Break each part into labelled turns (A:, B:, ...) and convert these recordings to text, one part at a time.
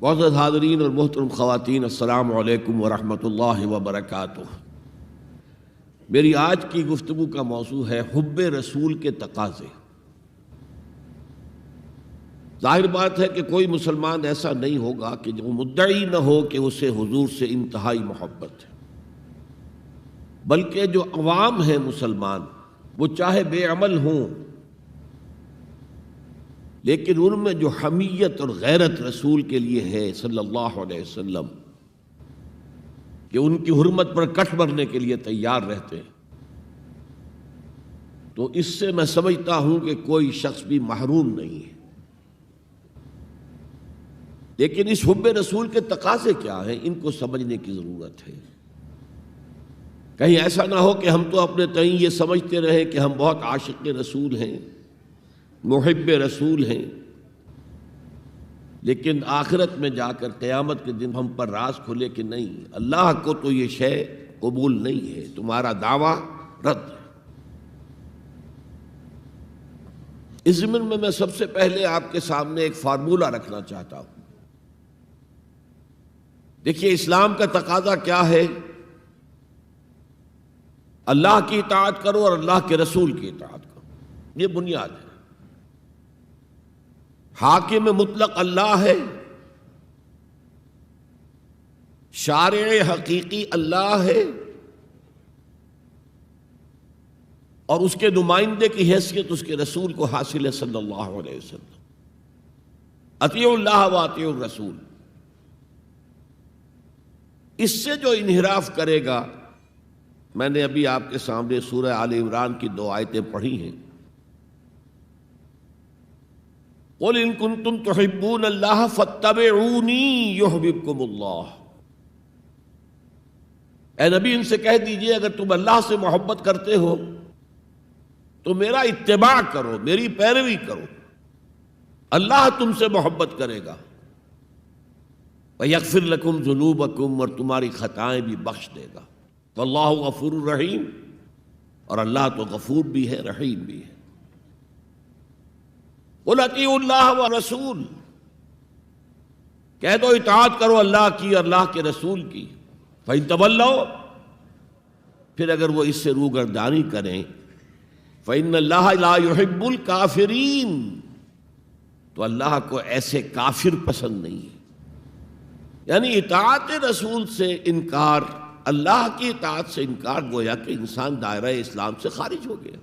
A: معزز حاضرین اور محترم خواتین، السلام علیکم ورحمۃ اللہ وبرکاتہ۔ میری آج کی گفتگو کا موضوع ہے حب رسول کے تقاضے۔ ظاہر بات ہے کہ کوئی مسلمان ایسا نہیں ہوگا کہ جو مدعی نہ ہو کہ اسے حضور سے انتہائی محبت ہے، بلکہ جو عوام ہیں مسلمان، وہ چاہے بے عمل ہوں لیکن ان میں جو حمیت اور غیرت رسول کے لیے ہے صلی اللہ علیہ وسلم، کہ ان کی حرمت پر کٹ مرنے کے لیے تیار رہتے ہیں، تو اس سے میں سمجھتا ہوں کہ کوئی شخص بھی محروم نہیں ہے۔ لیکن اس حب رسول کے تقاضے کیا ہیں، ان کو سمجھنے کی ضرورت ہے۔ کہیں ایسا نہ ہو کہ ہم تو اپنے تئیں یہ سمجھتے رہے کہ ہم بہت عاشق رسول ہیں، محب رسول ہیں، لیکن آخرت میں جا کر قیامت کے دن ہم پر راز کھلے کہ نہیں، اللہ کو تو یہ شے قبول نہیں ہے، تمہارا دعویٰ رد ہے۔ اس ضمن میں سب سے پہلے آپ کے سامنے ایک فارمولہ رکھنا چاہتا ہوں۔ دیکھیے، اسلام کا تقاضا کیا ہے؟ اللہ کی اطاعت کرو اور اللہ کے رسول کی اطاعت کرو، یہ بنیاد ہے۔ حاکم مطلق اللہ ہے، شارع حقیقی اللہ ہے، اور اس کے نمائندے کی حیثیت اس کے رسول کو حاصل ہے صلی اللہ علیہ وسلم۔ اطیعوا اللہ و اطیعوا الرسول۔ اس سے جو انحراف کرے گا، میں نے ابھی آپ کے سامنے سورہ آل عمران کی 2 آیتیں پڑھی ہیں۔ قُلْ إِن كُنتُمْ تُحِبُّونَ اللَّهَ فَاتَّبِعُونِي يُحْبِبْكُمُ اللَّهُ۔ اے نبی، ان سے کہہ دیجئے اگر تم اللہ سے محبت کرتے ہو تو میرا اتباع کرو، میری پیروی کرو، اللہ تم سے محبت کرے گا۔ وَيَغْفِرْ لَكُمْ ذُنُوبَكُمْ، اور تمہاری خطائیں بھی بخش دے گا۔ وَاللَّهُ غَفُورٌ رَحِيمٌ، اور اللہ تو غفور بھی ہے، رحیم بھی ہے۔ قُلْ اطیعوا اللہ والرسول، کہہ دو اطاعت کرو اللہ کی اور اللہ کے رسول کی۔ فَإِن تَوَلَّوْا، پھر اگر وہ اس سے روگردانی کریں، فَإِنَّ اللَّهَ لَا يُحِبُّ الْكَافِرِينَ، تو اللہ کو ایسے کافر پسند نہیں ہے۔ یعنی اطاعت رسول سے انکار، اللہ کی اطاعت سے انکار، گویا کہ انسان دائرہ اسلام سے خارج ہو گیا۔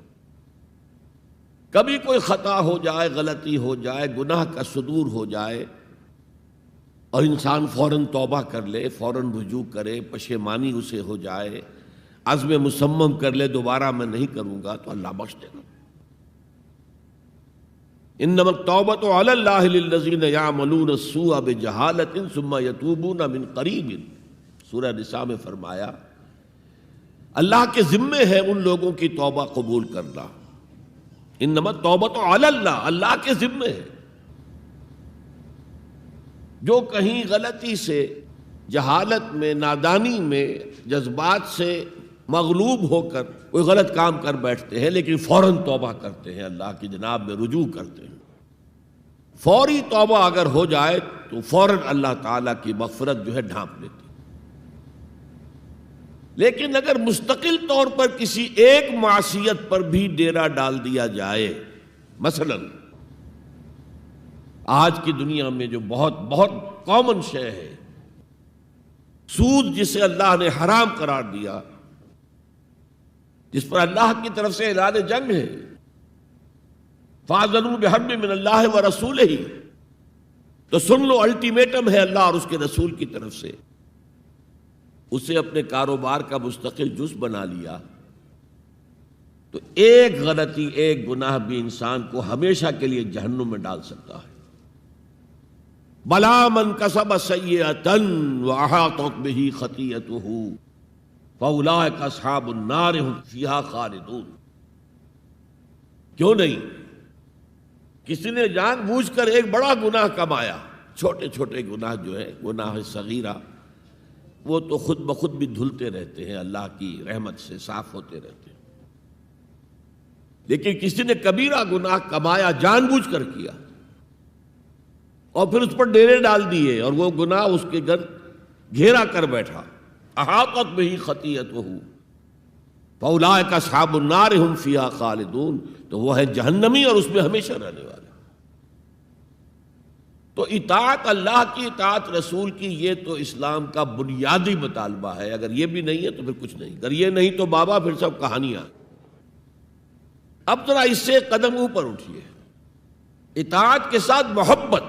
A: کبھی کوئی خطا ہو جائے، غلطی ہو جائے، گناہ کا صدور ہو جائے، اور انسان فوراً توبہ کر لے، فوراً رجوع کرے، پشیمانی اسے ہو جائے، عزم مصمم کر لے دوبارہ میں نہیں کروں گا، تو اللہ بخش دے گا۔ انما التوبۃ علی اللہ للذین یعملون السوء بجہالۃ ثم یتوبون من قریب، سورہ نساء میں فرمایا اللہ کے ذمے ہے ان لوگوں کی توبہ قبول کرنا۔ انما التوبۃ علی اللہ، اللہ کے ذمے ہے۔ جو کہیں غلطی سے، جہالت میں، نادانی میں، جذبات سے مغلوب ہو کر کوئی غلط کام کر بیٹھتے ہیں، لیکن فوراً توبہ کرتے ہیں، اللہ کی جناب میں رجوع کرتے ہیں، فوری توبہ اگر ہو جائے تو فوراً اللہ تعالیٰ کی مغفرت جو ہے ڈھانپ لیتی۔ لیکن اگر مستقل طور پر کسی ایک معصیت پر بھی ڈیرا ڈال دیا جائے، مثلا آج کی دنیا میں جو بہت بہت کامن شے ہے، سود جسے اللہ نے حرام قرار دیا، جس پر اللہ کی طرف سے اعلان جنگ ہے، فَأَذَنُوا بِحَرْبٍ مِّنَ اللَّهِ وَرَسُولِهِ، تو سن لو، الٹیمیٹم ہے اللہ اور اس کے رسول کی طرف سے۔ اسے اپنے کاروبار کا مستقل جز بنا لیا تو ایک غلطی، ایک گناہ بھی انسان کو ہمیشہ کے لیے جہنم میں ڈال سکتا ہے۔ بَلَا مَنْ كَسَبَ سَيِّئَةً وَأَحَاطَتْ بِهِ خَطِيئَتُهُ فَأُولَٰئِكَ أَصْحَابُ النَّارِ هُمْ فِيهَا خَالِدُونَ۔ کیوں نہیں؟ کسی نے جان بوجھ کر ایک بڑا گناہ کمایا، چھوٹے چھوٹے گناہ جو ہے، گناہ صغیرہ، وہ تو خود بخود بھی دھلتے رہتے ہیں، اللہ کی رحمت سے صاف ہوتے رہتے ہیں۔ لیکن کسی نے کبیرہ گناہ کمایا، جان بوجھ کر کیا، اور پھر اس پر ڈیرے ڈال دیے اور وہ گناہ اس کے گھر گھیرا کر بیٹھا. احاطت بہ خطیئتہ فاولئک اصحاب النار هم فیہا خالدون، تو وہ ہے جہنمی اور اس میں ہمیشہ رہنے والے. تو اطاعت اللہ کی، اطاعت رسول کی، یہ تو اسلام کا بنیادی مطالبہ ہے. اگر یہ بھی نہیں ہے تو پھر کچھ نہیں. اگر یہ نہیں تو بابا پھر سب کہانیاں. اب ذرا اس سے قدم اوپر اٹھیے. اطاعت کے ساتھ محبت،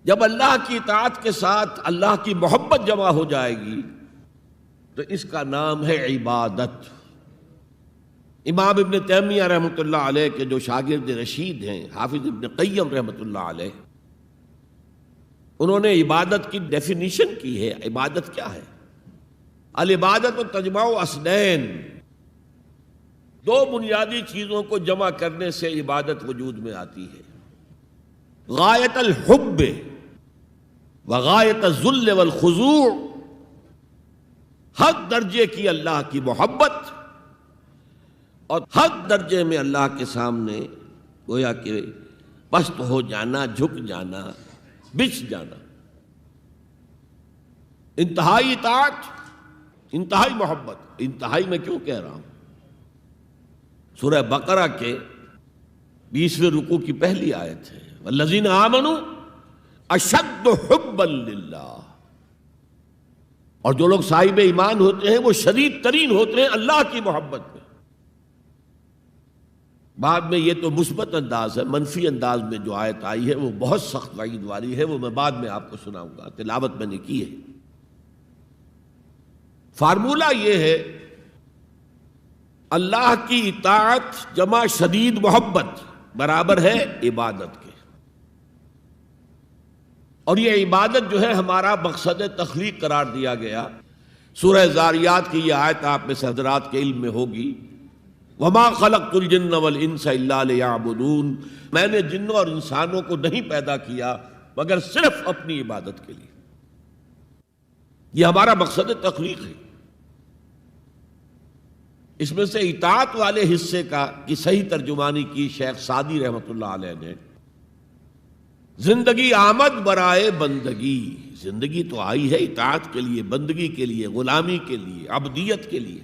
A: جب اللہ کی اطاعت کے ساتھ اللہ کی محبت جمع ہو جائے گی تو اس کا نام ہے عبادت. امام ابن تیمیہ رحمۃ اللہ علیہ کے جو شاگرد رشید ہیں، حافظ ابن قیم رحمۃ اللہ علیہ، انہوں نے عبادت کی ڈیفینیشن کی ہے. عبادت کیا ہے؟ العبادت تجمع اصلین، دو بنیادی چیزوں کو جمع کرنے سے عبادت وجود میں آتی ہے. غایت الحب وغایت الذل والخضوع، حد درجے کی اللہ کی محبت اور حد درجے میں اللہ کے سامنے گویا کہ پست ہو جانا، جھک جانا، بچھ جانا. انتہائی اطاعت، انتہائی محبت. انتہائی میں کیوں کہہ رہا ہوں؟ سورہ بقرہ کے 20ویں رکوع کی پہلی آیت ہے والذین آمنوا اشد حبا للہ، اور جو لوگ صاحب ایمان ہوتے ہیں وہ شدید ترین ہوتے ہیں اللہ کی محبت میں. بعد میں یہ تو مثبت انداز ہے، منفی انداز میں جو آیت آئی ہے وہ بہت سخت وعید والی ہے، وہ میں بعد میں آپ کو سناؤں گا، تلاوت میں نے کی ہے. فارمولہ یہ ہے اللہ کی اطاعت جمع شدید محبت برابر ہے عبادت کے. اور یہ عبادت جو ہے ہمارا مقصد تخلیق قرار دیا گیا. سورہ زاریات کی یہ آیت آپ میں سے حضرات کے علم میں ہوگی، وَمَا خَلَقْتُ الْجِنَّ وَالْإِنسَ إِلَّا لِيَعْبُدُونَ، میں نے جنوں اور انسانوں کو نہیں پیدا کیا مگر صرف اپنی عبادت کے لیے. یہ ہمارا مقصد تخلیق ہے. اس میں سے اطاعت والے حصے کی صحیح ترجمانی کی شیخ سعدی رحمۃ اللہ علیہ نے، زندگی آمد برائے بندگی. زندگی تو آئی ہے اطاعت کے لیے، بندگی کے لیے، غلامی کے لیے، عبدیت کے لیے.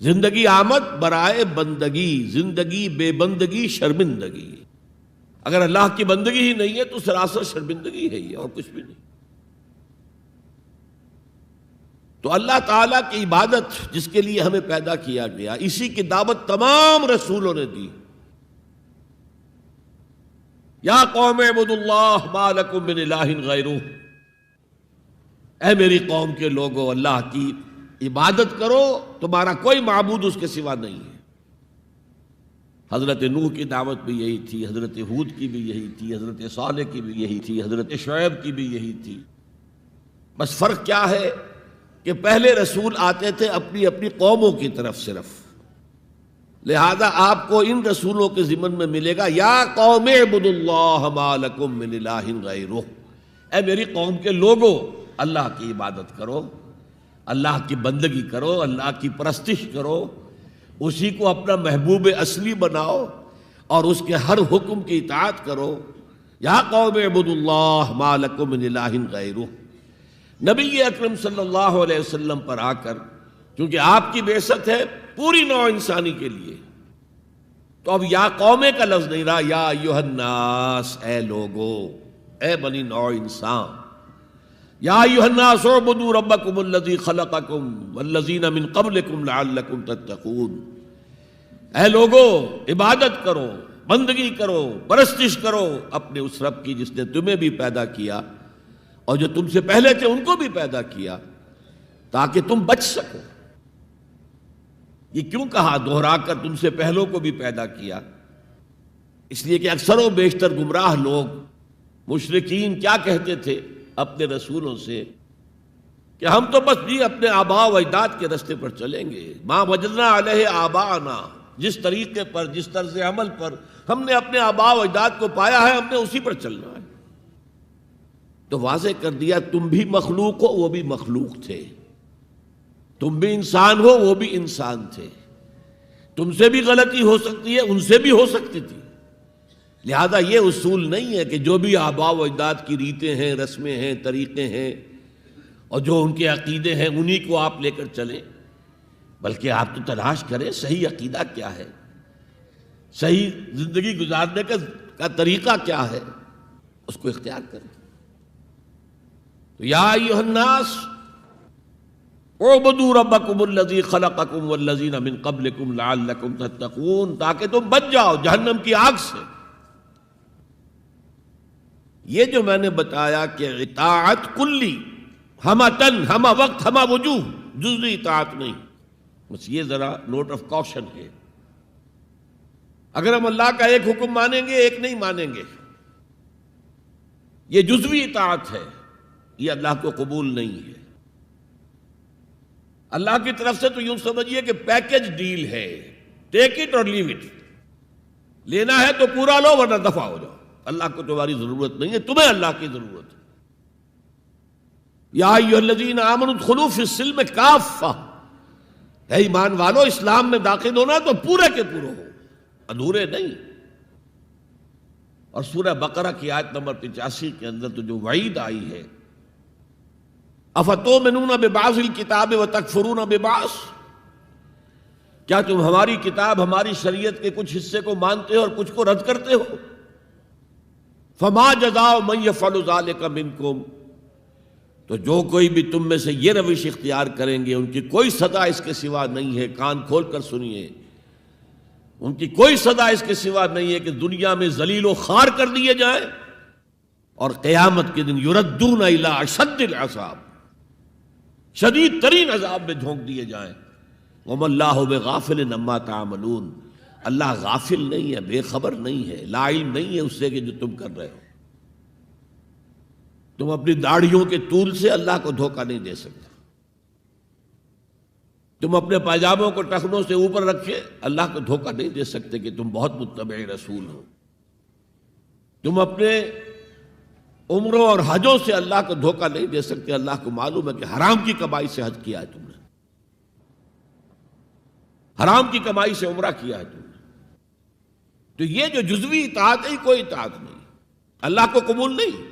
A: زندگی آمد برائے بندگی، زندگی بے بندگی شرمندگی. اگر اللہ کی بندگی ہی نہیں ہے تو سراسر شرمندگی ہے یہ، اور کچھ بھی نہیں. تو اللہ تعالیٰ کی عبادت جس کے لیے ہمیں پیدا کیا گیا، اسی کی دعوت تمام رسولوں نے دی. یا قوم اعبدوا اللہ ما لکم من الہ غیرہ، اے میری قوم کے لوگو اللہ کی عبادت کرو، تمہارا کوئی معبود اس کے سوا نہیں ہے. حضرت نوح کی دعوت بھی یہی تھی، حضرت ہود کی بھی یہی تھی، حضرت صالح کی بھی یہی تھی، حضرت شعیب کی بھی یہی تھی. بس فرق کیا ہے کہ پہلے رسول آتے تھے اپنی اپنی قوموں کی طرف صرف، لہذا آپ کو ان رسولوں کے ضمن میں ملے گا یا قوم اعبدوا اللہ ما لکم من الہ غیرہ، اے میری قوم کے لوگوں اللہ کی عبادت کرو، اللہ کی بندگی کرو، اللہ کی پرستش کرو، اسی کو اپنا محبوب اصلی بناؤ اور اس کے ہر حکم کی اطاعت کرو. یا قوم اعبدوا اللہ ما لکم من الہ غیرہ. نبی اکرم صلی اللہ علیہ وسلم پر آ کر، کیونکہ آپ کی بعثت ہے پوری نوع انسانی کے لیے، تو اب یا قومے کا لفظ نہیں رہا، یا ایھا الناس، اے لوگو، اے بنی نوع انسان. یا ایھا الناس اعبدوا ربکم الذی خلقکم والذین من قبلکم لعلکم تتقون. اے لوگو عبادت کرو، بندگی کرو، پرستش کرو اپنے اس رب کی جس نے تمہیں بھی پیدا کیا اور جو تم سے پہلے تھے ان کو بھی پیدا کیا تاکہ تم بچ سکو. یہ کیوں کہا دوہرا کر تم سے پہلوں کو بھی پیدا کیا؟ اس لیے کہ اکثر و بیشتر گمراہ لوگ مشرکین کیا کہتے تھے اپنے رسولوں سے کہ ہم تو بس بھی اپنے آباء و اجداد کے راستے پر چلیں گے، ما وجدنا علیہ آباءنا، جس طریقے پر، جس طرز عمل پر ہم نے اپنے آباء و اجداد کو پایا ہے ہم نے اسی پر چلنا ہے. تو واضح کر دیا تم بھی مخلوق ہو، وہ بھی مخلوق تھے، تم بھی انسان ہو، وہ بھی انسان تھے، تم سے بھی غلطی ہو سکتی ہے، ان سے بھی ہو سکتی تھی، لہذا یہ اصول نہیں ہے کہ جو بھی آباء و اجداد کی ریتیں ہیں، رسمیں ہیں، طریقے ہیں اور جو ان کے عقیدے ہیں انہی کو آپ لے کر چلیں، بلکہ آپ تو تلاش کریں صحیح عقیدہ کیا ہے، صحیح زندگی گزارنے کا طریقہ کیا ہے، اس کو اختیار کریں۔ تو یا ایھا الناس اعبدوا ربکم الذی خلقکم والذین من قبلکم لعلکم تتقون، تاکہ تم بچ جاؤ جہنم کی آگ سے۔ یہ جو میں نے بتایا کہ اطاعت کلی، ہمہ تن، ہمہ وقت، ہمہ وجوہ، جزوی اطاعت نہیں، بس یہ ذرا نوٹ آف کوشن ہے۔ اگر ہم اللہ کا ایک حکم مانیں گے ایک نہیں مانیں گے، یہ جزوی اطاعت ہے، یہ اللہ کو قبول نہیں ہے۔ اللہ کی طرف سے تو یوں سمجھیے کہ پیکج ڈیل ہے، ٹیک اٹ اور لیو اٹ، لینا ہے تو پورا لو ورنہ دفع ہو جاؤ، اللہ کو تمہاری ضرورت نہیں ہے، تمہیں اللہ کی ضرورت ہے۔ یا ایھا الذین آمنوا ادخلوا فی السلم کافہ، اے ایمان والو اسلام میں داخل ہونا تو پورے کے پورے ہو، ادھورے نہیں۔ اور سورہ بقرہ کی آیت نمبر 85 کے اندر تو جو وعید آئی ہے، افتؤمنون ببعض الکتاب وتکفرون ببعض، کیا تم ہماری کتاب، ہماری شریعت کے کچھ حصے کو مانتے ہو اور کچھ کو رد کرتے ہو؟ فما جزاء من یفعل ذلک منکم، تو جو کوئی بھی تم میں سے یہ روش اختیار کریں گے ان کی کوئی سزا اس کے سوا نہیں ہے، کان کھول کر سنیے، ان کی کوئی سزا اس کے سوا نہیں ہے کہ دنیا میں ذلیل و خوار کر دیے جائیں اور قیامت کے دن یردون الی اشد العذاب، شدید ترین عذاب میں جھونک دیے جائیں۔ وما اللہ بغافل عما تعملون، اللہ غافل نہیں ہے، بے خبر نہیں ہے، لا علم نہیں ہے اس سے کہ جو تم کر رہے ہو۔ تم اپنی داڑھیوں کے طول سے اللہ کو دھوکہ نہیں دے سکتے، تم اپنے پائجاموں کو ٹخنوں سے اوپر رکھے اللہ کو دھوکہ نہیں دے سکتے کہ تم بہت متبع رسول ہو، تم اپنے عمروں اور حجوں سے اللہ کو دھوکہ نہیں دے سکتے، اللہ کو معلوم ہے کہ حرام کی کمائی سے حج کیا ہے تم نے، حرام کی کمائی سے عمرہ کیا ہے تم نے۔ تو یہ جو جزوی اطاعت ہے کوئی اطاعت نہیں، اللہ کو قبول نہیں۔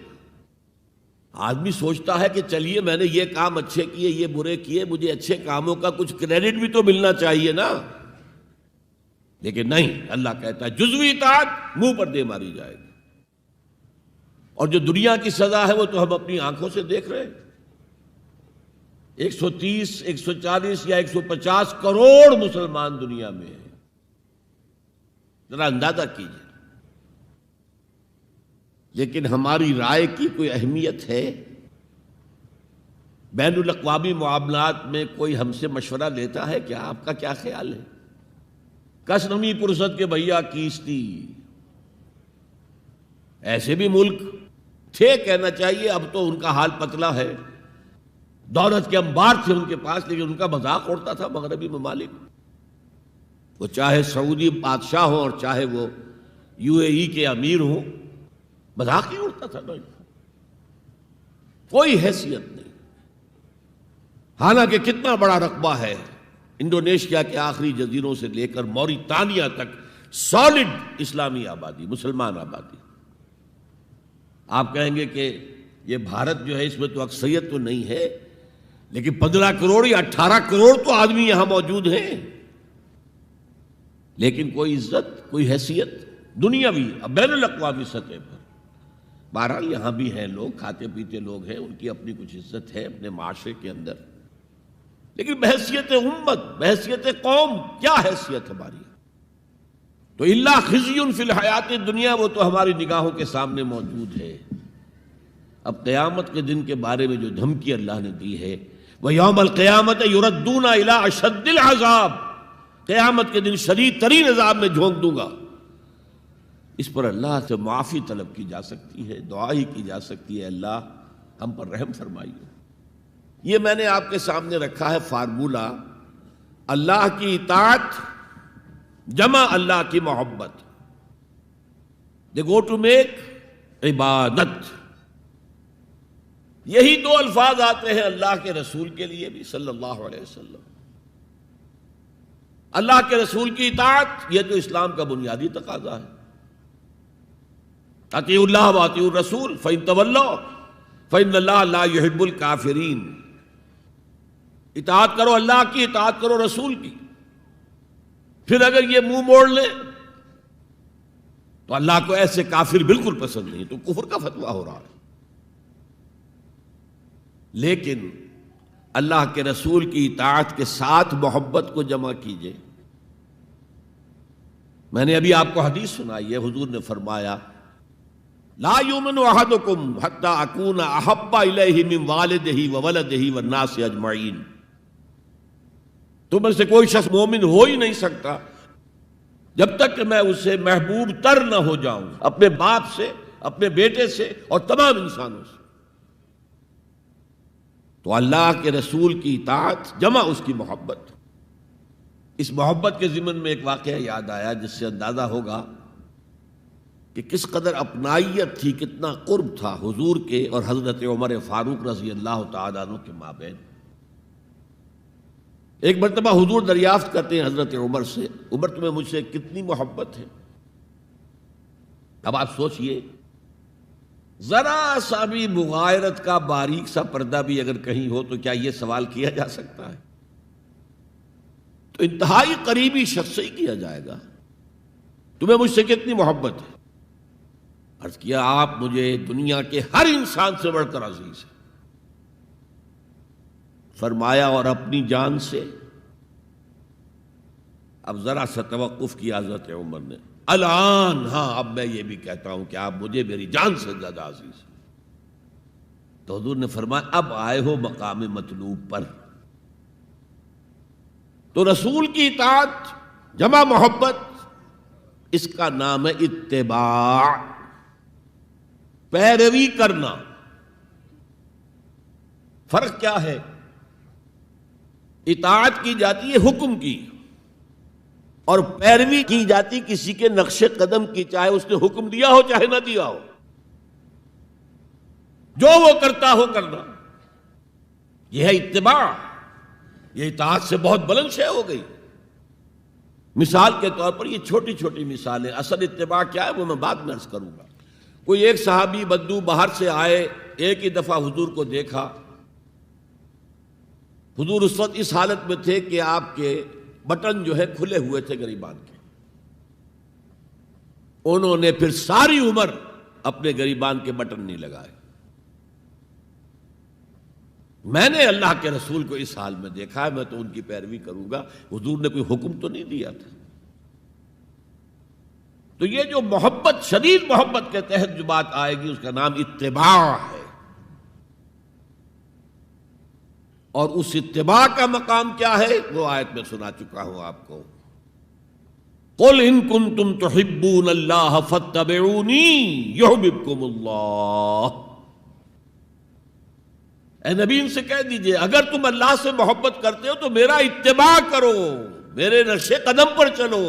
A: آدمی سوچتا ہے کہ چلیے میں نے یہ کام اچھے کیے، یہ برے کیے، مجھے اچھے کاموں کا کچھ کریڈٹ بھی تو ملنا چاہیے نا، لیکن نہیں، اللہ کہتا ہے جزوی اطاعت منہ پر دے ماری جائے گی۔ اور جو دنیا کی سزا ہے وہ تو ہم اپنی آنکھوں سے دیکھ رہے ہیں، 130، 140 یا 150 کروڑ مسلمان دنیا میں ہیں، ذرا اندازہ کیجیے۔ لیکن ہماری رائے کی کوئی اہمیت ہے؟ بین الاقوامی معاملات میں کوئی ہم سے مشورہ لیتا ہے کیا؟ آپ کا کیا خیال ہے؟ کس نمی پرست کے بھیا کیستی، ایسے بھی ملک تھے کہنا چاہیے، اب تو ان کا حال پتلا ہے، دولت کے انبار تھے ان کے پاس، لیکن ان کا مذاق اڑتا تھا مغربی ممالک، وہ چاہے سعودی بادشاہ ہوں اور چاہے وہ UAE کے امیر ہوں، مذاق ہی اڑتا تھا، کوئی حیثیت نہیں۔ حالانکہ کتنا بڑا رقبہ ہے، انڈونیشیا کے آخری جزیروں سے لے کر موریتانیہ تک سالڈ اسلامی آبادی، مسلمان آبادی۔ آپ کہیں گے کہ یہ بھارت جو ہے اس میں تو اکثریت تو نہیں ہے، لیکن 15 کروڑ یا 18 کروڑ تو آدمی یہاں موجود ہیں، لیکن کوئی عزت، کوئی حیثیت دنیاوی بین الاقوامی سطح پر۔ بہرحال یہاں بھی ہیں لوگ، کھاتے پیتے لوگ ہیں، ان کی اپنی کچھ عزت ہے اپنے معاشرے کے اندر، لیکن بحیثیت امت، بحیثیت قوم کیا حیثیت ہماری؟ تو الا خزی فی الحیات الدنیا، وہ تو ہماری نگاہوں کے سامنے موجود ہے۔ اب قیامت کے دن کے بارے میں جو دھمکی اللہ نے دی ہے، وَيَوْمَ الْقِيَامَةِ يُرَدُّونَ إِلَىٰ أَشَدِّ الْعَذَابِ، قیامت کے دن شدید ترین عذاب میں جھونک دوں گا۔ اس پر اللہ سے معافی طلب کی جا سکتی ہے، دعا ہی کی جا سکتی ہے، اللہ ہم پر رحم فرمائیے۔ یہ میں نے آپ کے سامنے رکھا ہے فارمولہ، اللہ کی اطاعت جمع اللہ کی محبت، دے گو ٹو میک عبادت۔ یہی دو الفاظ آتے ہیں اللہ کے رسول کے لیے بھی صلی اللہ علیہ وسلم۔ اللہ کے رسول کی اطاعت یہ تو اسلام کا بنیادی تقاضا ہے، اطیعوا اللہ واطیعوا الرسول فإن تولوا فإن اللہ لا يحب الکافرین، اطاعت کرو اللہ کی، اطاعت کرو رسول کی. پھر اگر یہ منہ موڑ لیں تو اللہ کو ایسے کافر بالکل پسند نہیں، تو کفر کا فتویٰ ہو رہا ہے. لیکن اللہ کے رسول کی اطاعت کے ساتھ محبت کو جمع کیجئے. میں نے ابھی آپ کو حدیث سنائی ہے، حضور نے فرمایا لا یؤمن احدکم حتی اکون احب الیہ من والدہ وولدہ والناس اجمعین. تم میں سے کوئی شخص مومن ہو ہی نہیں سکتا جب تک کہ میں اسے محبوب تر نہ ہو جاؤں، اپنے باپ سے، اپنے بیٹے سے اور تمام انسانوں سے. تو اللہ کے رسول کی اطاعت جمع اس کی محبت. اس محبت کے ضمن میں ایک واقعہ یاد آیا جس سے اندازہ ہوگا کہ کس قدر اپنائیت تھی، کتنا قرب تھا حضور کے اور حضرت عمر فاروق رضی اللہ تعالیٰ عنہ کے مابین. ایک مرتبہ حضور دریافت کرتے ہیں حضرت عمر سے، عمر تمہیں مجھ سے کتنی محبت ہے؟ اب آپ سوچئے، ذرا سا بھی مغایرت کا باریک سا پردہ بھی اگر کہیں ہو تو کیا یہ سوال کیا جا سکتا ہے؟ تو انتہائی قریبی شخص سے ہی کیا جائے گا، تمہیں مجھ سے کتنی محبت ہے؟ عرض کیا آپ مجھے دنیا کے ہر انسان سے بڑھ کر عزیز ہیں. فرمایا اور اپنی جان سے؟ اب ذرا سا توقف کیا حضرت عمر نے. الان ہاں، اب میں یہ بھی کہتا ہوں کہ آپ مجھے میری جان سے زیادہ عزیز ہیں. تو حضور نے فرمایا اب آئے ہو مقام مطلوب پر. تو رسول کی اطاعت جمع محبت، اس کا نام ہے اتباع، پیروی کرنا. فرق کیا ہے؟ اطاعت کی جاتی ہے حکم کی، اور پیروی کی جاتی کسی کے نقش قدم کی، چاہے اس نے حکم دیا ہو چاہے نہ دیا ہو، جو وہ کرتا ہو کرنا. یہ ہے اتباع. یہ اطاعت سے بہت بلند شے ہو گئی. مثال کے طور پر یہ چھوٹی چھوٹی مثالیں، اصل اتباع کیا ہے وہ میں بعد میں عرض کروں گا. کوئی ایک صحابی بدو باہر سے آئے، ایک ہی دفعہ حضور کو دیکھا. حضور اس وقت اس حالت میں تھے کہ آپ کے بٹن جو ہے کھلے ہوئے تھے گریبان کے. انہوں نے پھر ساری عمر اپنے گریبان کے بٹن نہیں لگائے. میں نے اللہ کے رسول کو اس حال میں دیکھا ہے، میں تو ان کی پیروی کروں گا. حضور نے کوئی حکم تو نہیں دیا تھا. تو یہ جو محبت، شدید محبت کے تحت جو بات آئے گی اس کا نام اتباع ہے. اور اس اتباع کا مقام کیا ہے وہ آیت میں سنا چکا ہوں آپ کو. قل ان کنتم تحبون اللہ فاتبعونی یحببکم اللہ. اے نبی ان سے کہہ دیجئے اگر تم اللہ سے محبت کرتے ہو تو میرا اتباع کرو، میرے نقش قدم پر چلو،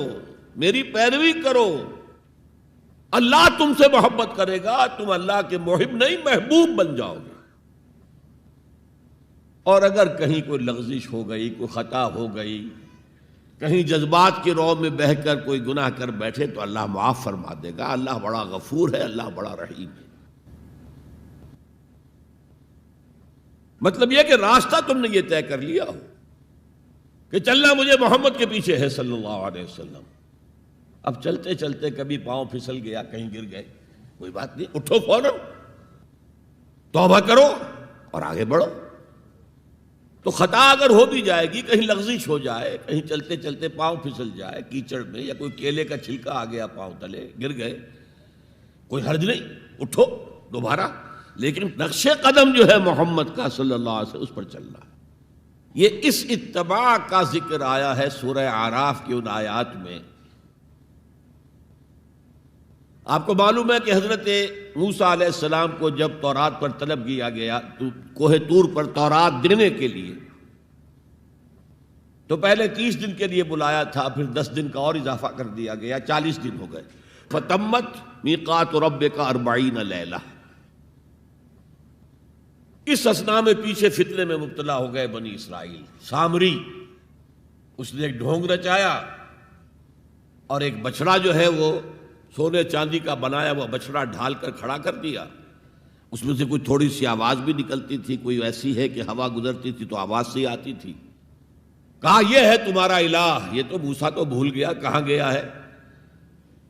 A: میری پیروی کرو. اللہ تم سے محبت کرے گا، تم اللہ کے محب نہیں محبوب بن جاؤ گے. اور اگر کہیں کوئی لغزش ہو گئی، کوئی خطا ہو گئی، کہیں جذبات کی رو میں بہہ کر کوئی گناہ کر بیٹھے تو اللہ معاف فرما دے گا. اللہ بڑا غفور ہے، اللہ بڑا رحیم ہے. مطلب یہ کہ راستہ تم نے یہ طے کر لیا ہو کہ چلنا مجھے محمد کے پیچھے ہے صلی اللہ علیہ وسلم. اب چلتے چلتے کبھی پاؤں پھسل گیا، کہیں گر گئے، کوئی بات نہیں، اٹھو فوراً، توبہ کرو اور آگے بڑھو. تو خطا اگر ہو بھی جائے گی، کہیں لغزش ہو جائے، کہیں چلتے چلتے پاؤں پھسل جائے کیچڑ میں، یا کوئی کیلے کا چھلکا آ گیا پاؤں تلے، گر گئے، کوئی حرج نہیں، اٹھو دوبارہ. لیکن نقش قدم جو ہے محمد کا صلی اللہ علیہ وسلم اس پر چلنا. یہ اس اتباع کا ذکر آیا ہے سورہ اعراف کی ان آیات میں. آپ کو معلوم ہے کہ حضرت موسیٰ علیہ السلام کو جب تورات پر طلب کیا گیا تو کوہ طور پر تورات دینے کے لیے، تو پہلے 30 دن کے لیے بلایا تھا، پھر 10 دن کا اور اضافہ کر دیا گیا، 40 دن ہو گئے. فَتَمَّتْ مِيقَاتُ رَبِّكَ 40 لَيْلَةً. اس اثنا میں پیچھے فتنے میں مبتلا ہو گئے بنی اسرائیل. سامری اس نے ایک ڈھونگ رچایا اور ایک بچڑا جو ہے وہ سونے چاندی کا بنایا ہوا بچڑا ڈھال کر کھڑا کر دیا، اس میں سے کوئی تھوڑی سی آواز بھی نکلتی تھی، کوئی ایسی ہے کہ ہوا گزرتی تھی تو آواز سے ہی آتی تھی۔ کہا یہ ہے تمہارا الہ۔ یہ تو موسیٰ تو بھول گیا کہاں گیا ہے،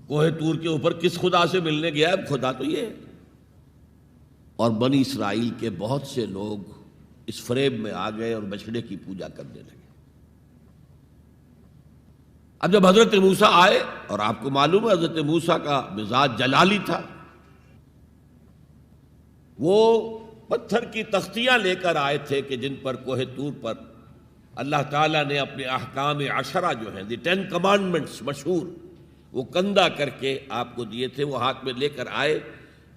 A: کوہ طور کے اوپر کس خدا سے ملنے گیا ہے، خدا تو یہ ہے۔ اور بنی اسرائیل کے بہت سے لوگ اس فریب میں آ گئے اور بچڑے کی پوجا کرنے لگے۔ اب جب حضرت موسیٰ آئے، اور آپ کو معلوم ہے حضرت موسیٰ کا مزاج جلالی تھا، وہ پتھر کی تختیاں لے کر آئے تھے کہ جن پر کوہ طور پر اللہ تعالیٰ نے اپنے احکام عشرہ جو ہیں، دی 10 کمانڈمنٹس مشہور، وہ کندہ کر کے آپ کو دیے تھے، وہ ہاتھ میں لے کر آئے۔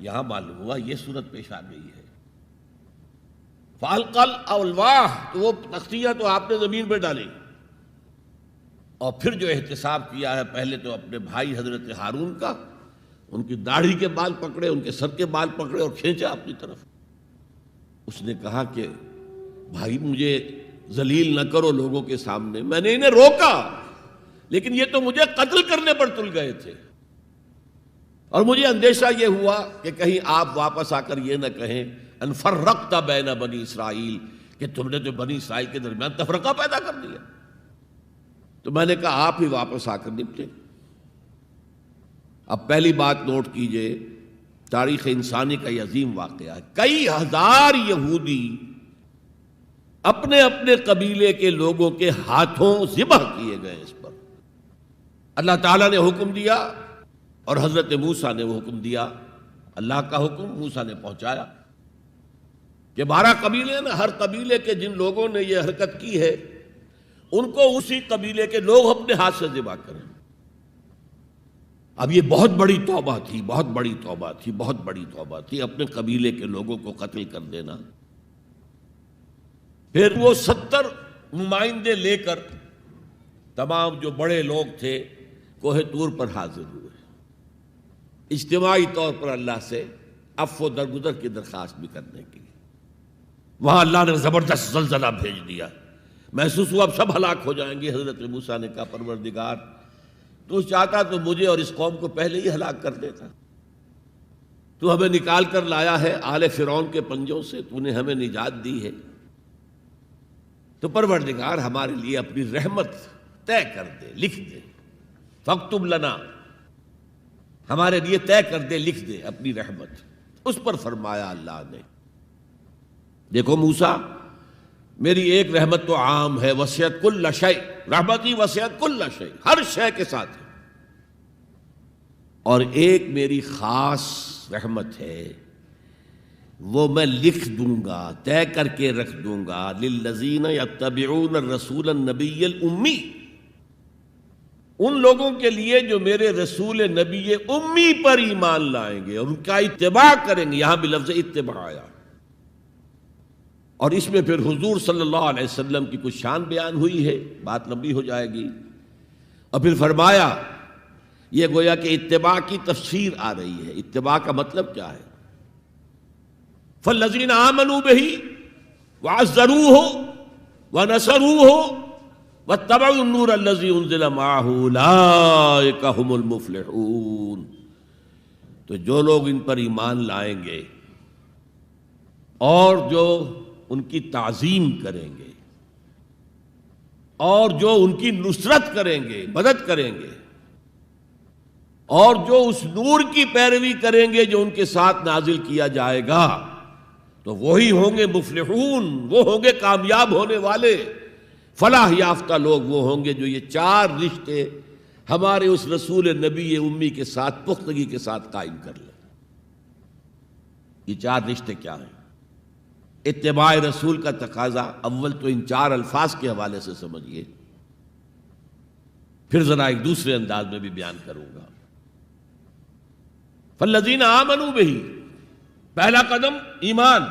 A: یہاں معلوم ہوا یہ صورت پیش آ گئی ہے۔ فَأَلْقَى الْأَلْوَاحَ، تو وہ تختیاں تو آپ نے زمین پہ ڈالی، اور پھر جو احتساب کیا ہے، پہلے تو اپنے بھائی حضرت ہارون کا، ان کی داڑھی کے بال پکڑے، ان کے سر کے بال پکڑے اور کھینچا اپنی طرف۔ اس نے کہا کہ بھائی مجھے ذلیل نہ کرو لوگوں کے سامنے، میں نے انہیں روکا لیکن یہ تو مجھے قتل کرنے پر تل گئے تھے، اور مجھے اندیشہ یہ ہوا کہ کہیں آپ واپس آ کر یہ نہ کہیں ان فرقت بین بنی اسرائیل، کہ تم نے جو بنی اسرائیل کے درمیان تفرقہ پیدا کر دیا۔ تو میں نے کہا آپ ہی واپس آ کر نپٹے۔ اب پہلی بات نوٹ کیجئے، تاریخ انسانی کا یہ عظیم واقعہ ہے، کئی ہزار یہودی اپنے اپنے قبیلے کے لوگوں کے ہاتھوں ذبح کیے گئے اس پر۔ اللہ تعالیٰ نے حکم دیا اور حضرت موسیٰ نے وہ حکم دیا، اللہ کا حکم موسیٰ نے پہنچایا کہ 12 قبیلے نا، ہر قبیلے کے جن لوگوں نے یہ حرکت کی ہے ان کو اسی قبیلے کے لوگ اپنے ہاتھ سے ذبح کریں۔ اب یہ بہت بڑی توبہ تھی، بہت بڑی توبہ تھی، بہت بڑی توبہ تھی، اپنے قبیلے کے لوگوں کو قتل کر دینا۔ پھر وہ 70 نمائندے لے کر تمام جو بڑے لوگ تھے کوہ طور پر حاضر ہوئے، اجتماعی طور پر اللہ سے عفو و درگزر کی درخواست بھی کرنے کی۔ وہاں اللہ نے زبردست زلزلہ بھیج دیا، محسوس ہوا اب سب ہلاک ہو جائیں گے۔ حضرت موسیٰ نے کہا پروردگار تو چاہتا تو مجھے اور اس قوم کو پہلے ہی ہلاک کر دیتا، تو ہمیں نکال کر لایا ہے آل فرعون کے پنجوں سے، تو نے ہمیں نجات دی ہے، تو پروردگار ہمارے لیے اپنی رحمت طے کر دے، لکھ دے، فاکتب لنا، ہمارے لیے طے کر دے، لکھ دے اپنی رحمت۔ اس پر فرمایا اللہ نے دیکھو موسیٰ، میری ایک رحمت تو عام ہے، وسعت کل شیء، رحمتی وسعت کل شیء، ہر شے کے ساتھ ہے، اور ایک میری خاص رحمت ہے، وہ میں لکھ دوں گا، طے کر کے رکھ دوں گا، للذین یتبعون الرسول النبی الامی، ان لوگوں کے لیے جو میرے رسول نبی امی پر ایمان لائیں گے اور ان کا اتباع کریں گے۔ یہاں بھی لفظ اتباع آیا، اور اس میں پھر حضور صلی اللہ علیہ وسلم کی کچھ شان بیان ہوئی ہے، بات لمبی ہو جائے گی، اور پھر فرمایا یہ گویا کہ اتباع کی تفسیر آ رہی ہے۔ اتباع کا مطلب کیا ہے؟ فالذین آمنوا بہ وعزروہ ونصروہ واتبعوا النور الذی انزل معہ اولئک ھم المفلحون، تو جو لوگ ان پر ایمان لائیں گے اور جو ان کی تعظیم کریں گے اور جو ان کی نصرت کریں گے، مدد کریں گے، اور جو اس نور کی پیروی کریں گے جو ان کے ساتھ نازل کیا جائے گا، تو وہی ہوں گے مفلحون، وہ ہوں گے کامیاب ہونے والے، فلاح یافتہ لوگ وہ ہوں گے جو یہ 4 رشتے ہمارے اس رسول نبی امی کے ساتھ پختگی کے ساتھ قائم کر لیں۔ یہ 4 رشتے کیا ہیں؟ اتباع رسول کا تقاضا اول تو ان 4 الفاظ کے حوالے سے سمجھیے، پھر ذرا ایک دوسرے انداز میں بھی بیان کروں گا۔ فالذین آمنوا بہ، پہلا قدم ایمان،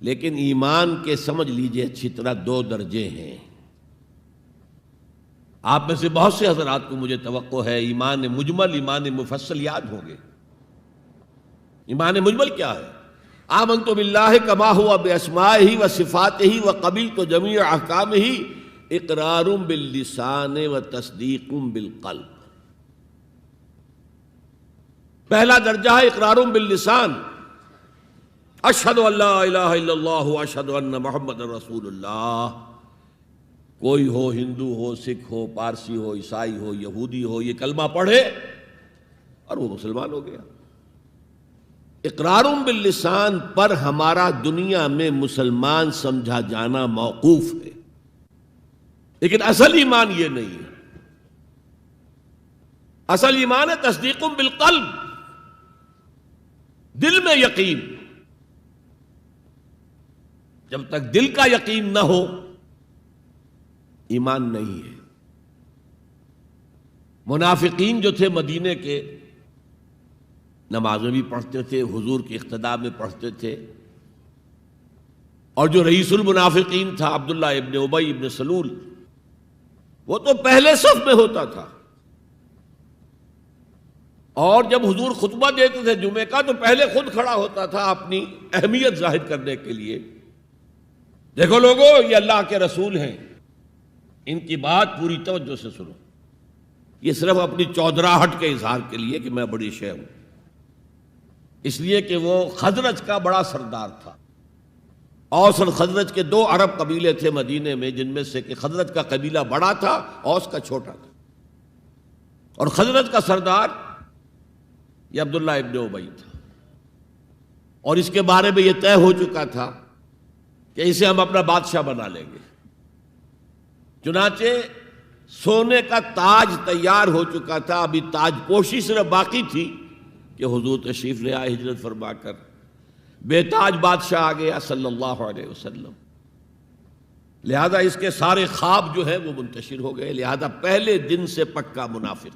A: لیکن ایمان کے سمجھ لیجئے اچھی طرح 2 درجے ہیں۔ آپ میں سے بہت سے حضرات کو مجھے توقع ہے ایمان مجمل، ایمان مفصل یاد ہوں گے۔ ایمان مجمل کیا ہے؟ آمنت باللہ کما ہوا باسمائہ و صفاتہ و قبلت جمیع احکامہ اقرار باللسان و تصدیق بالقلب۔ پہلا درجہ ہے اقرار باللسان، اشہد ان لا الہ الا اللہ اشہد ان محمد رسول اللہ. کوئی ہو، ہندو ہو، سکھ ہو، پارسی ہو، عیسائی ہو، یہودی ہو، یہ کلمہ پڑھے اور وہ مسلمان ہو گیا. اقرار باللسان پر ہمارا دنیا میں مسلمان سمجھا جانا موقوف ہے، لیکن اصل ایمان یہ نہیں ہے. اصل ایمان ہے تصدیق بالقلب، دل میں یقین. جب تک دل کا یقین نہ ہو ایمان نہیں ہے. منافقین جو تھے مدینے کے، نمازیں بھی پڑھتے تھے، حضور کی اقتداء میں پڑھتے تھے، اور جو رئیس المنافقین تھا عبداللہ ابن ابی ابن سلول، وہ تو پہلے صف میں ہوتا تھا، اور جب حضور خطبہ دیتے تھے جمعے کا تو پہلے خود کھڑا ہوتا تھا اپنی اہمیت ظاہر کرنے کے لیے. دیکھو لوگو، یہ اللہ کے رسول ہیں، ان کی بات پوری توجہ سے سنو. یہ صرف اپنی چودراہٹ کے اظہار کے لیے کہ میں بڑی شے ہوں، اس لیے کہ وہ خزرج کا بڑا سردار تھا. اوس اور خزرج کے دو عرب قبیلے تھے مدینے میں، جن میں سے کہ خزرج کا قبیلہ بڑا تھا، اوس کا چھوٹا تھا. اور خزرج کا سردار یہ عبداللہ ابن ابی تھا، اور اس کے بارے میں یہ طے ہو چکا تھا کہ اسے ہم اپنا بادشاہ بنا لیں گے. چنانچہ سونے کا تاج تیار ہو چکا تھا، ابھی تاج پوشی صرف باقی تھی کہ حضور تشریف لے آئے ہجرت فرما کر. بے تاج بادشاہ آ گیا صلی اللہ علیہ وسلم، لہذا اس کے سارے خواب جو ہیں وہ منتشر ہو گئے. لہذا پہلے دن سے پکا منافق.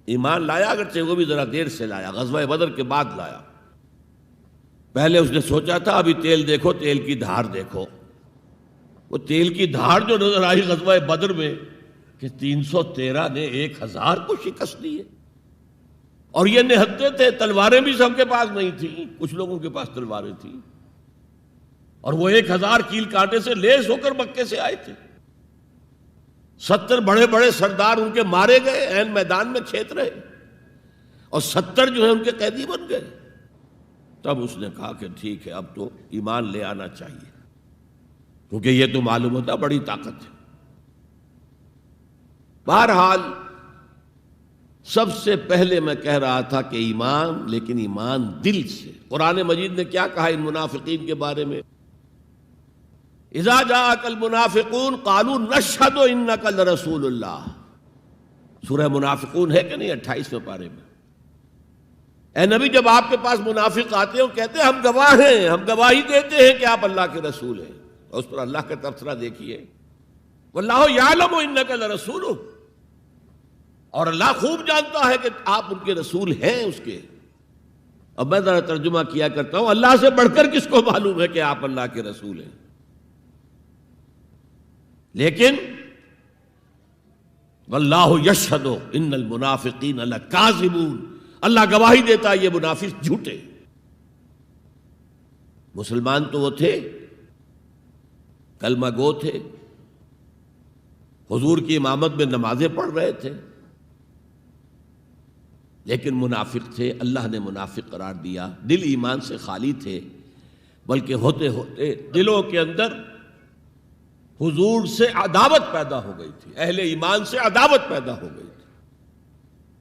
A: ایمان لایا، اگرچہ وہ بھی ذرا دیر سے لایا، غزوہ بدر کے بعد لایا. پہلے اس نے سوچا تھا ابھی تیل دیکھو، تیل کی دھار دیکھو. وہ تیل کی دھار جو نظر آئی غزوہ بدر میں کہ 313 نے 1000 کو شکست دی ہے، اور یہ نہتے تھے. تلواریں بھی سب کے پاس نہیں تھیں، کچھ لوگوں کے پاس تلواریں تھیں، اور وہ 1000 کیل کانٹے سے لیس ہو کر مکے سے آئے تھے. 70 بڑے بڑے سردار ان کے مارے گئے، عین میدان میں کھیت رہے، اور 70 جو ہیں ان کے قیدی بن گئے. تب اس نے کہا کہ ٹھیک ہے، اب تو ایمان لے آنا چاہیے، کیونکہ یہ تو معلوم ہوتا بڑی طاقت ہے. بہرحال سب سے پہلے میں کہہ رہا تھا کہ ایمان، لیکن ایمان دل سے. قرآن مجید نے کیا کہا ان منافقین کے بارے میں؟ اذا جاءک المنافقون قالوا نشہد انک لرسول اللہ. سورہ منافقون ہے کہ نہیں 28ویں پارے میں؟ اے نبی، جب آپ کے پاس منافق آتے ہیں اور کہتے ہیں ہم گواہ ہیں، ہم گواہی دیتے ہیں کہ آپ اللہ کے رسول ہیں، اور اس پر اللہ کا تبصرہ دیکھیے، واللہ یعلم انک لرسولہ، اور اللہ خوب جانتا ہے کہ آپ ان کے رسول ہیں اس کے. اب میں ذرا ترجمہ کیا کرتا ہوں، اللہ سے بڑھ کر کس کو معلوم ہے کہ آپ اللہ کے رسول ہیں؟ لیکن واللہ یشہد ان المنافقین لکاذبون، اللہ گواہی دیتا ہے یہ منافق جھوٹے. مسلمان تو وہ تھے، کلمہ گو تھے، حضور کی امامت میں نمازیں پڑھ رہے تھے، لیکن منافق تھے. اللہ نے منافق قرار دیا. دل ایمان سے خالی تھے، بلکہ ہوتے ہوتے دلوں کے اندر حضور سے عداوت پیدا ہو گئی تھی، اہل ایمان سے عداوت پیدا ہو گئی تھی.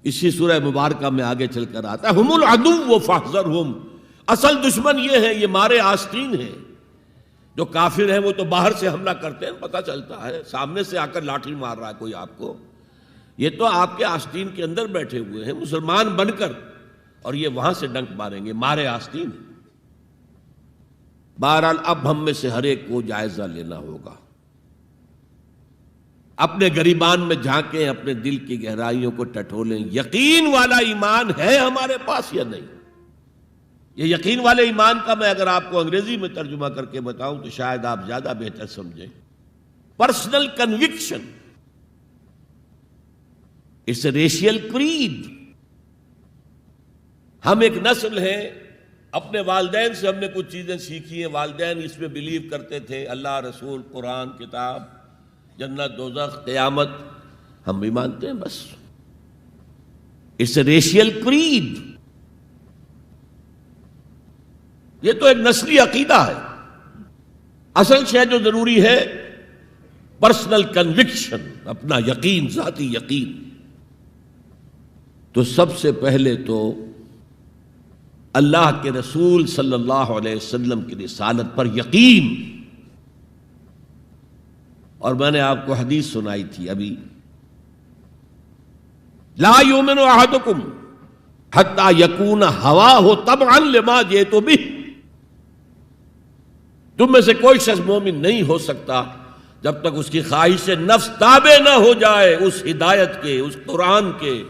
A: اسی سورہ مبارکہ میں آگے چل کر آتا ہے ہم العدو فاحذرہم، اصل دشمن یہ ہے، یہ مارے آستین ہیں. جو کافر ہیں وہ تو باہر سے حملہ کرتے ہیں، پتہ چلتا ہے، سامنے سے آ کر لاٹھی مار رہا ہے کوئی آپ کو. یہ تو آپ کے آستین کے اندر بیٹھے ہوئے ہیں مسلمان بن کر، اور یہ وہاں سے ڈنک ماریں گے، مارے آستین. بہرحال اب ہم میں سے ہر ایک کو جائزہ لینا ہوگا، اپنے گریبان میں جھانکیں، اپنے دل کی گہرائیوں کو ٹٹولیں. یقین والا ایمان ہے ہمارے پاس یا نہیں؟ یہ یقین والے ایمان کا میں اگر آپ کو انگریزی میں ترجمہ کر کے بتاؤں تو شاید آپ زیادہ بہتر سمجھیں. Personal conviction, it's a racial creed. ہم ایک نسل ہیں، اپنے والدین سے ہم نے کچھ چیزیں سیکھی ہیں، والدین اس میں بلیو کرتے تھے، اللہ، رسول، قرآن، کتاب، جنت، دوزخ، قیامت، ہم بھی مانتے ہیں. بس اٹس اے ریشیل کریڈ. یہ تو ایک نسلی عقیدہ ہے. اصل شے جو ضروری ہے پرسنل کنوکشن، اپنا یقین، ذاتی یقین. تو سب سے پہلے تو اللہ کے رسول صلی اللہ علیہ وسلم کی رسالت پر یقین. اور میں نے آپ کو حدیث سنائی تھی ابھی، لا یؤمن احدکم حتی یکون ہواہ تبعا لما جئت بہ. تم میں سے کوئی شخص مومن نہیں ہو سکتا جب تک اس کی خواہش نفس تابع نہ ہو جائے اس ہدایت کے، اس قرآن کے،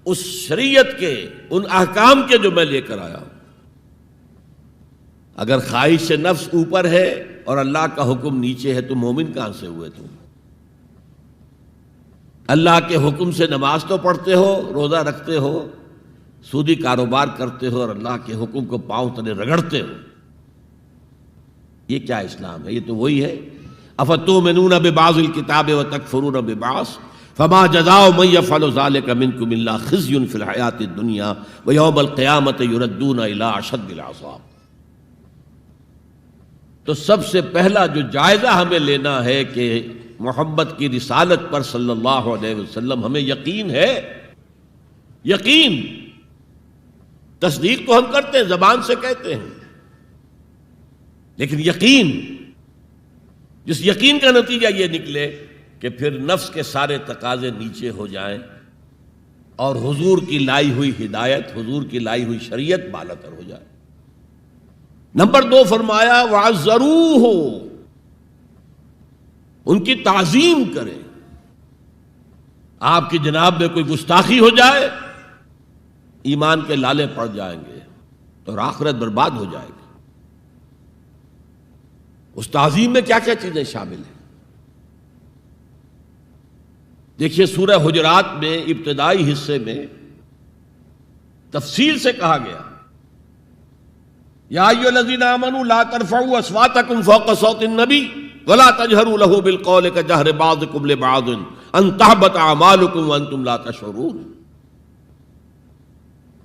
A: اس شریعت کے، ان احکام کے جو میں لے کر آیا ہوں. اگر خواہش نفس اوپر ہے اور اللہ کا حکم نیچے ہے تو مومن کہاں سے ہوئے تم؟ اللہ کے حکم سے نماز تو پڑھتے ہو، روزہ رکھتے ہو، سودی کاروبار کرتے ہو، اور اللہ کے حکم کو پاؤں تلے رگڑتے ہو. یہ کیا اسلام ہے؟ یہ تو وہی ہے افتؤمنون ببعض الکتاب وتکفرون ببعض فما جزاء من يفعل ذلك منكم الا خزي في الحياة الدنيا ويوم القيامة يردون الى اشد العذاب. تو سب سے پہلا جو جائزہ ہمیں لینا ہے کہ محمد کی رسالت پر صلی اللہ علیہ وسلم ہمیں یقین ہے. یقین، تصدیق تو ہم کرتے ہیں، زبان سے کہتے ہیں، لیکن یقین، جس یقین کا نتیجہ یہ نکلے کہ پھر نفس کے سارے تقاضے نیچے ہو جائیں اور حضور کی لائی ہوئی ہدایت، حضور کی لائی ہوئی شریعت بالاتر ہو جائے. نمبر 2 فرمایا وَعَزَّرُوهُ، ان کی تعظیم کریں. آپ کی جناب میں کوئی گستاخی ہو جائے، ایمان کے لالے پڑ جائیں گے تو آخرت برباد ہو جائے گی. اس تعظیم میں کیا کیا چیزیں شامل ہیں؟ دیکھیے سورہ حجرات میں ابتدائی حصے میں تفصیل سے کہا گیا یا ایھا الذین آمنوا لا ترفعوا اصواتکم فوق صوت النبی ولا تجہروا له بالقول کجہر بعضکم لبعض ان تحبط اعمالکم وانتم لا تشعرون.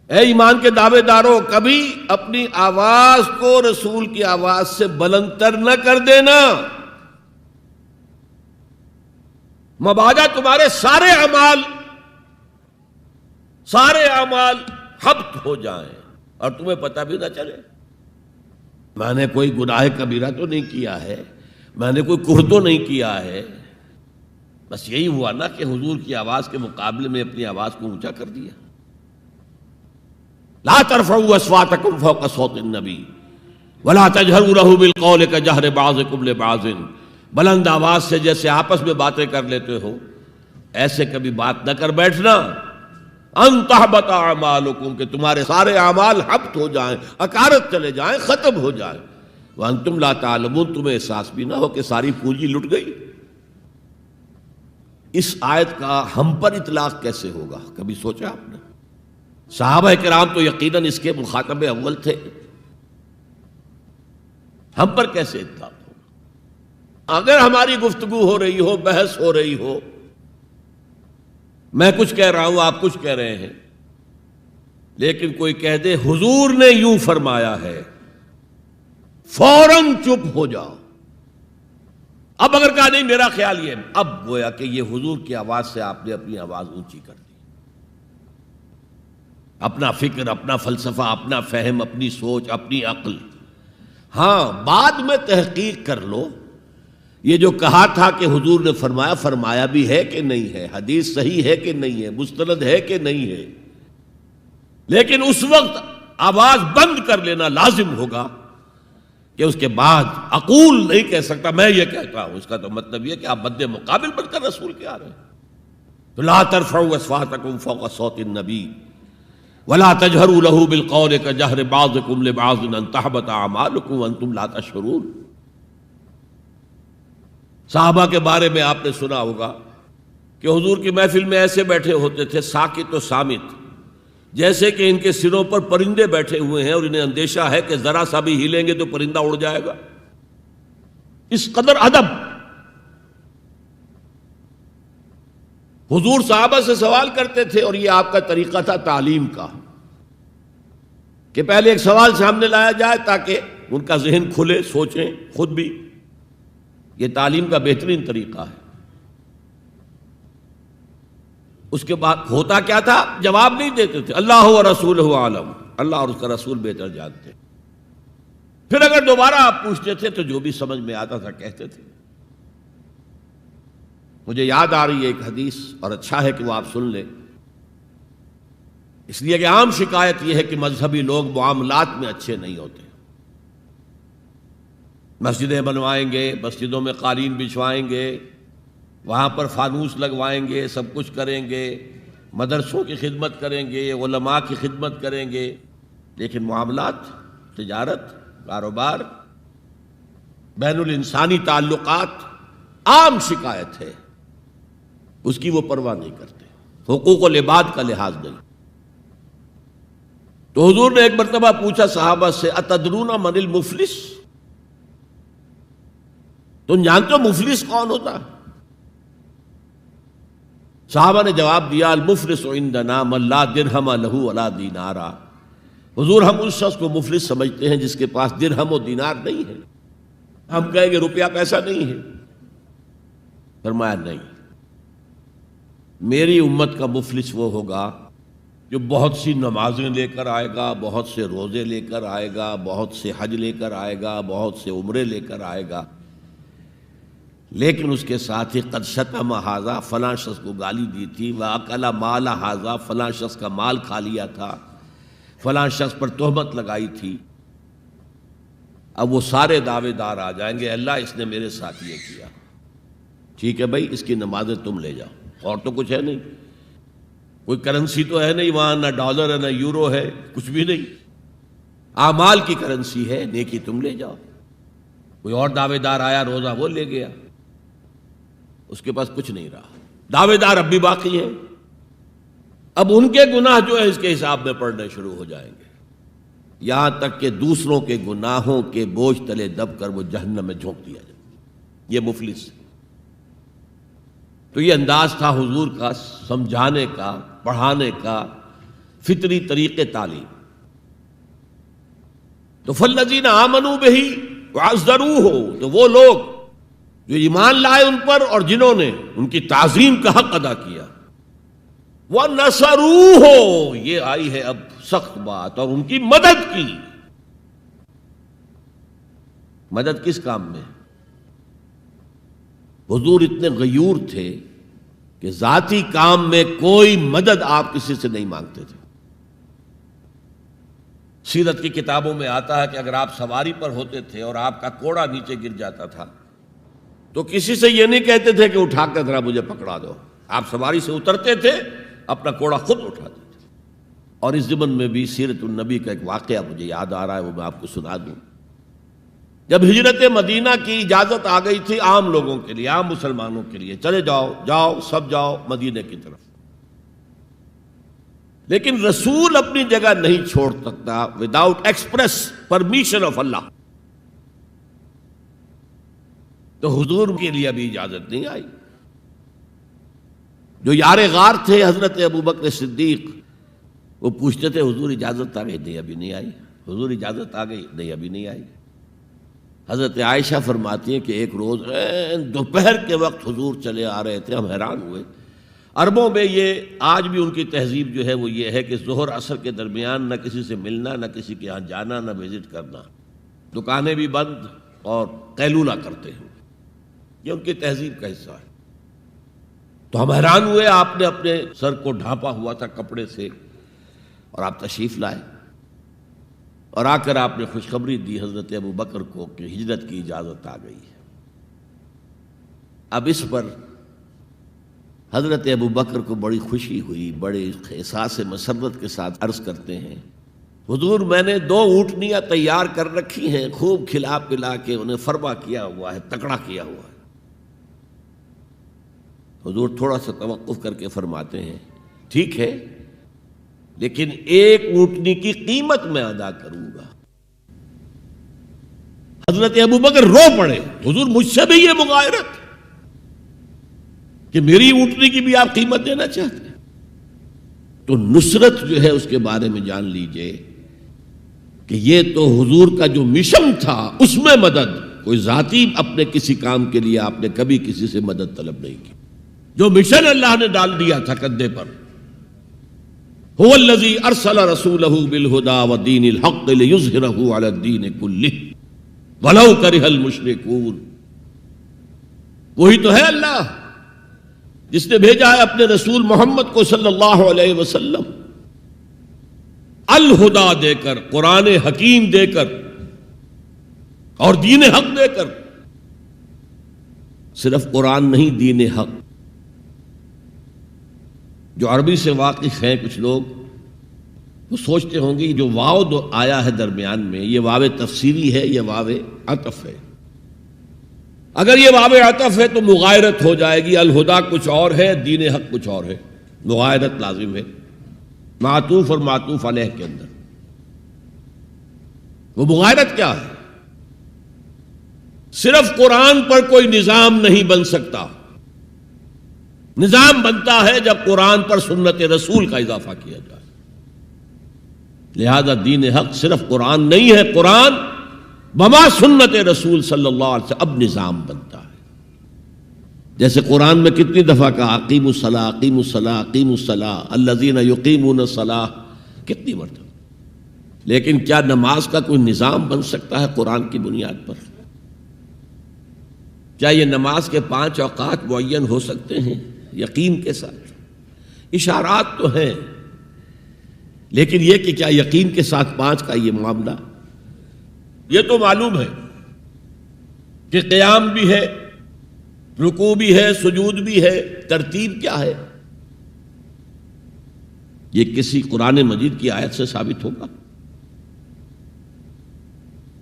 A: اے ایمان کے دعوے دارو، کبھی اپنی آواز کو رسول کی آواز سے بلند تر نہ کر دینا، مبادا تمہارے سارے اعمال حبط ہو جائیں اور تمہیں پتہ بھی نہ چلے. میں نے کوئی گناہ کبیرہ تو نہیں کیا ہے، میں نے کوئی کفر تو نہیں کیا ہے، بس یہی ہوا نا کہ حضور کی آواز کے مقابلے میں اپنی آواز کو اونچا کر دیا. لا ترفعوا اصواتکم فوق صوت النبی ولا تجہروا له بالقول کجہر بعضکم لبعض. بلند آواز سے جیسے آپس میں باتیں کر لیتے ہو ایسے کبھی بات نہ کر بیٹھنا. ان تحبط اعمالکم، کہ تمہارے سارے اعمال حبط ہو جائیں، اکارت چلے جائیں، ختم ہو جائیں. وانتم لا تعلمون، تمہیں احساس بھی نہ ہو کہ ساری پونجی لٹ گئی. اس آیت کا ہم پر اطلاق کیسے ہوگا؟ کبھی سوچا آپ نے؟ صحابہ کرام تو یقیناً اس کے مخاطب اول تھے، ہم پر کیسے اطلاق ہوگا؟ اگر ہماری گفتگو ہو رہی ہو، بحث ہو رہی ہو، میں کچھ کہہ رہا ہوں، آپ کچھ کہہ رہے ہیں، لیکن کوئی کہہ دے حضور نے یوں فرمایا ہے، فوراً چپ ہو جاؤ. اب اگر کہا نہیں میرا خیال یہ، اب گویا کہ یہ حضور کی آواز سے آپ نے اپنی آواز اونچی کر دی. اپنا فکر، اپنا فلسفہ، اپنا فہم، اپنی سوچ، اپنی عقل. ہاں بعد میں تحقیق کر لو یہ جو کہا تھا کہ حضور نے فرمایا، فرمایا بھی ہے کہ نہیں ہے، حدیث صحیح ہے کہ نہیں ہے، مستند ہے کہ نہیں ہے. لیکن اس وقت آواز بند کر لینا لازم ہوگا کہ اس کے بعد اقول نہیں کہہ سکتا میں یہ کہتا ہوں. اس کا تو مطلب یہ کہ آپ بد مقابل بن کر رسول کے آ رہے ہیں. تو لا ترفعوا اصواتکم فوق صوت النبی ولا تجہروا له بالقول کجہر بعضکم لبعض ان تحبط اعمالکم وانتم لا تشعرون. صحابہ کے بارے میں آپ نے سنا ہوگا کہ حضور کی محفل میں ایسے بیٹھے ہوتے تھے ساکت و صامت، جیسے کہ ان کے سروں پر پرندے بیٹھے ہوئے ہیں اور انہیں اندیشہ ہے کہ ذرا سا بھی ہلیں گے تو پرندہ اڑ جائے گا. اس قدر ادب. حضور صحابہ سے سوال کرتے تھے، اور یہ آپ کا طریقہ تھا تعلیم کا، کہ پہلے ایک سوال سامنے لایا جائے تاکہ ان کا ذہن کھلے، سوچیں خود بھی۔ یہ تعلیم کا بہترین طریقہ ہے۔ اس کے بعد ہوتا کیا تھا؟ جواب نہیں دیتے تھے، اللہ و رسولہ عالم، اللہ اور اس کا رسول بہتر جانتے۔ پھر اگر دوبارہ آپ پوچھتے تھے تو جو بھی سمجھ میں آتا تھا کہتے تھے۔ مجھے یاد آ رہی ہے ایک حدیث، اور اچھا ہے کہ وہ آپ سن لیں، اس لیے کہ عام شکایت یہ ہے کہ مذہبی لوگ معاملات میں اچھے نہیں ہوتے۔ مسجدیں بنوائیں گے، مسجدوں میں قالین بچھوائیں گے، وہاں پر فانوس لگوائیں گے، سب کچھ کریں گے، مدرسوں کی خدمت کریں گے، علماء کی خدمت کریں گے، لیکن معاملات، تجارت، کاروبار، بین الانسانی تعلقات، عام شکایت ہے، اس کی وہ پرواہ نہیں کرتے، حقوق العباد کا لحاظ نہیں۔ تو حضور نے ایک مرتبہ پوچھا صحابہ سے، اتدرون من المفلس؟ تم جانتے ہو مفلس کون ہوتا؟ صحابہ نے جواب دیا، المفلس عندنا من لا درہم لہ ولا دینارا۔ حضور ہم اس شخص کو مفلس سمجھتے ہیں جس کے پاس درہم و دینار نہیں ہے۔ ہم کہیں گے روپیہ پیسہ نہیں ہے، فرمایا نہیں، میری امت کا مفلس وہ ہوگا جو بہت سی نمازیں لے کر آئے گا، بہت سے روزے لے کر آئے گا، بہت سے حج لے کر آئے گا، بہت سے عمرے لے کر آئے گا، لیکن اس کے ساتھ ہی قد شتم ھذا، فلاں شخص کو گالی دی تھی، وَأَكَلَ مَالَ ھذا، فلاں شخص کا مال کھا لیا تھا، فلاں شخص پر تہمت لگائی تھی۔ اب وہ سارے دعوے دار آ جائیں گے، اللہ اس نے میرے ساتھ یہ کیا، ٹھیک ہے بھائی اس کی نمازیں تم لے جاؤ، اور تو کچھ ہے نہیں، کوئی کرنسی تو ہے نہیں وہاں، نہ ڈالر ہے نہ یورو ہے، کچھ بھی نہیں، اعمال کی کرنسی ہے، نیکی تم لے جاؤ۔ کوئی اور دعوے دار آیا، روزہ وہ لے گیا، اس کے پاس کچھ نہیں رہا، دعوے دار اب بھی باقی ہیں۔ اب ان کے گناہ جو ہے اس کے حساب میں پڑنے شروع ہو جائیں گے، یہاں تک کہ دوسروں کے گناہوں کے بوجھ تلے دب کر وہ جہنم میں جھونک دیا جائے۔ یہ مفلس۔ تو یہ انداز تھا حضور کا سمجھانے کا، پڑھانے کا، فطری طریقے تعلیم۔ تو فالذین آمنوا بہ وعزروہ، تو وہ لوگ جو ایمان لائے ان پر اور جنہوں نے ان کی تعظیم کا حق ادا کیا، وَنَصَرُوهُ، یہ آئی ہے اب سخت بات، اور ان کی مدد کی۔ مدد کس کام میں؟ حضور اتنے غیور تھے کہ ذاتی کام میں کوئی مدد آپ کسی سے نہیں مانگتے تھے۔ سیرت کی کتابوں میں آتا ہے کہ اگر آپ سواری پر ہوتے تھے اور آپ کا کوڑا نیچے گر جاتا تھا تو کسی سے یہ نہیں کہتے تھے کہ اٹھا کر ذرا مجھے پکڑا دو، آپ سواری سے اترتے تھے، اپنا کوڑا خود اٹھاتے تھے۔ اور اس ضمن میں بھی سیرت النبی کا ایک واقعہ مجھے یاد آ رہا ہے، وہ میں آپ کو سنا دوں۔ جب ہجرت مدینہ کی اجازت آ گئی تھی عام لوگوں کے لیے، عام مسلمانوں کے لیے، چلے جاؤ جاؤ سب جاؤ مدینہ کی طرف، لیکن رسول اپنی جگہ نہیں چھوڑ سکتا وداؤٹ ایکسپریس پرمیشن آف اللہ۔ تو حضور کے لیے ابھی اجازت نہیں آئی۔ جو یار غار تھے حضرت ابوبکر صدیق، وہ پوچھتے تھے حضور اجازت آ گئی؟ نہیں ابھی نہیں آئی۔ حضور اجازت آ گئی؟ نہیں ابھی نہیں آئی۔ حضرت عائشہ فرماتی ہیں کہ ایک روز دوپہر کے وقت حضور چلے آ رہے تھے، ہم حیران ہوئے۔ عربوں میں یہ آج بھی ان کی تہذیب جو ہے وہ یہ ہے کہ ظہر عصر کے درمیان نہ کسی سے ملنا، نہ کسی کے ہاں جانا، نہ وزٹ کرنا، دکانیں بھی بند اور قیلولہ کرتے ہیں، یہ ان کی تہذیب کا حصہ ہے۔ تو ہم حیران ہوئے، آپ نے اپنے سر کو ڈھانپا ہوا تھا کپڑے سے اور آپ تشریف لائے، اور آ کر آپ نے خوشخبری دی حضرت ابوبکر کو کہ ہجرت کی اجازت آ گئی ہے۔ اب اس پر حضرت ابوبکر کو بڑی خوشی ہوئی، بڑے احساس مسرت کے ساتھ عرض کرتے ہیں، حضور میں نے 2 اونٹنیاں تیار کر رکھی ہیں، خوب کھلا پلا کے انہیں فربا کیا ہوا ہے، تکڑا کیا ہوا ہے۔ حضور تھوڑا سا توقف کر کے فرماتے ہیں، ٹھیک ہے لیکن 1 اونٹنی کی قیمت میں ادا کروں گا۔ حضرت ابوبکر رو پڑے، حضور مجھ سے بھی یہ مغایرت؟ کہ میری اونٹنی کی بھی آپ قیمت دینا چاہتے ہیں؟ تو نصرت جو ہے اس کے بارے میں جان لیجئے کہ یہ تو حضور کا جو مشن تھا اس میں مدد، کوئی ذاتی اپنے کسی کام کے لیے آپ نے کبھی کسی سے مدد طلب نہیں کی. جو مشن اللہ نے ڈال دیا تھا کندھے پر، هو الذی ارسل رسولہ بالہدی ودین الحق لیظہرہ علی الدین کلہ ولو کرہ المشرکون. وہی تو ہے اللہ جس نے بھیجا ہے اپنے رسول محمد کو صلی اللہ علیہ وسلم الہدا دے کر، قرآن حکیم دے کر اور دین حق دے کر. صرف قرآن نہیں، دین حق. جو عربی سے واقف ہیں کچھ لوگ وہ سوچتے ہوں گے جو واو آیا ہے درمیان میں، یہ واو تفسیری ہے، یہ واو عطف ہے. اگر یہ واو عطف ہے تو مغایرت ہو جائے گی. الہدا کچھ اور ہے، دین حق کچھ اور ہے، مغایرت لازم ہے معطوف اور معطوف علیہ کے اندر. وہ مغایرت کیا ہے؟ صرف قرآن پر کوئی نظام نہیں بن سکتا. نظام بنتا ہے جب قرآن پر سنت رسول کا اضافہ کیا جائے. لہذا دین حق صرف قرآن نہیں ہے، قرآن بما سنت رسول صلی اللہ علیہ وسلم اب نظام بنتا ہے. جیسے قرآن میں کتنی دفعہ کہا اقیموا الصلاۃ اقیموا الصلاۃ اقیموا الصلاۃ الذین یقیمون الصلاۃ، کتنی مرتبہ. لیکن کیا نماز کا کوئی نظام بن سکتا ہے قرآن کی بنیاد پر؟ کیا یہ نماز کے 5 اوقات معین ہو سکتے ہیں یقین کے ساتھ؟ اشارات تو ہیں، لیکن یہ کہ کیا یقین کے ساتھ 5 کا یہ معاملہ؟ یہ تو معلوم ہے کہ قیام بھی ہے، رکوع بھی ہے، سجود بھی ہے. ترتیب کیا ہے؟ یہ کسی قرآن مجید کی آیت سے ثابت ہوگا؟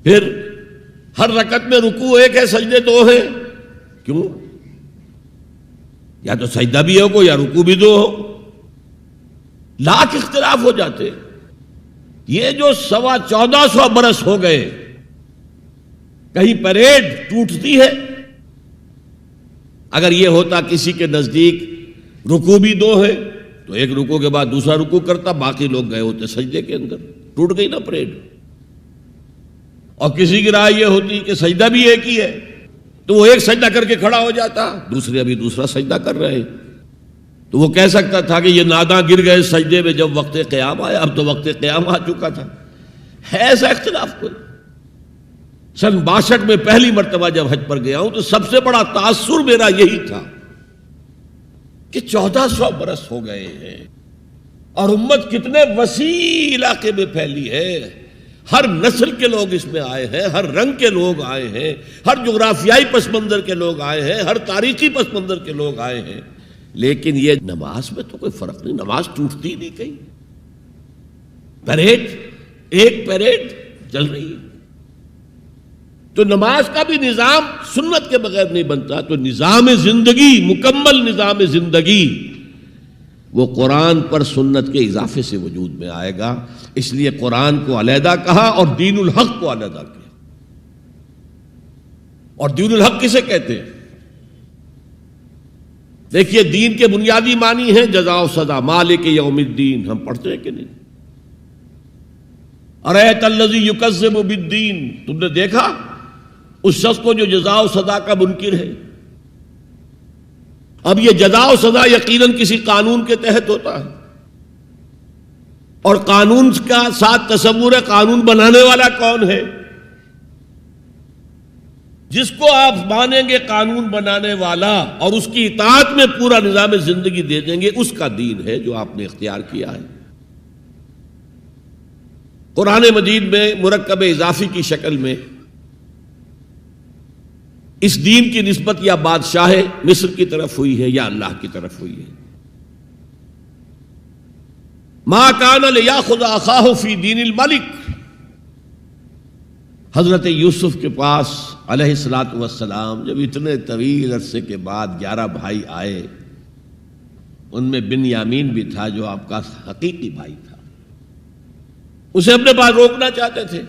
A: پھر ہر رکعت میں رکوع ایک ہے، سجدے 2 ہیں. کیوں؟ یا تو سجدہ بھی ہو یا رکوع بھی 2 ہو. لاکھ اختلاف ہو جاتے. یہ جو 1450 برس ہو گئے، کہیں پریڈ ٹوٹتی ہے. اگر یہ ہوتا کسی کے نزدیک رکوع بھی 2 ہے تو ایک رکوع کے بعد دوسرا رکوع کرتا، باقی لوگ گئے ہوتے سجدے کے اندر. ٹوٹ گئی نا پریڈ. اور کسی کی رائے یہ ہوتی کہ سجدہ بھی ایک ہی ہے تو وہ ایک سجدہ کر کے کھڑا ہو جاتا، دوسرے ابھی دوسرا سجدہ کر رہے ہیں. تو وہ کہہ سکتا تھا کہ یہ ناداں گر گئے سجدے میں جب وقت قیام آیا، اب تو وقت قیام آ چکا تھا. ہے ایسا اختلاف کوئی؟ سن 62 میں پہلی مرتبہ جب حج پر گیا ہوں تو سب سے بڑا تاثر میرا یہی تھا کہ 1400 برس ہو گئے ہیں اور امت کتنے وسیع علاقے میں پھیلی ہے. ہر نسل کے لوگ اس میں آئے ہیں، ہر رنگ کے لوگ آئے ہیں، ہر جغرافیائی پس منظر کے لوگ آئے ہیں، ہر تاریخی پس منظر کے لوگ آئے ہیں. لیکن یہ نماز میں تو کوئی فرق نہیں، نماز ٹوٹتی نہیں کہیں. پریڈ، ایک پریڈ چل رہی ہے. تو نماز کا بھی نظام سنت کے بغیر نہیں بنتا. تو نظام زندگی، مکمل نظام زندگی، وہ قرآن پر سنت کے اضافے سے وجود میں آئے گا. اس لیے قرآن کو علیحدہ کہا اور دین الحق کو علیحدہ کیا. اور دین الحق کسے کہتے ہیں؟ دیکھیے دین کے بنیادی معنی ہیں جزا و سزا، مالک یوم الدین. ہم پڑھتے ہیں کہ نہیں؟ ارأیت الذی یکذب بالدین، تم نے دیکھا اس شخص کو جو جزا و سزا کا منکر ہے. اب یہ جزا و سزا یقیناً کسی قانون کے تحت ہوتا ہے، اور قانون کا ساتھ تصور ہے قانون بنانے والا کون ہے. جس کو آپ مانیں گے قانون بنانے والا اور اس کی اطاعت میں پورا نظام زندگی دے دیں گے، اس کا دین ہے جو آپ نے اختیار کیا ہے. قرآن مجید میں مرکب اضافی کی شکل میں اس دین کی نسبت یا بادشاہ مصر کی طرف ہوئی ہے یا اللہ کی طرف ہوئی ہے. ما کان لیاخذ اخاہ فی دین الملک. حضرت یوسف کے پاس علیہ الصلاۃ والسلام جب اتنے طویل عرصے کے بعد 11 بھائی آئے، ان میں بنیامین بھی تھا جو آپ کا حقیقی بھائی تھا. اسے اپنے پاس روکنا چاہتے تھے،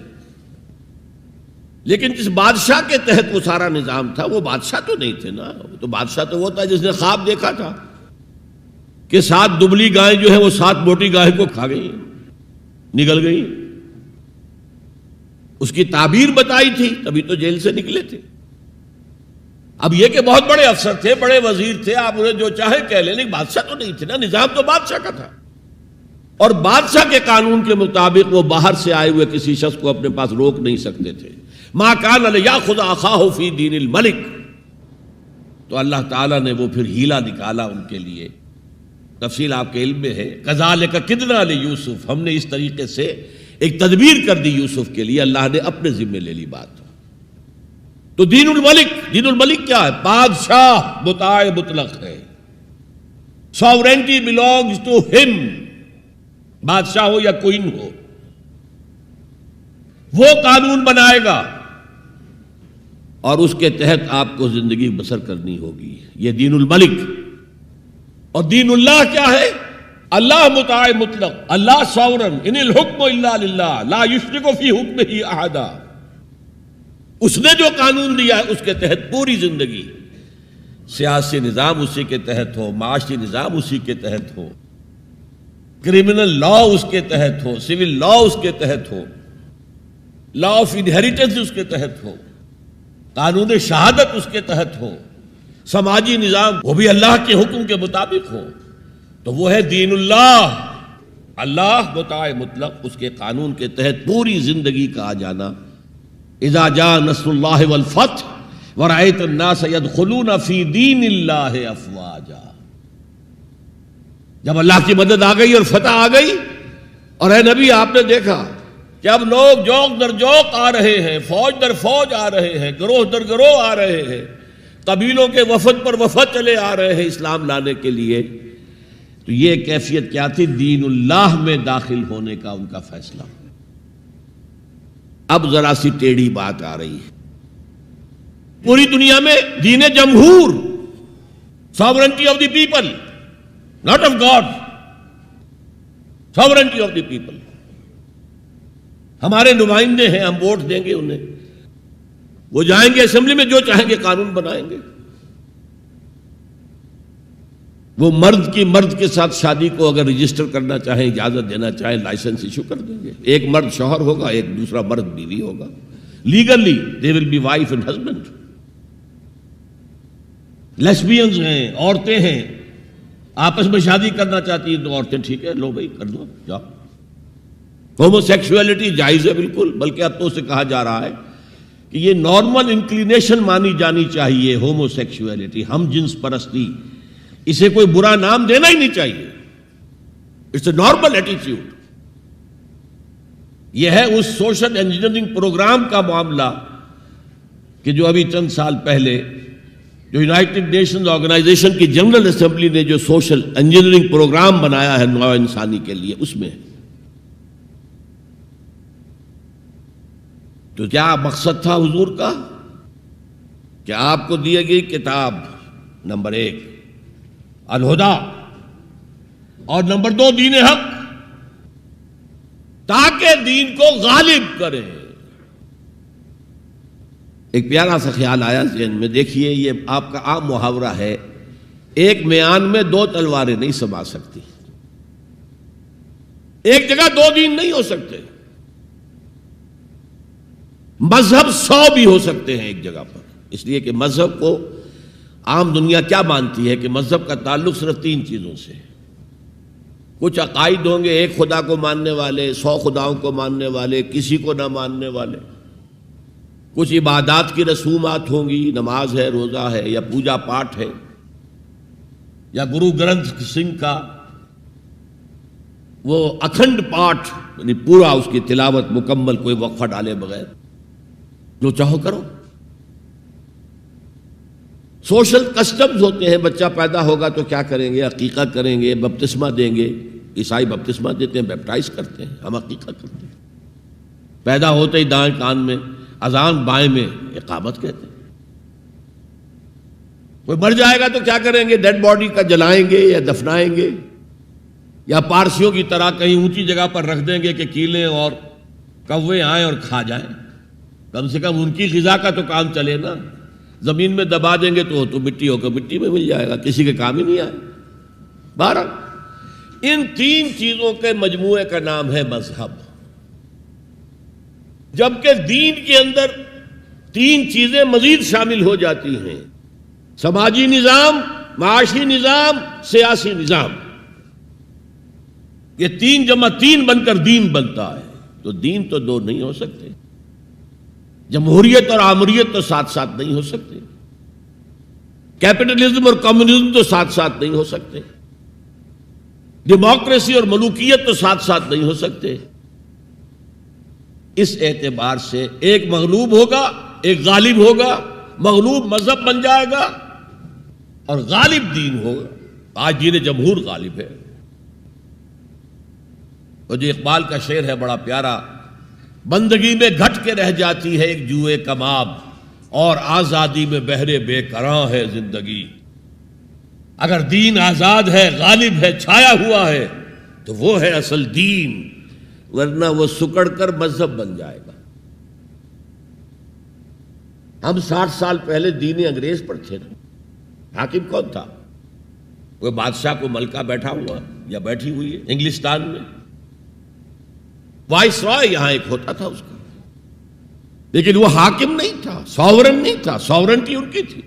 A: لیکن جس بادشاہ کے تحت وہ سارا نظام تھا وہ بادشاہ تو نہیں تھے نا، تو بادشاہ تو وہ تھا جس نے خواب دیکھا تھا کہ 7 دبلی گائیں جو ہیں وہ 7 موٹی گائے کو کھا گئی، نگل گئی، اس کی تعبیر بتائی تھی، تبھی تو جیل سے نکلے تھے۔ اب یہ کہ بہت بڑے افسر تھے، بڑے وزیر تھے، آپ انہیں جو چاہے کہہ لیں، لیکن بادشاہ تو نہیں تھے نا، نظام تو بادشاہ کا تھا، اور بادشاہ کے قانون کے مطابق وہ باہر سے آئے ہوئے کسی شخص کو اپنے پاس روک نہیں سکتے تھے۔ ما کان لیاخذ اخاہ فی دین الملک، تو اللہ تعالیٰ نے وہ پھر ہیلا نکالا ان کے لیے، تفصیل آپ کے علم میں ہے۔ کذالک کدنا لیوسف، ہم نے اس طریقے سے ایک تدبیر کر دی یوسف کے لیے، اللہ نے اپنے ذمے لے لی بات۔ تو دین الملک، دین الملک کیا ہے؟ بادشاہ مطاع مطلق ہے، ساورینٹی بلونگز ٹو ہم، بادشاہ ہو یا کوئن ہو، وہ قانون بنائے گا اور اس کے تحت آپ کو زندگی بسر کرنی ہوگی، یہ دین الملک۔ اور دین اللہ کیا ہے؟ اللہ مطاع مطلق، اللہ ساورن، ان الحکم الا للہ لا یشرک فی حکمہ احدا، اس نے جو قانون دیا ہے اس کے تحت پوری زندگی، سیاسی نظام اسی کے تحت ہو، معاشی نظام اسی کے تحت ہو، کرمنل لا اس کے تحت ہو، سول لا اس کے تحت ہو، لا آف انہیریٹنس اس کے تحت ہو، قانون شہادت اس کے تحت ہو، سماجی نظام وہ بھی اللہ کے حکم کے مطابق ہو، تو وہ ہے دین اللہ، اللہ مطاع مطلق، اس کے قانون کے تحت پوری زندگی کا آ جانا۔ اذا جاء نصر اللہ والفتح ورأیت الناس يدخلون فی دین اللہ افواجا، جب اللہ کی مدد آ گئی اور فتح آ گئی، اور اے نبی آپ نے دیکھا کہ اب لوگ جوق در جوق آ رہے ہیں، فوج در فوج آ رہے ہیں، گروہ در گروہ آ رہے ہیں، قبیلوں کے وفد پر وفد چلے آ رہے ہیں اسلام لانے کے لیے، تو یہ کیفیت کیا تھی؟ دین اللہ میں داخل ہونے کا ان کا فیصلہ۔ اب ذرا سی ٹیڑھی بات آ رہی ہے، پوری دنیا میں دین جمہور، sovereignty of the people, not of God, sovereignty of the people, ہمارے نمائندے ہیں، ہم ووٹ دیں گے انہیں، وہ جائیں گے اسمبلی میں، جو چاہیں گے قانون بنائیں گے، وہ مرد کی مرد کے ساتھ شادی کو اگر رجسٹر کرنا چاہیں، اجازت دینا چاہیں، لائسنس ایشو کر دیں گے، ایک مرد شوہر ہوگا، ایک دوسرا مرد بیوی ہوگا، legally they will be wife and husband. Lesbians ہیں، عورتیں ہیں، آپس میں شادی کرنا چاہتی ہیں تو عورتیں ٹھیک ہے، لو بھائی کر دو، جاؤ۔ ہومو سیکسولیٹی جائز ہے بالکل، بلکہ اب تو اسے کہا جا رہا ہے کہ یہ نارمل انکلینیشن مانی جانی چاہیے، ہومو سیکسولیٹی، ہم جنس پرستی، اسے کوئی برا نام دینا ہی نہیں چاہیے، اٹس اے نارمل ایٹیٹیوڈ۔ یہ ہے اس سوشل انجینئرنگ پروگرام کا معاملہ کہ جو ابھی چند سال پہلے جو یونائٹڈ نیشنز آرگنائزیشن کی جنرل اسمبلی نے جو سوشل انجینئرنگ پروگرام بنایا ہے نوع انسانی کے لیے، اس میں تو کیا مقصد تھا حضور کا؟ کہ آپ کو دی گئی کتاب نمبر 1 الہدا، اور نمبر 2 دین حق، تاکہ دین کو غالب کرے۔ ایک پیارا سا خیال آیا ذہن میں، دیکھیے یہ آپ کا عام محاورہ ہے، ایک میان میں 2 تلواریں نہیں سما سکتی، ایک جگہ 2 دین نہیں ہو سکتے، مذہب 100 بھی ہو سکتے ہیں ایک جگہ پر، اس لیے کہ مذہب کو عام دنیا کیا مانتی ہے کہ مذہب کا تعلق صرف 3 چیزوں سے، کچھ عقائد ہوں گے، ایک خدا کو ماننے والے، 100 خداؤں کو ماننے والے، کسی کو نہ ماننے والے، کچھ عبادات کی رسومات ہوں گی، نماز ہے، روزہ ہے، یا پوجا پاٹ ہے، یا گرو گرنتھ سنگھ کا وہ اکھنڈ پاٹ، یعنی پورا اس کی تلاوت مکمل، کوئی وقفہ ڈالے بغیر، جو چاہو کرو۔ سوشل کسٹمز ہوتے ہیں، بچہ پیدا ہوگا تو کیا کریں گے؟ عقیقہ کریں گے، بپتسمہ دیں گے، عیسائی بپتسمہ دیتے ہیں، بیپٹائز کرتے ہیں، ہم عقیقہ کرتے ہیں، پیدا ہوتے ہی دائیں کان میں اذان، بائیں میں اقامت کہتے ہیں۔ کوئی مر جائے گا تو کیا کریں گے؟ ڈیڈ باڈی کا جلائیں گے یا دفنائیں گے، یا پارسیوں کی طرح کہیں اونچی جگہ پر رکھ دیں گے کہ کیلیں اور کوے آئیں اور کھا جائیں۔ کم سے کم ان کی غذا کا تو کام چلے نا. زمین میں دبا دیں گے تو مٹی ہو کر مٹی میں مل جائے گا، کسی کے کام ہی نہیں آئے. بہرحال ان تین چیزوں کے مجموعے کا نام ہے مذہب. جبکہ دین کے اندر تین چیزیں مزید شامل ہو جاتی ہیں: سماجی نظام، معاشی نظام، سیاسی نظام. یہ تین جمع تین بن کر دین بنتا ہے. تو دین تو دو نہیں ہو سکتے. جمہوریت اور آمریت تو ساتھ ساتھ نہیں ہو سکتے. کیپٹلزم اور کمیونزم تو ساتھ ساتھ نہیں ہو سکتے. ڈیموکریسی اور ملوکیت تو ساتھ ساتھ نہیں ہو سکتے. اس اعتبار سے ایک مغلوب ہوگا، ایک غالب ہوگا. مغلوب مذہب بن جائے گا اور غالب دین ہوگا. آج دین جمہور غالب ہے. اور جو اقبال کا شعر ہے بڑا پیارا: بندگی میں گھٹ کے رہ جاتی ہے ایک جوئے کباب، اور آزادی میں بہرے بے قراں ہے زندگی. اگر دین آزاد ہے، غالب ہے، چھایا ہوا ہے تو وہ ہے اصل دین، ورنہ وہ سکڑ کر مذہب بن جائے گا. ہم 60 سال پہلے دین انگریز پر تھے. حاکم کون تھا؟ وہ بادشاہ کو ملکہ بیٹھا ہوا یا بیٹھی ہوئی ہے انگلستان میں. وائس رائے یہاں ایک ہوتا تھا اس کا، لیکن وہ حاکم نہیں تھا، ساورن نہیں تھا. ساورنٹی ان کی تھی،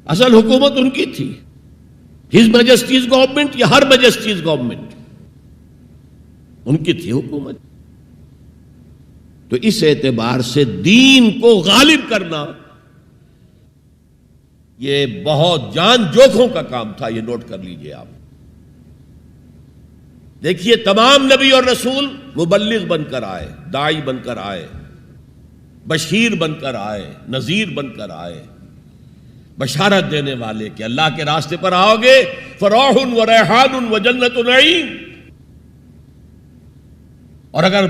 A: اصل حکومت ان کی تھی. ہز میجسٹیز گورنمنٹ یا ہر میجسٹیز گورنمنٹ، ان کی تھی حکومت. تو اس اعتبار سے دین کو غالب کرنا یہ بہت جان جوکھوں کا کام تھا. یہ نوٹ کر لیجئے آپ. دیکھیے تمام نبی اور رسول مبلغ بن کر آئے، داعی بن کر آئے، بشیر بن کر آئے، نذیر بن کر آئے، بشارت دینے والے کہ اللہ کے راستے پر آؤ گے فروح و ریحان و جنت نعیم. اور اگر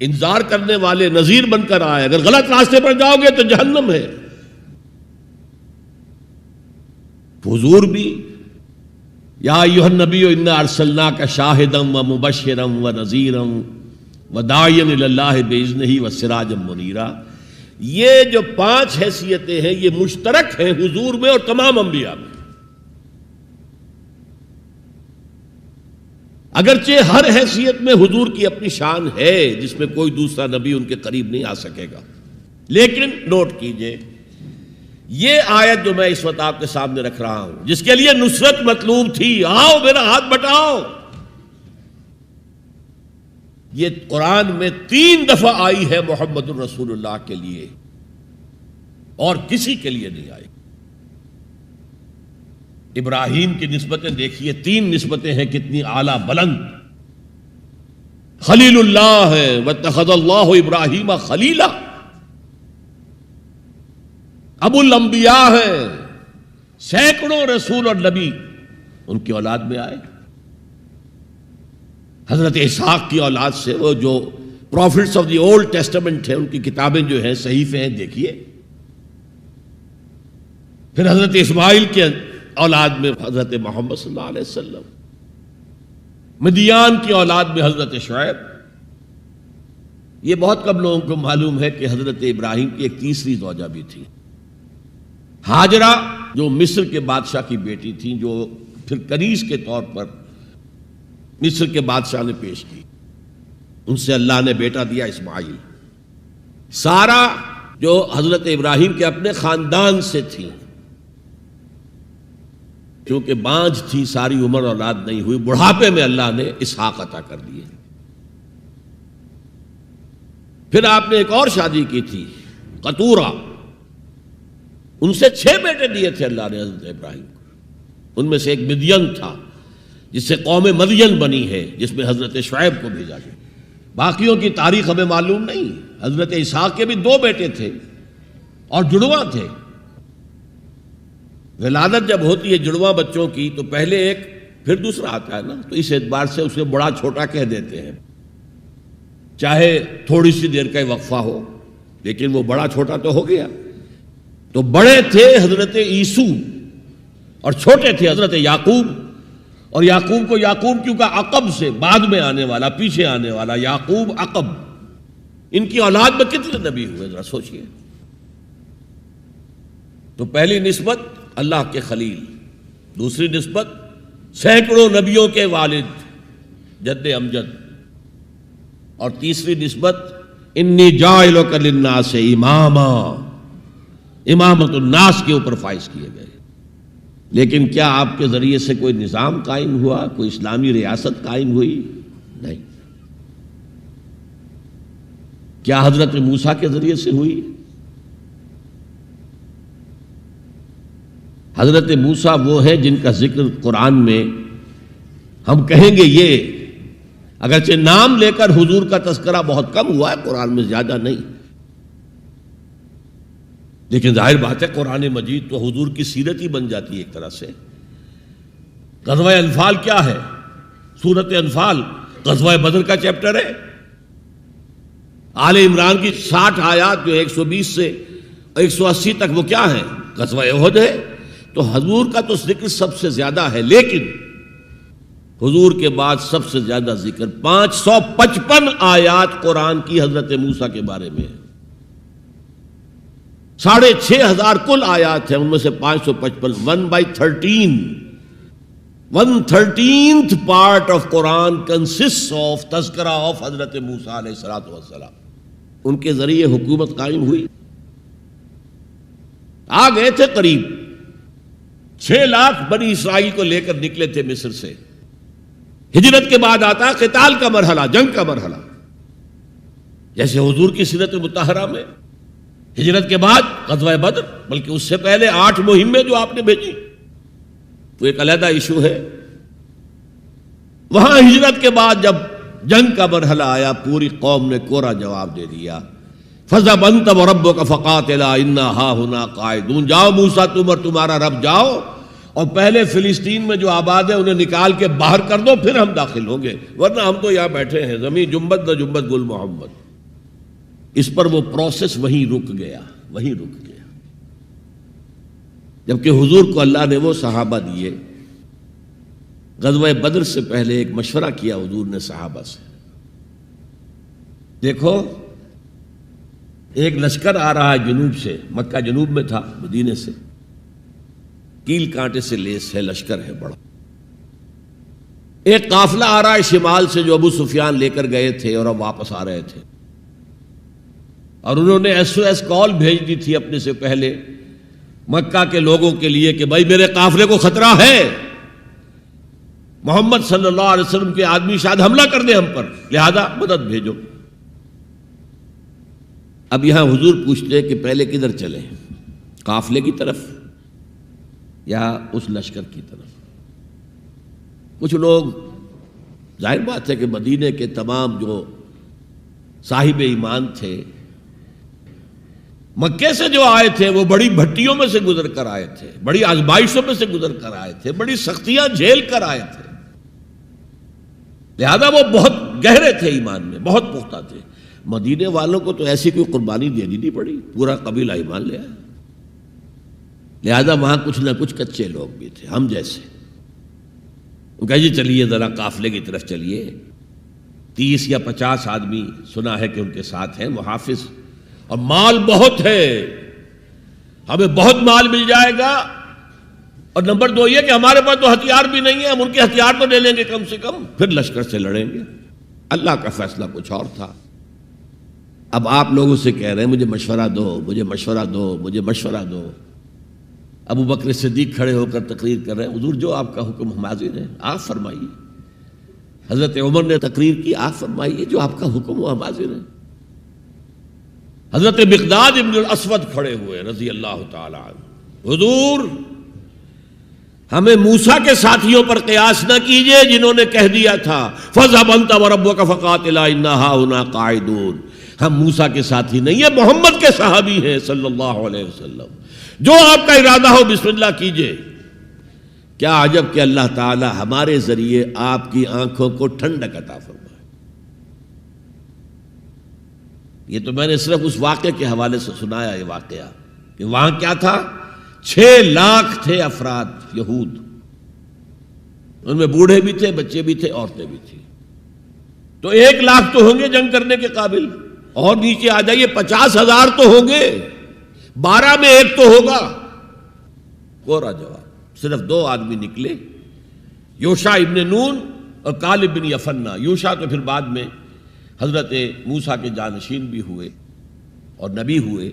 A: انذار کرنے والے نذیر بن کر آئے، اگر غلط راستے پر جاؤ گے تو جہنم ہے. حضور بھی یا ایھا النبی انا ارسلناک شاہدا و مبشرا و نذیرا و داعیا الی اللہ باذنہ و سراجا منیرا. یہ جو 5 حیثیتیں ہیں یہ مشترک ہیں حضور میں اور تمام انبیاء میں. اگرچہ ہر حیثیت میں حضور کی اپنی شان ہے جس میں کوئی دوسرا نبی ان کے قریب نہیں آ سکے گا. لیکن نوٹ کیجئے یہ آیت جو میں اس وقت آپ کے سامنے رکھ رہا ہوں، جس کے لیے نصرت مطلوب تھی، آؤ میرا ہاتھ بٹاؤ، یہ قرآن میں 3 دفعہ آئی ہے محمد الرسول اللہ کے لیے، اور کسی کے لیے نہیں آئی. ابراہیم کی نسبتیں دیکھیے، 3 نسبتیں ہیں کتنی اعلیٰ بلند. خلیل اللہ ہے واتخذ اللہ ابراہیم خلیلا. ابو الانبیاء ہے، سینکڑوں رسول اور نبی ان کی اولاد میں آئے. حضرت اسحاق کی اولاد سے، وہ جو prophets of the old testament ہیں ان کی کتابیں جو ہیں صحیفے ہیں دیکھیے. پھر حضرت اسماعیل کے اولاد میں حضرت محمد صلی اللہ علیہ وسلم. مدیان کی اولاد میں حضرت شعیب. یہ بہت کم لوگوں کو معلوم ہے کہ حضرت ابراہیم کی ایک تیسری زوجہ بھی تھی، ہاجرہ، جو مصر کے بادشاہ کی بیٹی تھی، جو پھر کنیز کے طور پر مصر کے بادشاہ نے پیش کی. ان سے اللہ نے بیٹا دیا اسماعیل. سارا جو حضرت ابراہیم کے اپنے خاندان سے تھی، کیونکہ بانجھ تھی، ساری عمر اولاد نہیں ہوئی، بڑھاپے میں اللہ نے اسحاق عطا کر دیے. پھر آپ نے ایک اور شادی کی تھی قطورہ، ان سے 6 بیٹے دیے تھے اللہ نے حضرت ابراہیم کو. ان میں سے ایک مدین تھا جس سے قوم مدین بنی ہے، جس میں حضرت شعیب کو بھیجا گیا. باقیوں کی تاریخ ہمیں معلوم نہیں. حضرت اسحاق کے بھی 2 بیٹے تھے اور جڑواں تھے. ولادت جب ہوتی ہے جڑواں بچوں کی تو پہلے ایک پھر دوسرا آتا ہے نا، تو اس اعتبار سے اسے بڑا چھوٹا کہہ دیتے ہیں، چاہے تھوڑی سی دیر کا وقفہ ہو، لیکن وہ بڑا چھوٹا تو ہو گیا. تو بڑے تھے حضرت عیسو اور چھوٹے تھے حضرت یعقوب. اور یعقوب کو یعقوب کیوں کہا؟ عقب سے، بعد میں آنے والا، پیچھے آنے والا. یعقوب عقب. ان کی اولاد میں کتنے نبی ہوئے ذرا سوچئے. تو پہلی نسبت اللہ کے خلیل، دوسری نسبت سینکڑوں نبیوں کے والد جد امجد، اور تیسری نسبت انی جاعلک للناس اماما، امامت الناس کے اوپر فائز کیے گئے. لیکن کیا آپ کے ذریعے سے کوئی نظام قائم ہوا، کوئی اسلامی ریاست قائم ہوئی؟ نہیں. کیا حضرت موسیٰ کے ذریعے سے ہوئی؟ حضرت موسیٰ وہ ہے جن کا ذکر قرآن میں ہم کہیں گے یہ، اگرچہ نام لے کر حضور کا تذکرہ بہت کم ہوا ہے قرآن میں، زیادہ نہیں، لیکن ظاہر بات ہے قرآن مجید تو حضور کی سیرت ہی بن جاتی ہے ایک طرح سے. غزوہ انفال کیا ہے؟ سورۃ انفال غزوہ بدر کا چیپٹر ہے. آل عمران کی 60 آیات جو 120 سے 180 تک وہ کیا ہے؟ غزوہ احد ہے. تو حضور کا تو ذکر سب سے زیادہ ہے، لیکن حضور کے بعد سب سے زیادہ ذکر 555 آیات قرآن کی حضرت موسیٰ کے بارے میں ہے. 6,500 کل آیات ہیں، ان میں سے 555 1/13th part of Quran consists of تذکرہ of حضرت موسیٰ علیہ السلام. ان کے ذریعے حکومت قائم ہوئی. آ گئے تھے قریب 6 لاکھ بنی اسرائیل کو لے کر نکلے تھے مصر سے. ہجرت کے بعد آتا قتال کا مرحلہ، جنگ کا مرحلہ، جیسے حضور کی سیرت مطہرہ میں ہجرت کے بعد غزوہ بدر، بلکہ اس سے پہلے 8 مہمیں جو آپ نے بھیجی وہ ایک علیحدہ ایشو ہے. وہاں ہجرت کے بعد جب جنگ کا مرحلہ آیا پوری قوم نے کوڑا جواب دے دیا. فَاذْهَبْ أَنْتَ وَرَبُّكَ فَقَاتِلَا إِنَّا هَاهُنَا قَاعِدُونَ. جاؤ موسیٰ تم اور تمہارا رب جاؤ، اور پہلے فلسطین میں جو آباد ہے انہیں نکال کے باہر کر دو، پھر ہم داخل ہوں گے، ورنہ ہم تو یہاں بیٹھے ہیں، زمین جنبت نہ جنبت گل محمد. اس پر وہ پروسیس وہیں رک گیا. جبکہ حضور کو اللہ نے وہ صحابہ دیے. غزوہ بدر سے پہلے ایک مشورہ کیا حضور نے صحابہ سے. دیکھو ایک لشکر آ رہا ہے جنوب سے، مکہ جنوب میں تھا مدینے سے، کیل کانٹے سے لیس ہے، لشکر ہے بڑا. ایک قافلہ آ رہا ہے شمال سے جو ابو سفیان لے کر گئے تھے اور اب واپس آ رہے تھے، اور انہوں نے SOS کال بھیج دی تھی اپنے سے پہلے مکہ کے لوگوں کے لیے کہ بھائی میرے قافلے کو خطرہ ہے، محمد صلی اللہ علیہ وسلم کے آدمی شاید حملہ کر دیں ہم پر، لہذا مدد بھیجو. اب یہاں حضور پوچھتے کہ پہلے کدھر چلیں، قافلے کی طرف یا اس لشکر کی طرف؟ کچھ لوگ، ظاہر بات ہے کہ مدینے کے تمام جو صاحب ایمان تھے مکے سے جو آئے تھے وہ بڑی بھٹیوں میں سے گزر کر آئے تھے، بڑی آزمائشوں میں سے گزر کر آئے تھے، بڑی سختیاں جھیل کر آئے تھے، لہذا وہ بہت گہرے تھے ایمان میں، بہت پختہ تھے. مدینے والوں کو تو ایسی کوئی قربانی دینی نہیں پڑی، پورا قبیلہ ایمان لے آیا، لہذا وہاں کچھ نہ کچھ کچے لوگ بھی تھے ہم جیسے. ان کہا جی چلیے ذرا قافلے کی طرف چلیے. 30 یا 50 آدمی سنا ہے کہ ان کے ساتھ ہیں محافظ، اور مال بہت ہے، ہمیں بہت مال مل جائے گا، اور نمبر 2 یہ کہ ہمارے پاس تو ہتھیار بھی نہیں ہے، ہم ان کے ہتھیار تو لے لیں گے کم سے کم، پھر لشکر سے لڑیں گے. اللہ کا فیصلہ کچھ اور تھا. اب آپ لوگوں سے کہہ رہے ہیں مجھے مشورہ دو، مجھے مشورہ دو، مجھے مشورہ دو. ابو بکر صدیق کھڑے ہو کر تقریر کر رہے ہیں، حضور جو آپ کا حکم ہم حاضر ہیں، آپ فرمائیے. حضرت عمر نے تقریر کی، آپ فرمائیے جو آپ کا حکم ہو ہم حاضر ہیں. حضرت مقداد ابن الاسود کھڑے ہوئے رضی اللہ تعالی عنہ، حضور ہمیں موسیٰ کے ساتھیوں پر قیاس نہ کیجئے جنہوں نے کہہ دیا تھا فَاذْهَبْ أَنْتَ وَرَبُّكَ فَقَاتِلَا إِنَّا هَاهُنَا قَاعِدُونَ. ہم موسیٰ کے ساتھی نہیں ہیں، محمد کے صحابی ہیں صلی اللہ علیہ وسلم. جو آپ کا ارادہ ہو بسم اللہ کیجئے. کیا عجب کہ اللہ تعالی ہمارے ذریعے آپ کی آنکھوں کو ٹھنڈک عطا فرمائے. یہ تو میں نے صرف اس واقعے کے حوالے سے سنایا یہ واقعہ کہ وہاں کیا تھا، 6 لاکھ تھے افراد یہود، ان میں بوڑھے بھی تھے، بچے بھی تھے، عورتیں بھی تھیں. تو 1 لاکھ تو ہوں گے جنگ کرنے کے قابل. اور نیچے آ جائیے 50,000 تو ہوں گے، 12 میں ایک تو ہوگا۔ کوڑا جواب، صرف 2 آدمی نکلے، یوشع ابن نون اور کالب بن یفنہ۔ یوشع تو پھر بعد میں حضرت موسیٰ کے جانشین بھی ہوئے اور نبی ہوئے،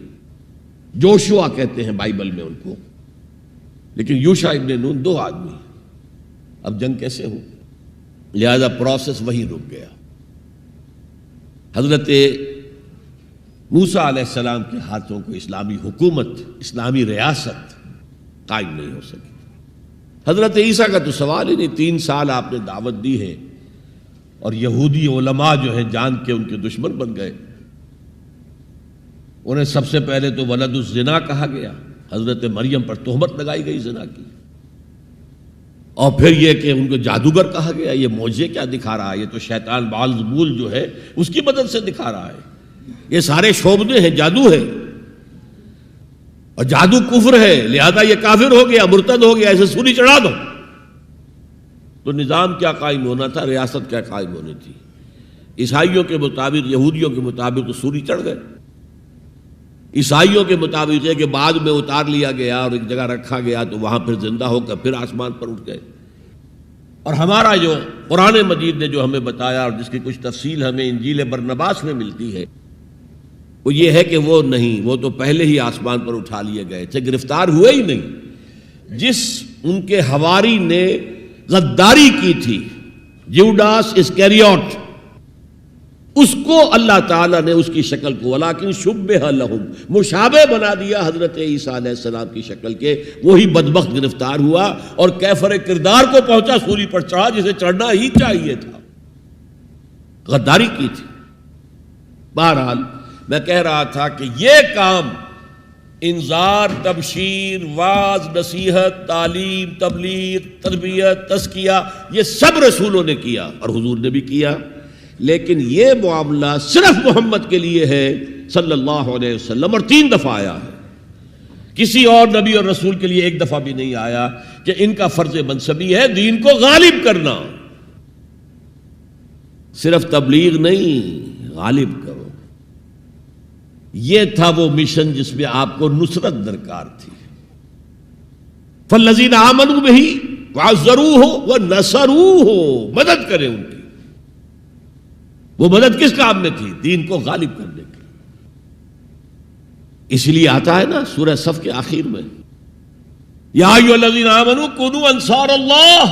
A: جوشوا کہتے ہیں بائبل میں ان کو، لیکن یوشع ابن نون 2 آدمی۔ اب جنگ کیسے ہو؟ لہذا پروسیس وہی رک گیا۔ حضرت موسیٰ علیہ السلام کے ہاتھوں کو اسلامی حکومت، اسلامی ریاست قائم نہیں ہو سکی۔ حضرت عیسیٰ کا تو سوال ہی نہیں، 3 سال آپ نے دعوت دی ہے اور یہودی علماء جو ہیں جان کے ان کے دشمن بن گئے۔ انہیں سب سے پہلے تو ولد الزنا کہا گیا، حضرت مریم پر تہمت لگائی گئی زنا کی، اور پھر یہ کہ ان کو جادوگر کہا گیا۔ یہ معجزے کیا دکھا رہا ہے؟ یہ تو شیطان بعلزبول جو ہے اس کی مدد سے دکھا رہا ہے۔ یہ سارے شعبدے ہیں، جادو ہے، اور جادو کفر ہے، لہذا یہ کافر ہو گیا، مرتد ہو گیا، ایسے سولی چڑھا دو۔ تو نظام کیا قائم ہونا تھا، ریاست کیا قائم ہونی تھی؟ عیسائیوں کے مطابق، یہودیوں کے مطابق تو سولی چڑھ گئے۔ عیسائیوں کے مطابق ہے کہ بعد میں اتار لیا گیا اور ایک جگہ رکھا گیا تو وہاں پھر زندہ ہو کر پھر آسمان پر اٹھ گئے۔ اور ہمارا جو قرآن مجید نے جو ہمیں بتایا اور جس کی کچھ تفصیل ہمیں انجیل برنباس میں ملتی ہے، وہ یہ ہے کہ وہ نہیں، وہ تو پہلے ہی آسمان پر اٹھا لیے گئے تھے، گرفتار ہوئے ہی نہیں۔ جس ان کے حواری نے غداری کی تھی، جیوڈاس اسکریوٹ، اس کو اللہ تعالیٰ نے اس کی شکل کو ولیکن شبہ لہم، مشابہ بنا دیا حضرت عیسیٰ علیہ السلام کی شکل کے۔ وہی بدبخت گرفتار ہوا اور کیفر کردار کو پہنچا، سولی پر چڑھا جسے چڑھنا ہی چاہیے تھا، غداری کی تھی۔ بہرحال میں کہہ رہا تھا کہ یہ کام انذار، تبشیر، واعظ، نصیحت، تعلیم، تبلیغ، تربیت، تزکیہ، یہ سب رسولوں نے کیا اور حضور نے بھی کیا، لیکن یہ معاملہ صرف محمد کے لیے ہے صلی اللہ علیہ وسلم، اور 3 دفعہ آیا ہے۔ کسی اور نبی اور رسول کے لیے 1 دفعہ بھی نہیں آیا کہ ان کا فرض منصبی ہے دین کو غالب کرنا۔ صرف تبلیغ نہیں، غالب کرو۔ یہ تھا وہ مشن جس میں آپ کو نصرت درکار تھی۔ فالذین آمنوا بہ وعزروہ ونصروہ، مدد کریں ان کی۔ وہ مدد کس کام میں تھی؟ دین کو غالب کرنے کی۔ اس لیے آتا ہے نا سورہ صف کے آخر میں، یا ایھا الذین آمنوا کونوا انصار اللہ،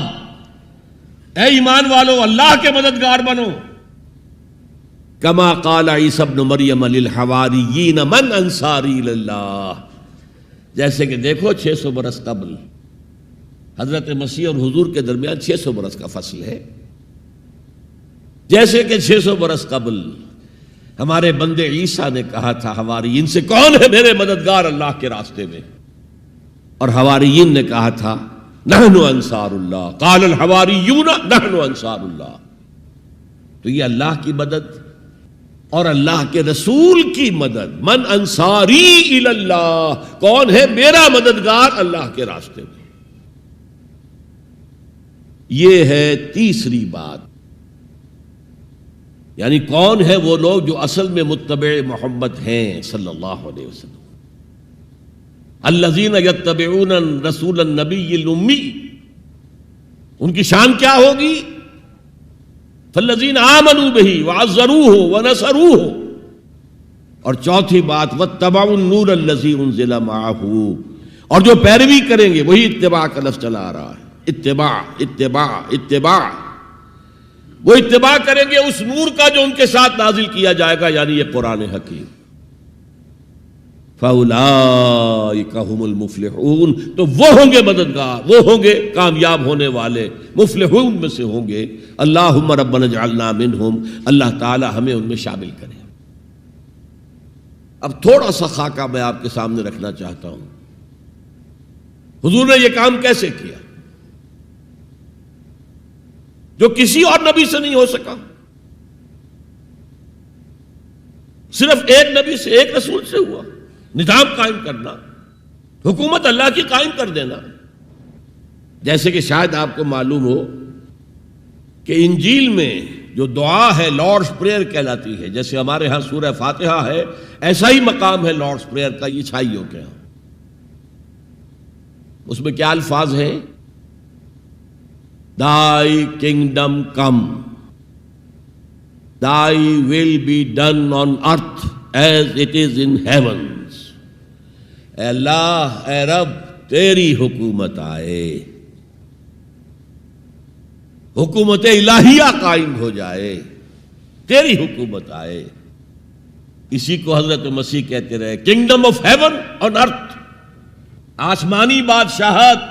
A: اے ایمان والو اللہ کے مددگار بنو۔ کما قال عیسی ابن مریم للحواریین من انصاری اللہ، جیسے کہ دیکھو 600 برس قبل حضرت مسیح اور حضور کے درمیان 600 برس کا فصل ہے، جیسے کہ 600 برس قبل ہمارے بندے عیسیٰ نے کہا تھا حواریین سے، کون ہے میرے مددگار اللہ کے راستے میں؟ اور حواریین نے کہا تھا نحن انصار اللہ، قال الحواریون نحن انصار اللہ۔ تو یہ اللہ کی مدد اور اللہ کے رسول کی مدد، من انصاری الی اللہ، کون ہے میرا مددگار اللہ کے راستے میں؟ یہ ہے تیسری بات، یعنی کون ہے وہ لوگ جو اصل میں متبع محمد ہیں صلی اللہ علیہ وسلم۔ الذین یتبعون رسول النبی الامی، ان کی شان کیا ہوگی؟ فالذین آمنوا بہ وعزروہ ونصروہ۔ اور چوتھی بات واتبعوا النور الذی انزل معہ، اور جو پیروی کریں گے، وہی اتباع کا لفظ چلا آ رہا ہے، اتباع اتباع اتباع، وہ اتباع کریں گے اس نور کا جو ان کے ساتھ نازل کیا جائے گا، یعنی یہ قرآن حکیم۔ فَأُولَئِكَ هُمُ الْمُفْلِحُونَ، تو وہ ہوں گے مددگار، وہ ہوں گے کامیاب ہونے والے، مفلحون میں سے ہوں گے۔ اللہم ربنا اجعلنا منہم، اللہ تعالی ہمیں ان میں شامل کرے۔ اب تھوڑا سا خاکہ میں آپ کے سامنے رکھنا چاہتا ہوں، حضور نے یہ کام کیسے کیا جو کسی اور نبی سے نہیں ہو سکا؟ صرف ایک نبی سے، ایک رسول سے ہوا۔ نظام قائم کرنا، حکومت اللہ کی قائم کر دینا۔ جیسے کہ شاید آپ کو معلوم ہو کہ انجیل میں جو دعا ہے لارڈس پریئر کہلاتی ہے، جیسے ہمارے ہاں سورہ فاتحہ ہے، ایسا ہی مقام ہے لارڈس پریئر کا عیسائیوں کے ہاں۔ اس میں کیا الفاظ ہیں؟ Thy kingdom come, Thy will be done on earth as it is in heavens. اے اللہ، اے رب، تیری حکومت آئے، حکومت الہیہ قائم ہو جائے، تیری حکومت آئے۔ اسی کو حضرت مسیح کہتے رہے، کنگڈم آف ہیون آن ارتھ، آسمانی بادشاہت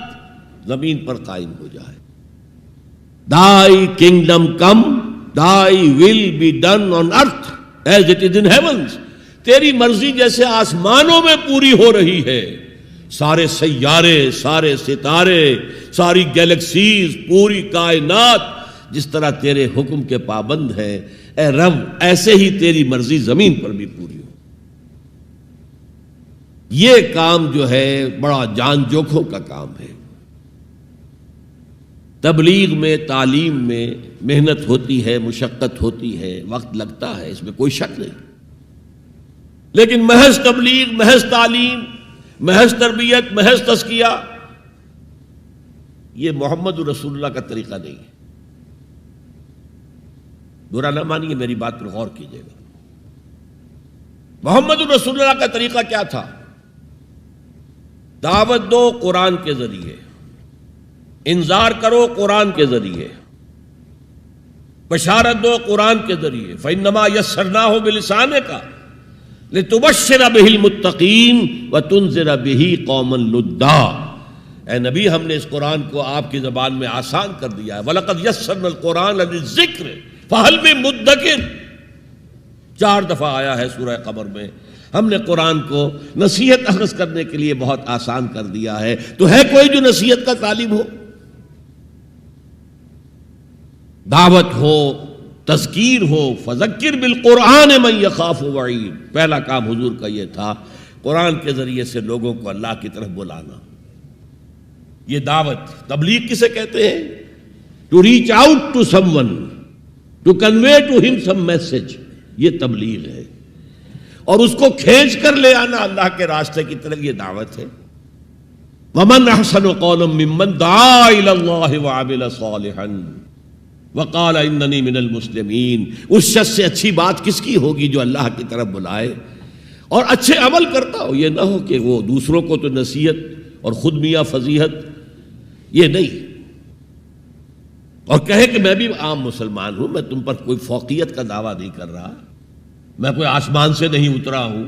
A: زمین پر قائم ہو جائے۔ Thy kingdom come, Thy will be done on earth as it is in heavens. تیری مرضی جیسے آسمانوں میں پوری ہو رہی ہے، سارے سیارے، سارے ستارے، ساری گیلیکسیز، پوری کائنات جس طرح تیرے حکم کے پابند ہیں، اے رب ایسے ہی تیری مرضی زمین پر بھی پوری ہو۔ یہ کام جو ہے بڑا جان جوکھوں کا کام ہے۔ تبلیغ میں، تعلیم میں محنت ہوتی ہے، مشقت ہوتی ہے، وقت لگتا ہے، اس میں کوئی شک نہیں، لیکن محض تبلیغ، محض تعلیم، محض تربیت، محض تزکیہ، یہ محمد رسول اللہ کا طریقہ نہیں ہے۔ برا نہ مانیے، میری بات پر غور کیجیے گا۔ محمد رسول اللہ کا طریقہ کیا تھا؟ دعوت دو قرآن کے ذریعے، انذار کرو قرآن کے ذریعے، بشارت دو قرآن کے ذریعے۔ فَإِنَّمَا يَسَّرْنَاهُ بِلِسَانِكَ لِتُبَشِّرَ بِهِ الْمُتَّقِينَ وَتُنذِرَ بِهِ قَوْمًا لُدًّا۔ اے نبی، ہم نے اس قرآن کو آپ کی زبان میں آسان کر دیا ہے۔ وَلَقَدْ يَسَّرْنَا الْقُرْآنَ لِلذِّكْرِ فَهَلْ مِن مُدَّكِرٍ، 4 دفعہ آیا ہے سورہ قمر میں۔ ہم نے قرآن کو نصیحت اخذ کرنے کے لیے بہت آسان کر دیا ہے، تو ہے کوئی جو نصیحت کا طالب ہو؟ دعوت ہو، تذکیر ہو، فذکر بالقرآن من یخاف وعید، پہلا کام حضور کا یہ تھا، قرآن کے ذریعے سے لوگوں کو اللہ کی طرف بلانا۔ یہ دعوت، تبلیغ کسے کہتے ہیں؟ To reach out to someone, to convey to them some message, یہ تبلیغ ہے، اور اس کو کھینچ کر لے آنا اللہ کے راستے کی طرف، یہ دعوت ہے۔ ومن احسن قولا ممن دعا الی اللہ وعمل صالحا وقال اننی من المسلمین۔ اس شخص سے اچھی بات کس کی ہوگی جو اللہ کی طرف بلائے اور اچھے عمل کرتا ہو۔ یہ نہ ہو کہ وہ دوسروں کو تو نصیحت اور خود میاں فضیحت، یہ نہیں، اور کہے کہ میں بھی عام مسلمان ہوں، میں تم پر کوئی فوقیت کا دعویٰ نہیں کر رہا، میں کوئی آسمان سے نہیں اترا ہوں،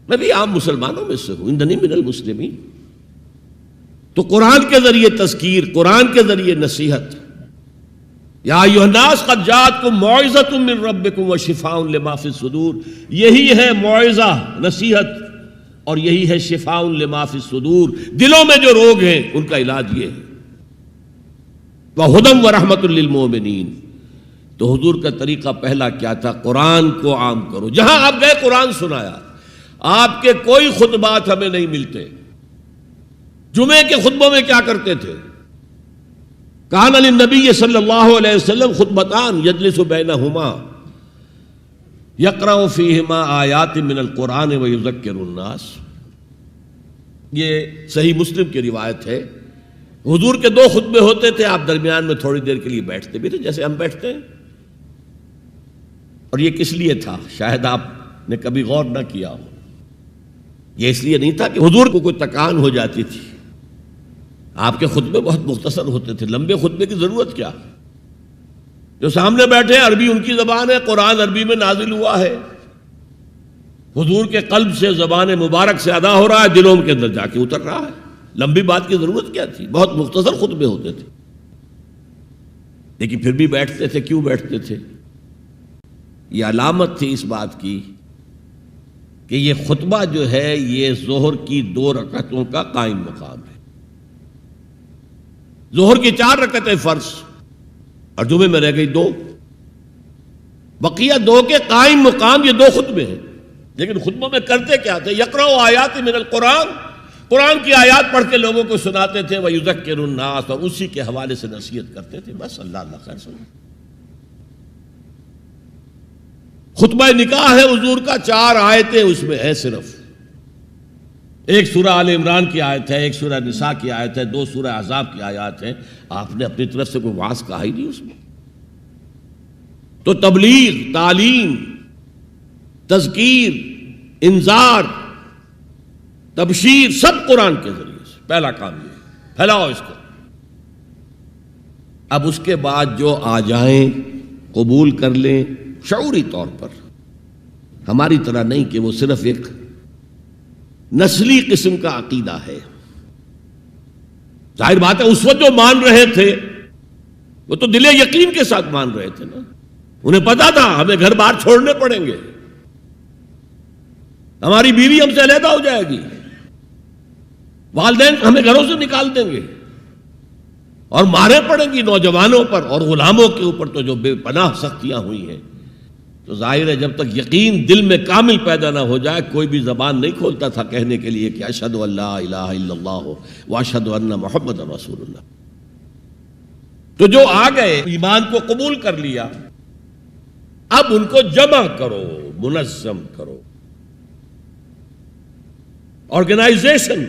A: میں بھی عام مسلمانوں میں سے ہوں، اننی من المسلمین۔ تو قرآن کے ذریعے تذکیر، قرآن کے ذریعے نصیحت۔ یا ایھا الناس قد جاءتکم موعظۃ من ربکم وشفاء لما فی الصدور، یہی ہے موعظہ، نصیحت، اور یہی ہے شفاء لما فی الصدور، دلوں میں جو روگ ہیں ان کا علاج یہ ہے۔ وہدی ورحمۃ للمؤمنین۔ تو حضور کا طریقہ پہلا کیا تھا؟ قرآن کو عام کرو، جہاں آپ گئے قرآن سنایا۔ آپ کے کوئی خطبات ہمیں نہیں ملتے۔ جمعے کے خطبوں میں کیا کرتے تھے؟ کان للنبی صلی اللہ علیہ وسلم خطبتان یجلس بینہما یقرأ فیہما آیات من القرآن ویذکر الناس۔ یہ صحیح مسلم کی روایت ہے۔ حضور کے 2 خطبے ہوتے تھے، آپ درمیان میں تھوڑی دیر کے لیے بیٹھتے بھی تھے جیسے ہم بیٹھتے ہیں۔ اور یہ کس لیے تھا؟ شاید آپ نے کبھی غور نہ کیا ہو۔ یہ اس لیے نہیں تھا کہ حضور کو کوئی تکان ہو جاتی تھی، آپ کے خطبے بہت مختصر ہوتے تھے، لمبے خطبے کی ضرورت کیا؟ جو سامنے بیٹھے ہیں عربی ان کی زبان ہے، قرآن عربی میں نازل ہوا ہے، حضور کے قلب سے زبان مبارک سے ادا ہو رہا ہے، دلوں کے اندر جا کے اتر رہا ہے، لمبی بات کی ضرورت کیا تھی؟ بہت مختصر خطبے ہوتے تھے، لیکن پھر بھی بیٹھتے تھے۔ کیوں بیٹھتے تھے؟ یہ علامت تھی اس بات کی کہ یہ خطبہ جو ہے یہ ظہر کی 2 رکعتوں کا قائم مقام ہے۔ ظہر کی 4 رکعتیں فرض اور جمعے میں رہ گئی 2، بقیہ 2 کے قائم مقام یہ 2 خطبے ہیں۔ لیکن خطبوں میں کرتے کیا تھے؟ یقرأ آیات من القرآن، قرآن کی آیات پڑھ کے لوگوں کو سناتے تھے، وَيُذَكِّرُ النَّاسَ، اور اسی کے حوالے سے نصیحت کرتے تھے، بس۔ اللہ اللہ خیر سنو۔ خطبہ نکاح ہے حضور کا، 4 آیتیں اس میں ہے صرف، ایک سورہ آل عمران کی آیت ہے، ایک سورہ نساء کی آیت ہے، 2 سورہ احزاب کی آیات ہیں. آپ نے اپنی طرف سے کوئی وعظ کہا ہی نہیں اس میں. تو تبلیغ، تعلیم، تذکیر، انذار، تبشیر سب قرآن کے ذریعے سے. پہلا کام یہ پھیلاؤ اس کو. اب اس کے بعد جو آ جائیں قبول کر لیں شعوری طور پر، ہماری طرح نہیں کہ وہ صرف ایک نسلی قسم کا عقیدہ ہے. ظاہر بات ہے اس وقت جو مان رہے تھے وہ تو دل یقین کے ساتھ مان رہے تھے نا. انہیں پتا تھا ہمیں گھر باہر چھوڑنے پڑیں گے، ہماری بیوی ہم سے علیحدہ ہو جائے گی، والدین ہمیں گھروں سے نکال دیں گے، اور مارے پڑیں گی نوجوانوں پر اور غلاموں کے اوپر تو جو بے پناہ سختیاں ہوئی ہیں. تو ظاہر ہے جب تک یقین دل میں کامل پیدا نہ ہو جائے کوئی بھی زبان نہیں کھولتا تھا کہنے کے لیے کہ اشہد ان لا الہ الا اللہ واشہد ان محمد رسول اللہ. تو جو آ گئے ایمان کو قبول کر لیا، اب ان کو جمع کرو، منظم کرو. آرگنائزیشن،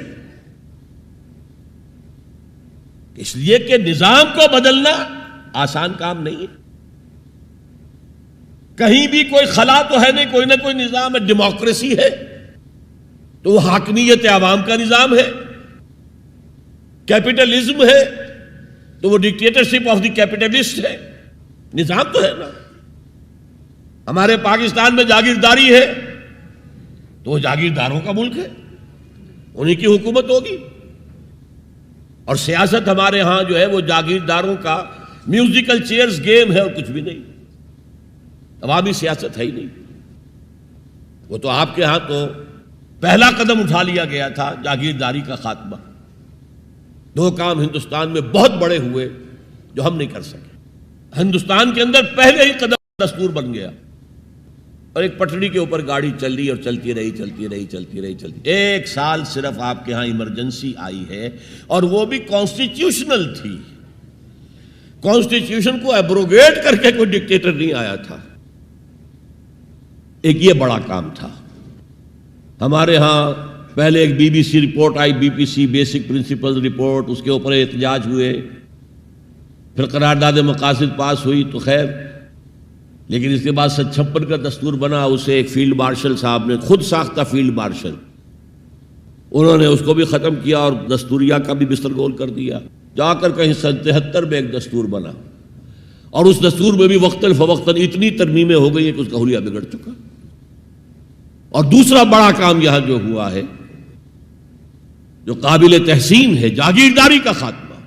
A: اس لیے کہ نظام کو بدلنا آسان کام نہیں ہے. کہیں بھی کوئی خلا تو ہے نہیں، کوئی نہ کوئی نظام ہے. ڈیموکریسی ہے تو وہ حاکمیت عوام کا نظام ہے، کیپٹلزم ہے تو وہ ڈکٹیٹرشپ آف دی کیپٹلسٹ ہے. نظام تو ہے نا. ہمارے پاکستان میں جاگیرداری ہے تو وہ جاگیرداروں کا ملک ہے، انہی کی حکومت ہوگی. اور سیاست ہمارے ہاں جو ہے وہ جاگیرداروں کا میوزیکل چیئرز گیم ہے اور کچھ بھی نہیں. عوامی سیاست ہے ہی نہیں. وہ تو آپ کے ہاں تو پہلا قدم اٹھا لیا گیا تھا جاگیرداری کا خاتمہ. 2 کام ہندوستان میں بہت بڑے ہوئے جو ہم نہیں کر سکے. ہندوستان کے اندر پہلے ہی قدم دستور بن گیا اور ایک پٹڑی کے اوپر گاڑی چل رہی اور چلتی رہی. 1 سال صرف آپ کے ہاں ایمرجنسی آئی ہے اور وہ بھی کانسٹیٹیوشنل تھی. کانسٹیٹیوشن کو ایبروگیٹ کر کے کوئی ڈکٹیٹر نہیں آیا تھا. ایک یہ بڑا کام تھا. ہمارے ہاں پہلے ایک BBC رپورٹ آئی، BPC بیسک پرنسپل رپورٹ، اس کے اوپر احتجاج ہوئے، پھر قرارداد مقاصد پاس ہوئی تو خیر. لیکن اس کے بعد 56 کا دستور بنا، اسے ایک فیلڈ مارشل صاحب نے، خود ساختہ فیلڈ مارشل، انہوں نے اس کو بھی ختم کیا اور دستوریہ کا بھی بستر گول کر دیا. جا کر کہیں 73 میں ایک دستور بنا اور اس دستور میں بھی وقتاً فوقتاً اتنی ترمیمیں ہو گئی ہیں کہ اس کا حلیہ بگڑ چکا. اور دوسرا بڑا کام یہاں جو ہوا ہے جو قابل تحسین ہے، جاگیرداری کا خاتمہ.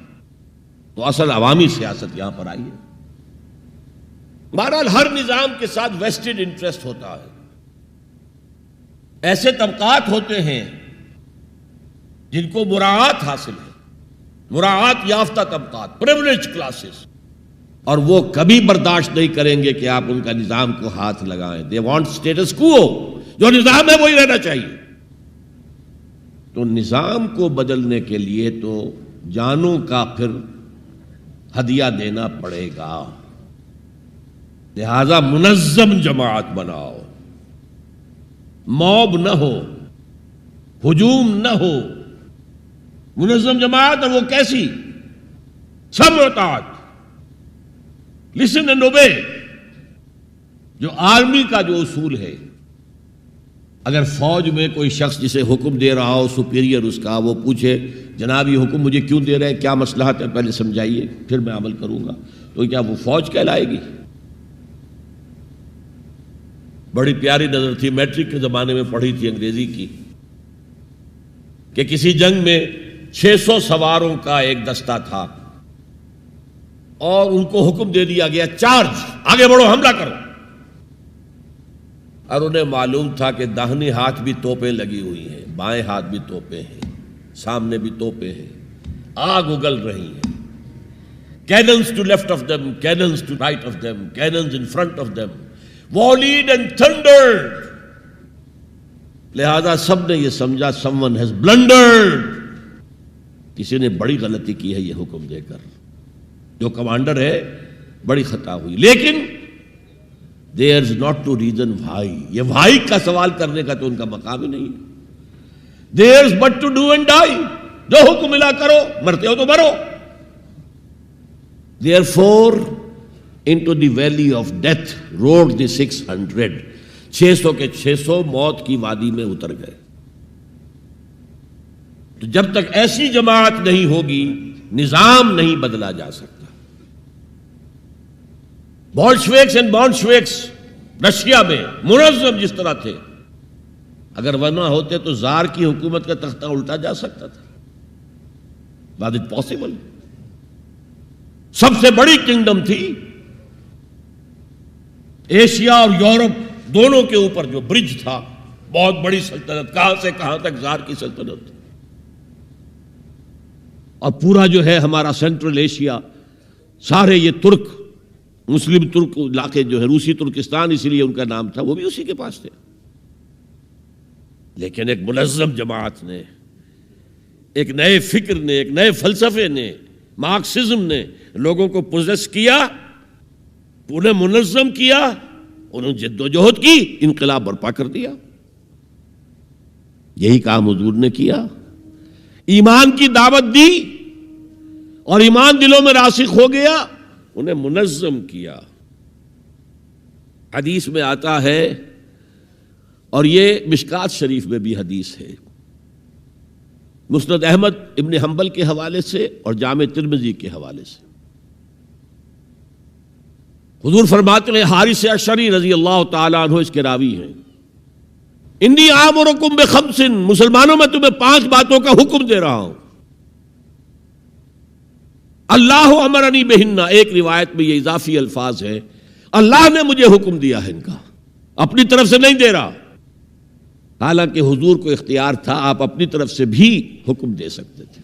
A: تو اصل عوامی سیاست یہاں پر آئی ہے. بہرحال ہر نظام کے ساتھ ویسٹڈ انٹرسٹ ہوتا ہے. ایسے طبقات ہوتے ہیں جن کو مراعات حاصل ہے، مراعات یافتہ طبقات، پریولیج کلاسز، اور وہ کبھی برداشت نہیں کریں گے کہ آپ ان کا نظام کو ہاتھ لگائیں. دے وانٹ اسٹیٹس کو، جو نظام ہے وہی رہنا چاہیے. تو نظام کو بدلنے کے لیے تو جانوں کا پھر ہدیہ دینا پڑے گا. لہذا منظم جماعت بناؤ، موب نہ ہو، ہجوم نہ ہو. منظم جماعت، اور وہ کیسی؟ سمع و طاعت، لسن اینڈ اوبے. جو آرمی کا جو اصول ہے، اگر فوج میں کوئی شخص جسے حکم دے رہا ہو، سپیریئر اس کا، وہ پوچھے جناب یہ حکم مجھے کیوں دے رہے ہیں، کیا مصلحت ہے، پہلے سمجھائیے پھر میں عمل کروں گا، تو کیا وہ فوج کہلائے گی؟ بڑی پیاری نظر تھی، میٹرک کے زمانے میں پڑھی تھی انگریزی کی، کہ کسی جنگ میں 600 سواروں کا ایک دستہ تھا اور ان کو حکم دے دیا گیا چارج، آگے بڑھو، حملہ کرو. اور انہیں معلوم تھا کہ داہنے ہاتھ بھی توپیں لگی ہوئی ہیں، بائیں ہاتھ بھی توپیں ہیں، سامنے بھی توپیں ہیں، آگ اگل رہی ہیں. Cannons to left of them, cannons to right of them, cannons in front of them, volleyed and thundered. لہذا سب نے یہ سمجھا someone has blundered. کسی نے بڑی غلطی کی ہے یہ حکم دے کر، جو کمانڈر ہے بڑی خطا ہوئی. لیکن There's not to reason why. یہ why کا سوال کرنے کا تو ان کا مقام ہی نہیں ہے. There's but to do and die. جو حکم ملا کرو, مرتے ہو تو مرو. Therefore, into the valley of death rode the 600. 600 کے 600 موت کی وادی میں اتر گئے. تو جب تک ایسی جماعت نہیں ہوگی نظام نہیں بدلا جا سکتا. بولشویکس اینڈ بولشویکس رشیا میں منظم جس طرح تھے, اگر وہ نہ ہوتے تو زار کی حکومت کا تختہ الٹا جا سکتا تھا. Was it possible? سب سے بڑی کنگڈم تھی ایشیا اور یورپ دونوں کے اوپر جو برج تھا, بہت بڑی سلطنت, کہاں سے کہاں تک زار کی سلطنت. اور پورا جو ہے ہمارا سینٹرل ایشیا, سارے یہ ترک, مسلم ترک علاقے جو ہے, روسی ترکستان اسی لیے ان کا نام تھا, وہ بھی اسی کے پاس تھے. لیکن ایک منظم جماعت نے, ایک نئے فکر نے, ایک نئے فلسفے نے, مارکسزم نے لوگوں کو پوزیس کیا, انہیں منظم کیا, انہوں نے جد و جہد کی, انقلاب برپا کر دیا. یہی کام حضور نے کیا. ایمان کی دعوت دی اور ایمان دلوں میں راسخ ہو گیا, انہیں منظم کیا. حدیث میں آتا ہے, اور یہ مشکات شریف میں بھی حدیث ہے, مسند احمد ابن حنبل کے حوالے سے اور جامع ترمذی کے حوالے سے. حضور فرماتے ہیں, حارث اشعری رضی اللہ تعالیٰ عنہ اس کے راوی ہیں, انی آمرکم بخمس, مسلمانوں میں تمہیں 5 باتوں کا حکم دے رہا ہوں. اللہ امرنی بہن, ایک روایت میں یہ اضافی الفاظ ہے, اللہ نے مجھے حکم دیا ہے ان کا, اپنی طرف سے نہیں دے رہا. حالانکہ حضور کو اختیار تھا, آپ اپنی طرف سے بھی حکم دے سکتے تھے.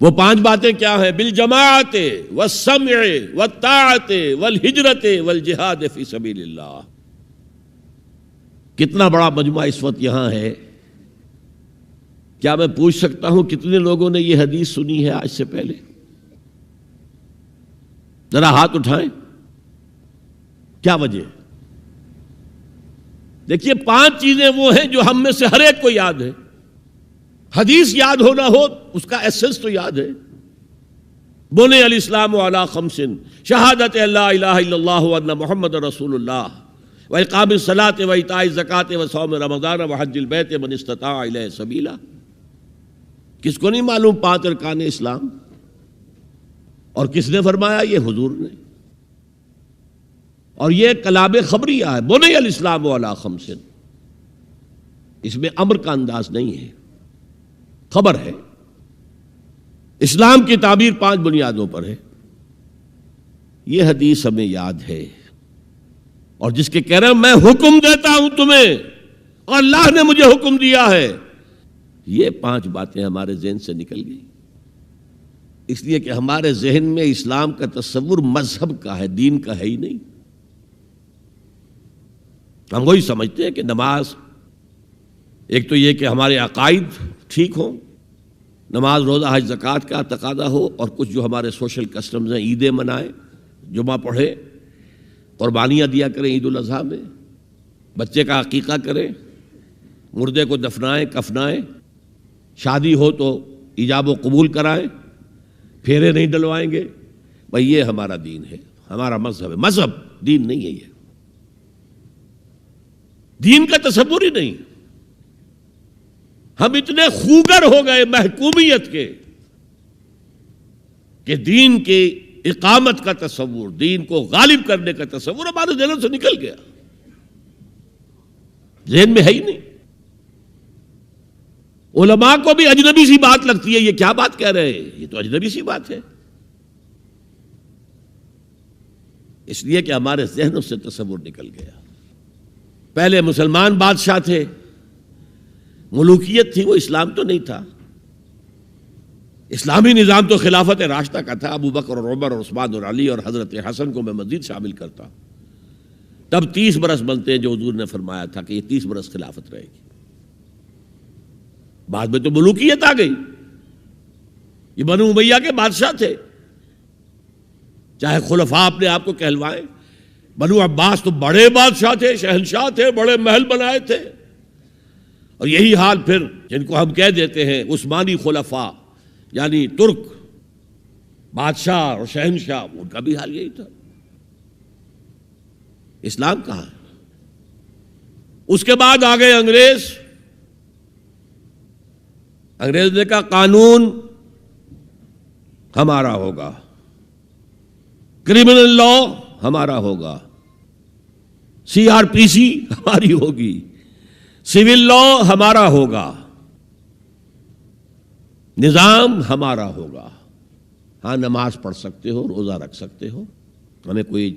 A: وہ 5 باتیں کیا ہیں؟ بالجماعت والسمع والطاعت والہجرت والجہاد فی سبیل اللہ. کتنا بڑا مجمع اس وقت یہاں ہے. کیا میں پوچھ سکتا ہوں کتنے لوگوں نے یہ حدیث سنی ہے آج سے پہلے؟ ذرا ہاتھ اٹھائیں. کیا وجہ؟ دیکھیے 5 چیزیں وہ ہیں جو ہم میں سے ہر ایک کو یاد ہے. حدیث یاد ہونا ہو, اس کا ایسنس تو یاد ہے. بنی الاسلام علی 5, شہادت لا الہ الا اللہ وان محمد رسول اللہ, واقام الصلاۃ وایتاء الزکوٰۃ وصوم رمضان وحج البیت من استطاع الیہ سبیلا. کس کو نہیں معلوم 5 ارکان اسلام؟ اور کس نے فرمایا؟ یہ حضور نے. اور یہ کلام خبریہ ہے, بنی الاسلام علی 5, اس میں امر کا انداز نہیں ہے, خبر ہے. اسلام کی تعبیر 5 بنیادوں پر ہے. یہ حدیث ہمیں یاد ہے, اور جس کے کہہ رہے ہیں میں حکم دیتا ہوں تمہیں اور اللہ نے مجھے حکم دیا ہے, یہ 5 باتیں ہمارے ذہن سے نکل گئی. اس لیے کہ ہمارے ذہن میں اسلام کا تصور مذہب کا ہے, دین کا ہے ہی نہیں. ہم وہی سمجھتے ہیں کہ نماز, ایک تو یہ کہ ہمارے عقائد ٹھیک ہوں, نماز روزہ حج زکوٰۃ کا تقاضا ہو, اور کچھ جو ہمارے سوشل کسٹمز ہیں, عیدیں منائیں, جمعہ پڑھے, قربانیاں دیا کریں عید الاضحیٰ میں, بچے کا عقیقہ کریں, مردے کو دفنائیں کفنائیں, شادی ہو تو ایجاب و قبول کرائیں, پھیرے نہیں ڈلوائیں گے. بھئی یہ ہمارا دین ہے, ہمارا مذہب ہے. مذہب دین نہیں ہے. یہ دین کا تصور ہی نہیں. ہم اتنے خوگر ہو گئے محکومیت کے کہ دین کی اقامت کا تصور, دین کو غالب کرنے کا تصور ہمارے ذہنوں سے نکل گیا, ذہن میں ہے ہی نہیں. علماء کو بھی اجنبی سی بات لگتی ہے, یہ کیا بات کہہ رہے ہیں, یہ تو اجنبی سی بات ہے. اس لیے کہ ہمارے ذہنوں سے تصور نکل گیا. پہلے مسلمان بادشاہ تھے, ملوکیت تھی, وہ اسلام تو نہیں تھا. اسلامی نظام تو خلافت راشدہ کا تھا, ابو بکر اور عمر اور عثمان اور علی اور حضرت حسن کو میں مزید شامل کرتا. تب 30 برس بنتے ہیں جو حضور نے فرمایا تھا کہ یہ 30 برس خلافت رہے گی. بعد میں تو ملوکیت آ گئی. یہ بنو امیہ کے بادشاہ تھے, چاہے خلفاء اپنے آپ کو کہلوائیں, بنو عباس تو بڑے بادشاہ تھے، شہنشاہ تھے، بڑے محل بنائے تھے، اور یہی حال پھر جن کو ہم کہہ دیتے ہیں عثمانی خلفاء، یعنی ترک بادشاہ اور شہنشاہ، ان کا بھی حال یہی تھا۔ اسلام کہاں ہے؟ اس کے بعد آ گئے انگریز نے کہا قانون ہمارا ہوگا، کرمنل لا ہمارا ہوگا، CRPC ہماری ہوگی، سول لا ہمارا ہوگا، نظام ہمارا ہوگا۔ ہاں نماز پڑھ سکتے ہو، روزہ رکھ سکتے ہو، ہمیں کوئی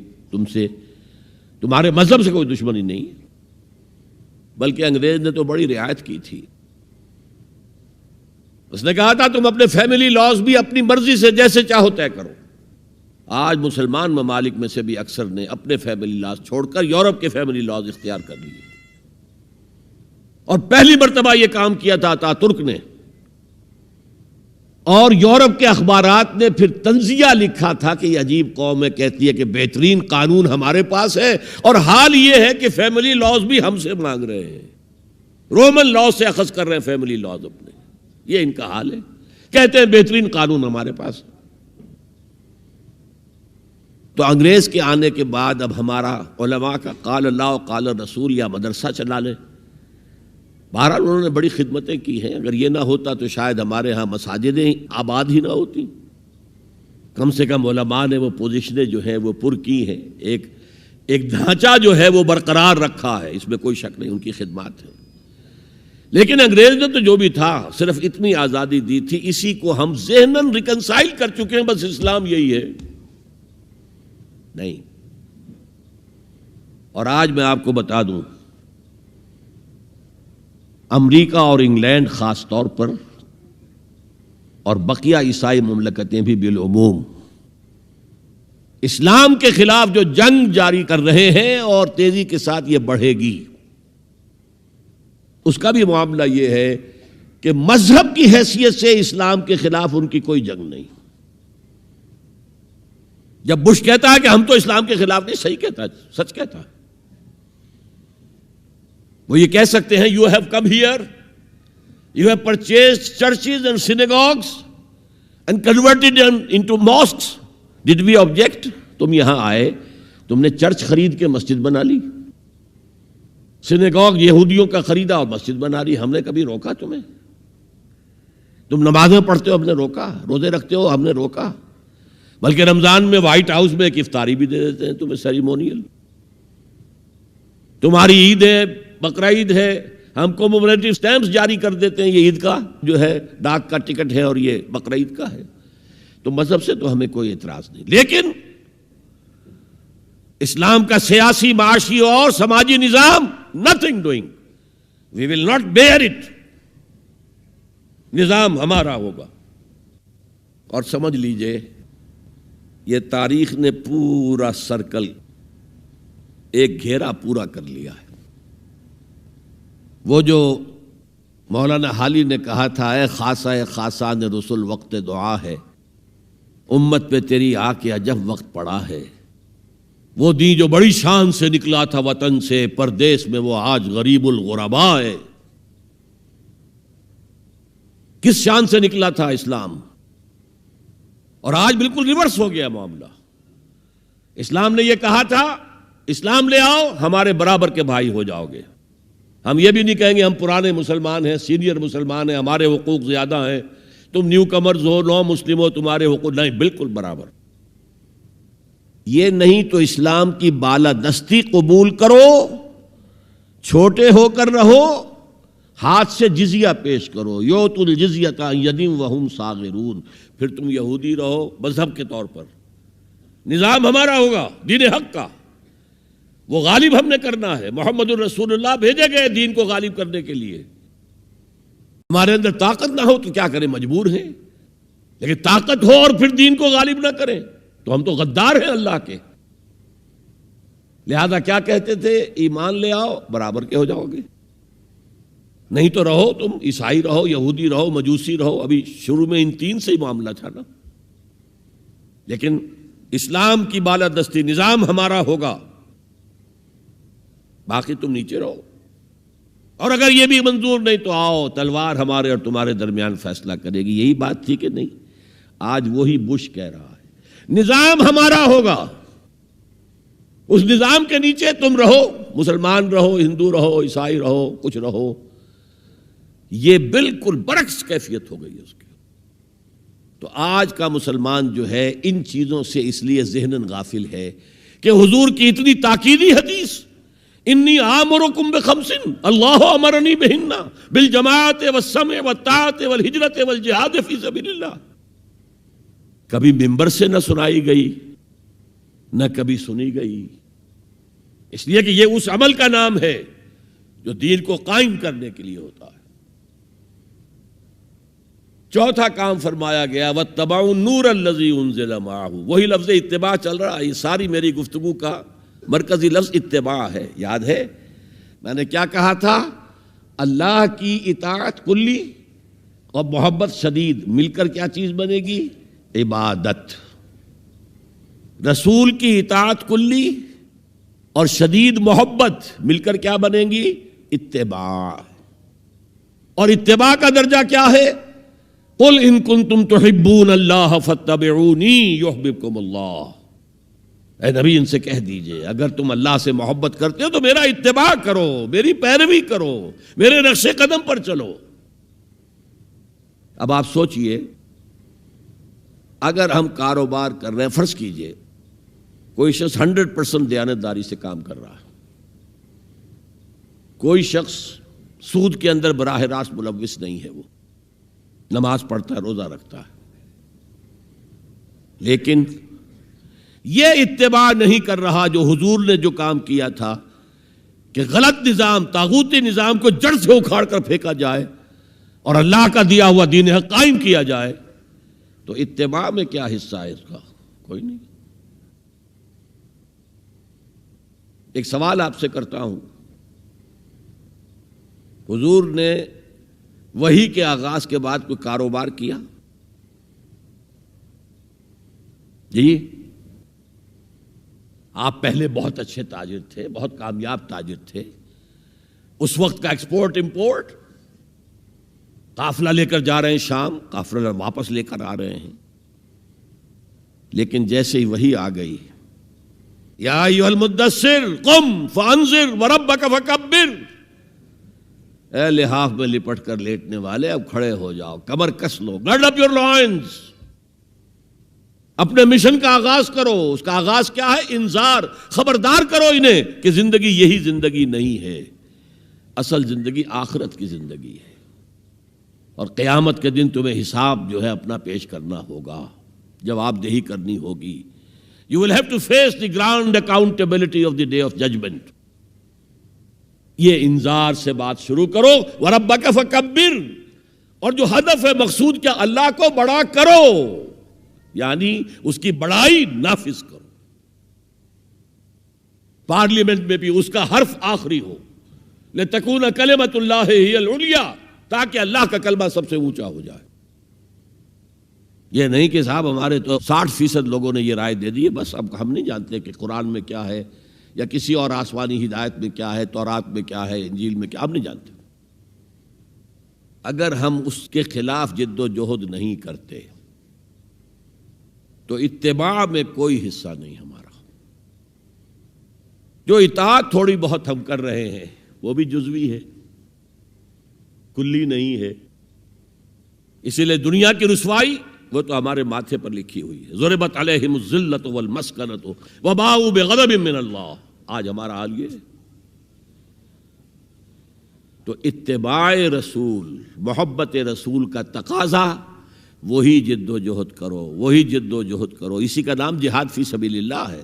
A: تمہارے مذہب سے کوئی دشمنی نہیں، بلکہ انگریز نے تو بڑی رعایت کی تھی۔ اس نے کہا تھا تم اپنے فیملی لاز بھی اپنی مرضی سے جیسے چاہو طے کرو۔ آج مسلمان ممالک میں سے بھی اکثر نے اپنے فیملی لاز چھوڑ کر یورپ کے فیملی لاز اختیار کر لیے، اور پہلی مرتبہ یہ کام کیا تھا اتاترک نے، اور یورپ کے اخبارات نے پھر تنزیہ لکھا تھا کہ یہ عجیب قوم ہے، کہتی ہے کہ بہترین قانون ہمارے پاس ہے، اور حال یہ ہے کہ فیملی لاز بھی ہم سے مانگ رہے ہیں، رومن لاز سے اخذ کر رہے ہیں فیملی لاز اپنے۔ یہ ان کا حال ہے، کہتے ہیں بہترین قانون ہمارے پاس۔ تو انگریز کے آنے کے بعد اب ہمارا علماء کا قال اللہ و قال رسول یا مدرسہ چلا لیں۔ بہرحال انہوں نے بڑی خدمتیں کی ہیں، اگر یہ نہ ہوتا تو شاید ہمارے ہاں مساجدیں آباد ہی نہ ہوتی۔ کم سے کم علماء نے وہ پوزیشنیں جو ہیں وہ پر کی ہیں، ایک ڈھانچہ جو ہے وہ برقرار رکھا ہے، اس میں کوئی شک نہیں، ان کی خدمات ہے۔ لیکن انگریز نے تو جو بھی تھا صرف اتنی آزادی دی تھی، اسی کو ہم ذہناً ریکنسائل کر چکے ہیں، بس اسلام یہی ہے نہیں۔ اور آج میں آپ کو بتا دوں، امریکہ اور انگلینڈ خاص طور پر اور بقیہ عیسائی مملکتیں بھی بالعموم اسلام کے خلاف جو جنگ جاری کر رہے ہیں، اور تیزی کے ساتھ یہ بڑھے گی، اس کا بھی معاملہ یہ ہے کہ مذہب کی حیثیت سے اسلام کے خلاف ان کی کوئی جنگ نہیں۔ جب بش کہتا ہے کہ ہم تو اسلام کے خلاف نہیں، صحیح کہتا ہے، سچ کہتا ہے۔ وہ یہ کہہ سکتے ہیں you have come here, you have purchased churches and synagogues and converted into mosques, did we object? تم یہاں آئے، تم نے چرچ خرید کے مسجد بنا لی، سینیگوگ یہودیوں کا خریدا اور مسجد بنا لی، ہم نے کبھی روکا تمہیں؟ تم نمازیں پڑھتے ہو، ہم نے روکا؟ روزے رکھتے ہو، ہم نے روکا؟ بلکہ رمضان میں وائٹ ہاؤس میں ایک افطاری بھی دے دیتے ہیں تمہیں، سیریمونیل۔ تمہاری عید ہے، بقرہ عید ہے، ہم کو کومیموریٹو اسٹیمپس جاری کر دیتے ہیں، یہ عید کا جو ہے ڈاک کا ٹکٹ ہے اور یہ بقرہ عید کا ہے۔ تو مذہب سے تو ہمیں کوئی اعتراض نہیں، لیکن اسلام کا سیاسی، معاشی اور سماجی نظام nothing doing، we will not bear it، نظام ہمارا ہوگا۔ اور سمجھ لیجئے یہ تاریخ نے پورا سرکل، ایک گھیرا پورا کر لیا ہے۔ وہ جو مولانا حالی نے کہا تھا، اے خاصہ خاصان رسول وقت دعا ہے، امت پہ تیری آ کے عجب وقت پڑا ہے، وہ دین جو بڑی شان سے نکلا تھا وطن سے پردیس میں، وہ آج غریب الغرباء ہے۔ کس شان سے نکلا تھا اسلام، اور آج بالکل ریورس ہو گیا معاملہ۔ اسلام نے یہ کہا تھا اسلام لے آؤ، ہمارے برابر کے بھائی ہو جاؤ گے۔ ہم یہ بھی نہیں کہیں گے ہم پرانے مسلمان ہیں، سینئر مسلمان ہیں، ہمارے حقوق زیادہ ہیں، تم نیو کمرز ہو، نو مسلم ہو، تمہارے حقوق نہیں، بالکل برابر۔ یہ نہیں تو اسلام کی بالادستی قبول کرو، چھوٹے ہو کر رہو، ہاتھ سے جزیہ پیش کرو، یؤتُ الجزیۃ عن یدٍ وہم صاغرون، پھر تم یہودی رہو مذہب کے طور پر، نظام ہمارا ہوگا دین حق کا، وہ غالب ہم نے کرنا ہے۔ محمد الرسول اللہ بھیجے گئے دین کو غالب کرنے کے لیے۔ ہمارے اندر طاقت نہ ہو تو کیا کریں، مجبور ہیں، لیکن طاقت ہو اور پھر دین کو غالب نہ کریں تو ہم تو غدار ہیں اللہ کے۔ لہذا کیا کہتے تھے، ایمان لے آؤ برابر کے ہو جاؤ گے، نہیں تو رہو تم عیسائی رہو، یہودی رہو، مجوسی رہو۔ ابھی شروع میں ان تین سے ہی معاملہ تھا نا، لیکن اسلام کی بالادستی، نظام ہمارا ہوگا، باقی تم نیچے رہو، اور اگر یہ بھی منظور نہیں تو آؤ تلوار ہمارے اور تمہارے درمیان فیصلہ کرے گی۔ یہی بات تھی کہ نہیں؟ آج وہی بش کہہ رہا ہے نظام ہمارا ہوگا، اس نظام کے نیچے تم رہو، مسلمان رہو، ہندو رہو، عیسائی رہو، کچھ رہو۔ یہ بالکل برعکس کیفیت ہو گئی اس کی۔ تو آج کا مسلمان جو ہے ان چیزوں سے اس لیے ذہناً غافل ہے کہ حضور کی اتنی تاکیدی حدیث انی آمرکم بخمس اللہ امرنی بہن بالجماعت والسمع والطاعت والہجرت والجہاد فی سبیل اللہ، کبھی ممبر سے نہ سنائی گئی نہ کبھی سنی گئی، اس لیے کہ یہ اس عمل کا نام ہے جو دین کو قائم کرنے کے لیے ہوتا ہے۔ چوتھا کام فرمایا گیا واتبعوا النور الذی انزل معہ، وہی لفظ اتباع چل رہا ہے۔ یہ ساری میری گفتگو کا مرکزی لفظ اتباع ہے، یاد ہے میں نے کیا کہا تھا؟ اللہ کی اطاعت کلی اور محبت شدید مل کر کیا چیز بنے گی؟ عبادت۔ رسول کی اطاعت کلی اور شدید محبت مل کر کیا بنیں گی؟ اتباع۔ اور اتباع کا درجہ کیا ہے؟ قل ان کنتم تحبون اللہ فاتبعونی یحببکم اللہ، اے نبی ان سے کہہ دیجئے اگر تم اللہ سے محبت کرتے ہو تو میرا اتباع کرو، میری پیروی کرو، میرے نقش قدم پر چلو۔ اب آپ سوچئے اگر ہم کاروبار کر رہے ہیں، فرض کیجئے کوئی شخص 100% دیانتداری سے کام کر رہا ہے، کوئی شخص سود کے اندر براہ راست ملوث نہیں ہے، وہ نماز پڑھتا ہے، روزہ رکھتا ہے، لیکن یہ اتباع نہیں کر رہا جو حضور نے جو کام کیا تھا کہ غلط نظام، طاغوتی نظام کو جڑ سے اکھاڑ کر پھینکا جائے اور اللہ کا دیا ہوا دین حق قائم کیا جائے، تو اتباع میں کیا حصہ ہے اس کا؟ کوئی نہیں۔ ایک سوال آپ سے کرتا ہوں، حضور نے وحی کے آغاز کے بعد کوئی کاروبار کیا؟ جی آپ پہلے بہت اچھے تاجر تھے، بہت کامیاب تاجر تھے، اس وقت کا ایکسپورٹ امپورٹ، قافلہ لے کر جا رہے ہیں شام، قافلہ واپس لے کر آ رہے ہیں، لیکن جیسے ہی وحی آ گئی یا ایھا المدثر قم فانذر وربک فکبر، اے لحاف میں لپٹ کر لیٹنے والے اب کھڑے ہو جاؤ، کمر کس لو، گرڈ اپ یور لائنز، اپنے مشن کا آغاز کرو۔ اس کا آغاز کیا ہے؟ انذار، خبردار کرو انہیں کہ زندگی یہی زندگی نہیں ہے، اصل زندگی آخرت کی زندگی ہے، اور قیامت کے دن تمہیں حساب جو ہے اپنا پیش کرنا ہوگا، جواب دہی کرنی ہوگی۔ You will have to face the grand accountability of the day of judgment۔ یہ انذار سے بات شروع کرو، وَرَبَّكَ فَكَبِّرْ، اور جو ہدف ہے مقصود کیا؟ اللہ کو بڑا کرو، یعنی اس کی بڑائی نافذ کرو۔ پارلیمنٹ میں بھی اس کا حرف آخری ہو، لِتَكُونَ كَلِمَةُ اللَّهِ هِيَ الْعُلْيَا، تاکہ اللہ کا کلمہ سب سے اونچا ہو جائے۔ یہ نہیں کہ صاحب ہمارے تو 60% لوگوں نے یہ رائے دے دی ہے، بس اب ہم نہیں جانتے کہ قرآن میں کیا ہے یا کسی اور آسمانی ہدایت میں کیا ہے، تورات میں کیا ہے، انجیل میں کیا، ہم نہیں جانتے۔ اگر ہم اس کے خلاف جد و جہد نہیں کرتے تو اتباع میں کوئی حصہ نہیں ہمارا۔ جو اطاعت تھوڑی بہت ہم کر رہے ہیں وہ بھی جزوی ہے، کلی نہیں ہے، اسی لیے دنیا کی رسوائی وہ تو ہمارے ماتھے پر لکھی ہوئی ہے، ضربت علیہم الذلۃ والمسکنۃ وباؤوا بغضب من اللہ۔ آج ہمارا حال یہ ہے۔ تو اتباع رسول، محبت رسول کا تقاضا وہی جد و جہد کرو، وہی جد و جہد کرو، اسی کا نام جہاد فی سبیل اللہ ہے۔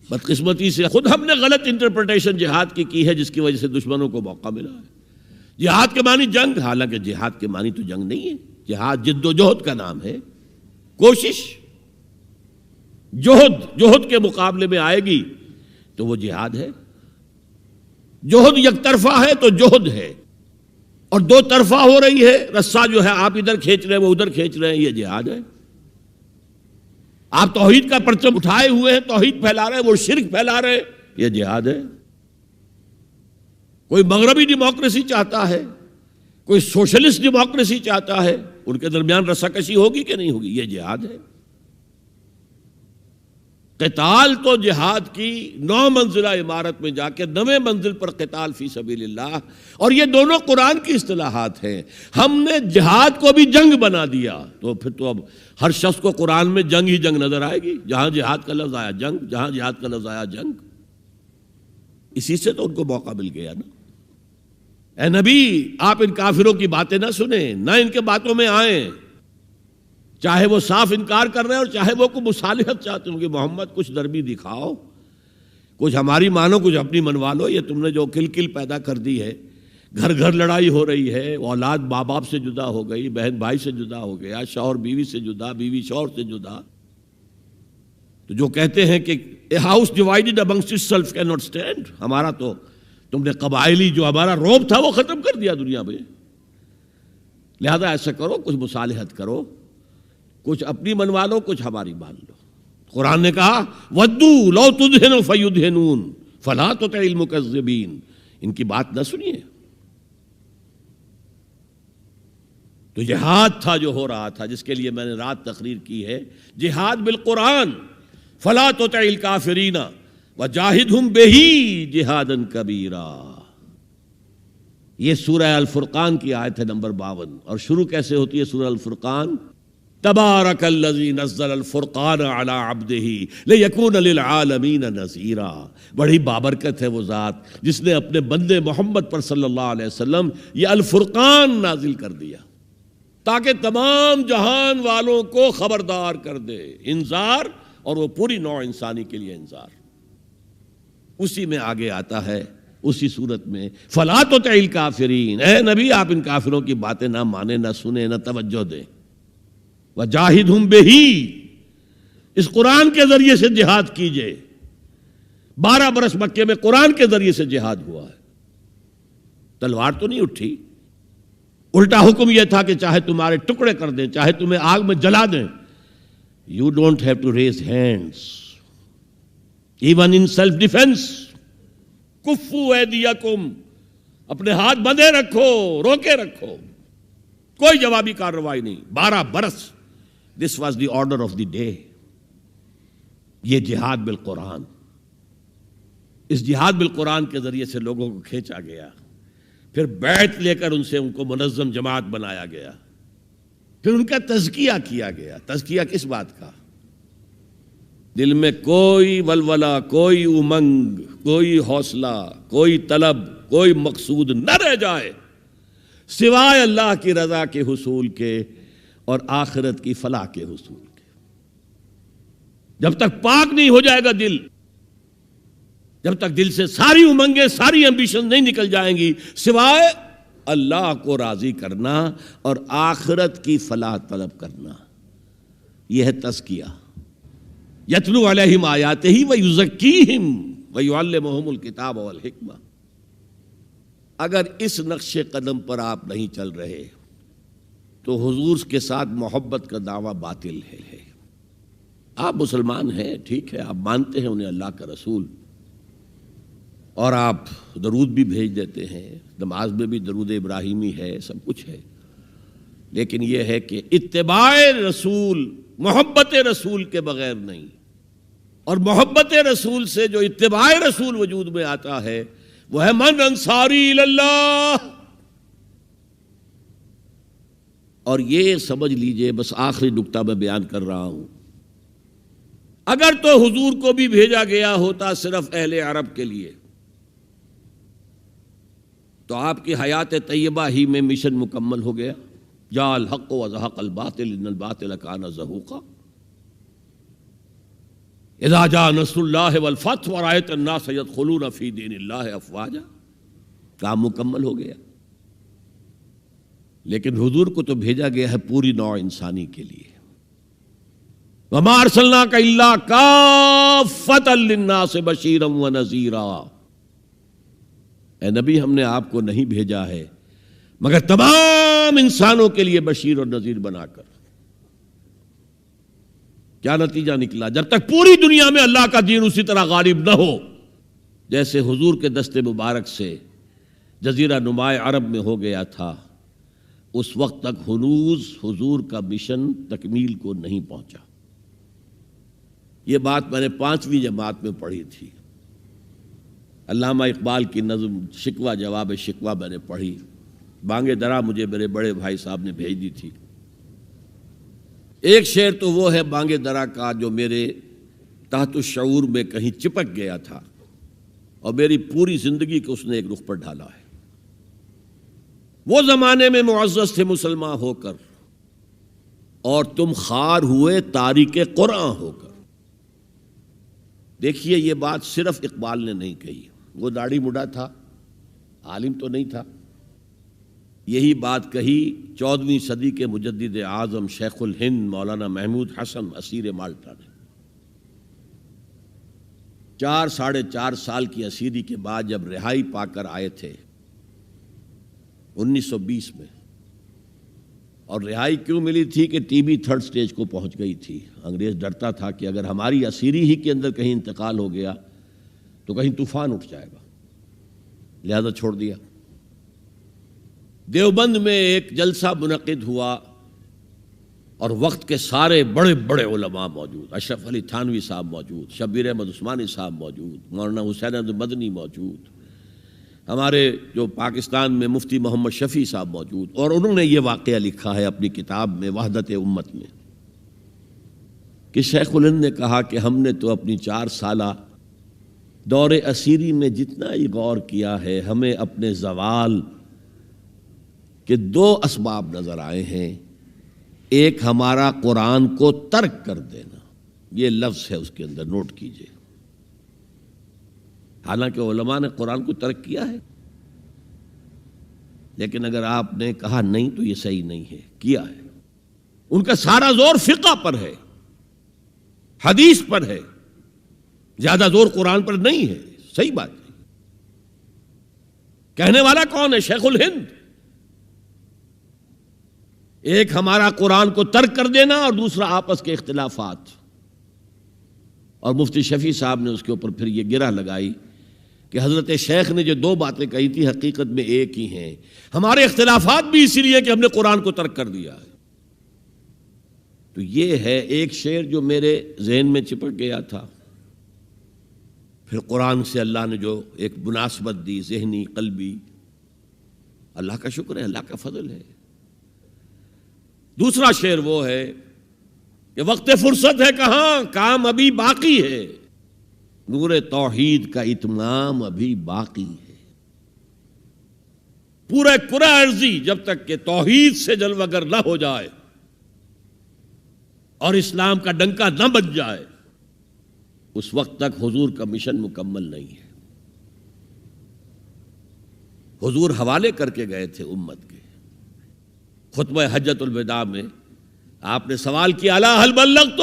A: بدقسمتی سے خود ہم نے غلط انٹرپریٹیشن جہاد کی ہے، جس کی وجہ سے دشمنوں کو موقع ملا ہے۔ جہاد کے معنی جنگ، حالانکہ جہاد کے معنی تو جنگ نہیں ہے، جہاد جد و جہد کا نام ہے، کوشش۔ جہد کے مقابلے میں آئے گی تو وہ جہاد ہے۔ جہد یک طرفہ ہے تو جہد ہے، اور دو طرفہ ہو رہی ہے، رسہ جو ہے آپ ادھر کھینچ رہے ہیں وہ ادھر کھینچ رہے ہیں، یہ جہاد ہے۔ آپ توحید کا پرچم اٹھائے ہوئے ہیں، توحید پھیلا رہے ہیں، وہ شرک پھیلا رہے ہیں، یہ جہاد ہے۔ کوئی مغربی ڈیموکریسی چاہتا ہے، کوئی سوشلسٹ ڈیموکریسی چاہتا ہے، ان کے درمیان رساکشی ہوگی کہ نہیں ہوگی؟ یہ جہاد ہے۔ قتال تو جہاد کی 9 منزلہ عمارت میں جا کے 9ویں منزل پر قتال فی سبیل اللہ، اور یہ دونوں قرآن کی اصطلاحات ہیں۔ ہم نے جہاد کو بھی جنگ بنا دیا، تو پھر تو اب ہر شخص کو قرآن میں جنگ ہی جنگ نظر آئے گی۔ جہاں جہاد کا لفظ آیا جنگ، جہاں جہاد کا لفظ آیا جنگ۔ اسی سے تو ان کو موقع مل گیا نا۔ اے نبی، آپ ان کافروں کی باتیں نہ سنیں، نہ ان کے باتوں میں آئیں، چاہے وہ صاف انکار کر رہے ہیں اور چاہے وہ کوئی مصالحت چاہتے ہوں کہ محمد کچھ نرمی دکھاؤ، کچھ ہماری مانو، کچھ اپنی منوا لو۔ یہ تم نے جو کل پیدا کر دی ہے، گھر گھر لڑائی ہو رہی ہے، اولاد ماں باپ سے جدا ہو گئی، بہن بھائی سے جدا ہو گیا، شوہر بیوی سے جدا، بیوی شوہر سے جدا۔ تو جو کہتے ہیں کہ a house divided amongst itself can not stand, ہمارا تو تم نے قبائلی جو ہمارا روب تھا وہ ختم کر دیا دنیا میں۔ لہذا ایسا کرو، کچھ مصالحت کرو، کچھ اپنی منوا لو، کچھ ہماری مان لو۔ قرآن نے کہا وَدُّوا لَوْ تُدْهِنُ فَيُدْهِنُونَ فَلَا تُطِعِ الْمُكَذِّبِينَ، ان کی بات نہ سنیے۔ تو جہاد تھا جو ہو رہا تھا، جس کے لیے میں نے رات تقریر کی ہے، جہاد بالقرآن۔ فَلَا تُطِعِ الْكَافِرِينَ وَجَاهِدْهُمْ بِهِ جِهَادًا كَبِيرًا۔ یہ سورہ الفرقان کی آیت ہے نمبر 52، اور شروع کیسے ہوتی ہے سورہ الفرقان؟ تبارک الذی نزل الفرقان علی عبدہ لیکون للعالمین نذیرا۔ بڑی بابرکت ہے وہ ذات جس نے اپنے بندے محمد پر صلی اللہ علیہ وسلم یہ الفرقان نازل کر دیا تاکہ تمام جہان والوں کو خبردار کر دے، انذار، اور وہ پوری نوع انسانی کے لیے انذار۔ اسی میں آگے آتا ہے، اسی صورت میں فلا تطع الکافرین، اے نبی آپ ان کافروں کی باتیں نہ مانیں، نہ سنیں، نہ توجہ دیں۔ وجاہدہم بہ، اس قرآن کے ذریعے سے جہاد کیجئے۔ 12 برس مکے میں قرآن کے ذریعے سے جہاد ہوا ہے، تلوار تو نہیں اٹھی۔ الٹا حکم یہ تھا کہ چاہے تمہارے ٹکڑے کر دیں، چاہے تمہیں آگ میں جلا دیں، you don't have to raise hands even in self defence. کفو ایدیکم، اپنے ہاتھ بندھے رکھو، روکے رکھو، کوئی جوابی کارروائی نہیں۔ 12 برس، this was the order of the day. یہ جہاد بالقرآن، اس جہاد بالقرآن کے ذریعے سے لوگوں کو کھینچا گیا، پھر بیعت لے کر ان کو منظم جماعت بنایا گیا، پھر ان کا تزکیہ کیا گیا۔ تزکیہ کس بات کا؟ دل میں کوئی ولولہ، کوئی امنگ، کوئی حوصلہ، کوئی طلب، کوئی مقصود نہ رہ جائے سوائے اللہ کی رضا کے حصول کے اور آخرت کی فلاح کے حصول کے۔ جب تک پاک نہیں ہو جائے گا دل، جب تک دل سے ساری امنگیں، ساری ایمبیشن نہیں نکل جائیں گی سوائے اللہ کو راضی کرنا اور آخرت کی فلاح طلب کرنا، یہ ہے تزکیہ۔ یتلو علیہم آیاتہ ویزکیہم ویعلمہم الکتاب والحکمہ۔ اگر اس نقش قدم پر آپ نہیں چل رہے تو حضور کے ساتھ محبت کا دعویٰ باطل ہے۔ آپ مسلمان ہیں، ٹھیک ہے، آپ مانتے ہیں انہیں اللہ کا رسول، اور آپ درود بھی بھیج دیتے ہیں، نماز میں بھی درود ابراہیمی ہے، سب کچھ ہے، لیکن یہ ہے کہ اتباع رسول، محبت رسول کے بغیر نہیں۔ اور محبت رسول سے جو اتباع رسول وجود میں آتا ہے وہ ہے من انصاری اللہ۔ اور یہ سمجھ لیجئے، بس آخری نکتہ میں بیان کر رہا ہوں، اگر تو حضور کو بھی بھیجا گیا ہوتا صرف اہل عرب کے لیے تو آپ کی حیات طیبہ ہی میں مشن مکمل ہو گیا۔ جاء الحق وزہق الباطل ان الباطل کان زہوقا، اذا جاء نصر اللہ والفتح ورأیت الناس یدخلون فی دین اللہ افواجا، کام مکمل ہو گیا۔ لیکن حضور کو تو بھیجا گیا ہے پوری نوع انسانی کے لیے۔ وما ارسلناک الا کافۃ للناس بشیرا ونذیرا، اے نبی ہم نے آپ کو نہیں بھیجا ہے مگر تمام انسانوں کے لیے بشیر اور نذیر بنا کر۔ کیا نتیجہ نکلا؟ جب تک پوری دنیا میں اللہ کا دین اسی طرح غالب نہ ہو جیسے حضور کے دست مبارک سے جزیرہ نما عرب میں ہو گیا تھا، اس وقت تک ہنوز حضور کا مشن تکمیل کو نہیں پہنچا۔ یہ بات میں نے 5ویں جماعت میں پڑھی تھی۔ علامہ اقبال کی نظم شکوہ جواب شکوہ میں نے پڑھی، بانگ درا مجھے میرے بڑے بھائی صاحب نے بھیج دی تھی۔ ایک شعر تو وہ ہے بانگ درا کا جو میرے تحت الشعور میں کہیں چپک گیا تھا اور میری پوری زندگی کو اس نے ایک رخ پر ڈھالا ہے۔ وہ زمانے میں معزز تھے مسلمان ہو کر، اور تم خوار ہوئے تاریک قرآن ہو کر۔ دیکھیے یہ بات صرف اقبال نے نہیں کہی، وہ داڑھی مڈا تھا، عالم تو نہیں تھا۔ یہی بات کہی 14ویں صدی کے مجدد اعظم شیخ الہند مولانا محمود حسن اسیر مالٹا نے۔ 4 سال کی اسیری کے بعد جب رہائی پا کر آئے تھے 1920 میں، اور رہائی کیوں ملی تھی کہ ٹی بی 3rd سٹیج کو پہنچ گئی تھی۔ انگریز ڈرتا تھا کہ اگر ہماری اسیری ہی کے اندر کہیں انتقال ہو گیا تو کہیں طوفان اٹھ جائے گا، لہذا چھوڑ دیا۔ دیوبند میں ایک جلسہ منعقد ہوا اور وقت کے سارے بڑے بڑے علماء موجود، اشرف علی تھانوی صاحب موجود، شبیر احمد عثمانی صاحب موجود، مولانا حسین احمد مدنی موجود، ہمارے جو پاکستان میں مفتی محمد شفیع صاحب موجود، اور انہوں نے یہ واقعہ لکھا ہے اپنی کتاب میں وحدت امت میں کہ شیخ الہند نے کہا کہ ہم نے تو اپنی 4 سالہ دور اسیری میں جتنا ہی غور کیا ہے، ہمیں اپنے زوال کے 2 اسباب نظر آئے ہیں۔ ایک ہمارا قرآن کو ترک کر دینا، یہ لفظ ہے اس کے اندر، نوٹ کیجئے۔ حالانکہ علماء نے قرآن کو ترک کیا ہے، لیکن اگر آپ نے کہا نہیں تو یہ صحیح نہیں ہے، کیا ہے۔ ان کا سارا زور فقہ پر ہے، حدیث پر ہے، زیادہ زور قرآن پر نہیں ہے۔ صحیح بات ہے۔ کہنے والا کون ہے؟ شیخ الہند۔ ایک ہمارا قرآن کو ترک کر دینا اور دوسرا آپس کے اختلافات۔ اور مفتی شفیع صاحب نے اس کے اوپر پھر یہ گرہ لگائی کہ حضرت شیخ نے جو 2 باتیں کہی تھی حقیقت میں ایک ہی ہیں، ہمارے اختلافات بھی اسی لیے کہ ہم نے قرآن کو ترک کر دیا ہے۔ تو یہ ہے ایک شعر جو میرے ذہن میں چپک گیا تھا۔ پھر قرآن سے اللہ نے جو ایک مناسبت دی، ذہنی قلبی، اللہ کا شکر ہے، اللہ کا فضل ہے۔ دوسرا شعر وہ ہے کہ وقت فرصت ہے کہاں، کام ابھی باقی ہے، نور توحید کا اتمام ابھی باقی ہے۔ پورے کرہ ارضی جب تک کہ توحید سے جلوگر نہ ہو جائے اور اسلام کا ڈنکا نہ بج جائے، اس وقت تک حضور کا مشن مکمل نہیں ہے۔ حضور حوالے کر کے گئے تھے امت کے۔ خطبہ حجۃ الوداع میں آپ نے سوال کیا الا هل بلغت،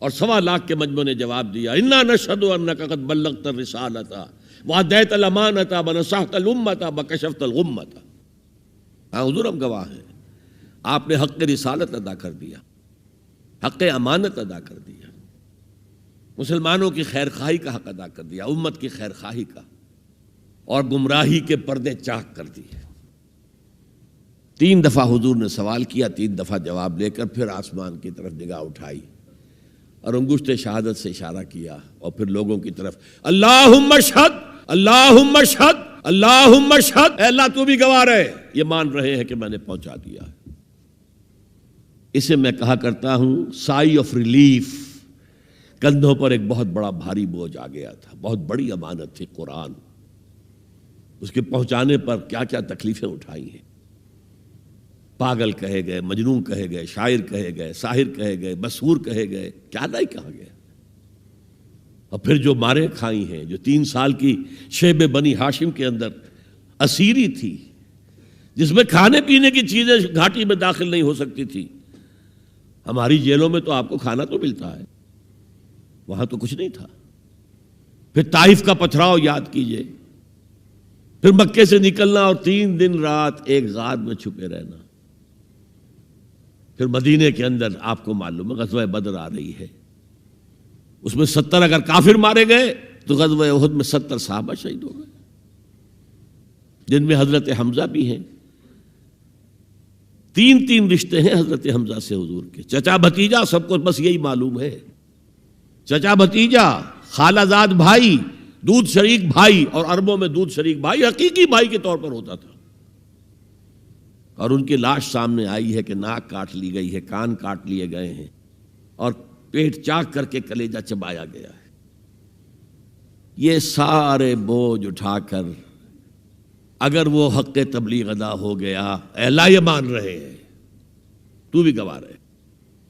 A: اور 1.25 لاکھ کے مجمع نے جواب دیا انا نشهد انک قد بلغت الرسالۃ وادیت الامانۃ ونصحت الامۃ وکشفت الغمۃ۔ ہاں حضور ہم گواہ ہیں، آپ نے حق رسالت ادا کر دیا، حق امانت ادا کر دیا، مسلمانوں کی خیر خواہی کا حق ادا کر دیا، امت کی خیر خواہی کا، اور گمراہی کے پردے چاک کر دیے۔ 3 دفعہ حضور نے سوال کیا، 3 دفعہ جواب لے کر پھر آسمان کی طرف نگاہ اٹھائی اور انگشت شہادت سے اشارہ کیا اور پھر لوگوں کی طرف اللہم اشہد اللہم اشہد اللہم اشہد، اے اللہ تو بھی گواہ رہے، یہ مان رہے ہیں کہ میں نے پہنچا دیا ہے۔ اسے میں کہا کرتا ہوں سائی آف ریلیف۔ کندھوں پر ایک بہت بڑا بھاری بوجھ آ گیا تھا، بہت بڑی امانت تھی قرآن، اس کے پہنچانے پر کیا کیا تکلیفیں اٹھائی ہیں۔ پاگل کہے گئے، مجنون کہے گئے، شاعر کہے گئے، ساحر کہے گئے، مسحور کہے گئے، کیا نہیں کہا گیا۔ اور پھر جو مارے کھائی ہیں، جو 3 سال کی شیب بنی ہاشم کے اندر اسیری تھی، جس میں کھانے پینے کی چیزیں گھاٹی میں داخل نہیں ہو سکتی تھی۔ ہماری جیلوں میں تو آپ کو کھانا تو ملتا ہے، وہاں تو کچھ نہیں تھا۔ پھر طائف کا پتھراؤ یاد کیجئے، پھر مکے سے نکلنا اور 3 دن رات ایک غار میں چھپے رہنا، پھر مدینے کے اندر آپ کو معلوم ہے غزوہ بدر آ رہی ہے، اس میں 70 اگر کافر مارے گئے تو غزوہ احد میں 70 صحابہ شہید ہو گئے، جن میں حضرت حمزہ بھی ہیں۔ 3 رشتے ہیں حضرت حمزہ سے حضور کے، چچا بھتیجا، سب کو بس یہی معلوم ہے، چچا بھتیجا، خالہ زاد بھائی، دودھ شریک بھائی، اور عربوں میں دودھ شریک بھائی حقیقی بھائی کے طور پر ہوتا تھا۔ اور ان کی لاش سامنے آئی ہے کہ ناک کاٹ لی گئی ہے، کان کاٹ لیے گئے ہیں، اور پیٹ چاک کر کے کلیجہ چبایا گیا ہے۔ یہ سارے بوجھ اٹھا کر اگر وہ حق تبلیغ ادا ہو گیا، اے اللہ یہ مان رہے ہیں، تو بھی گواہ رہے،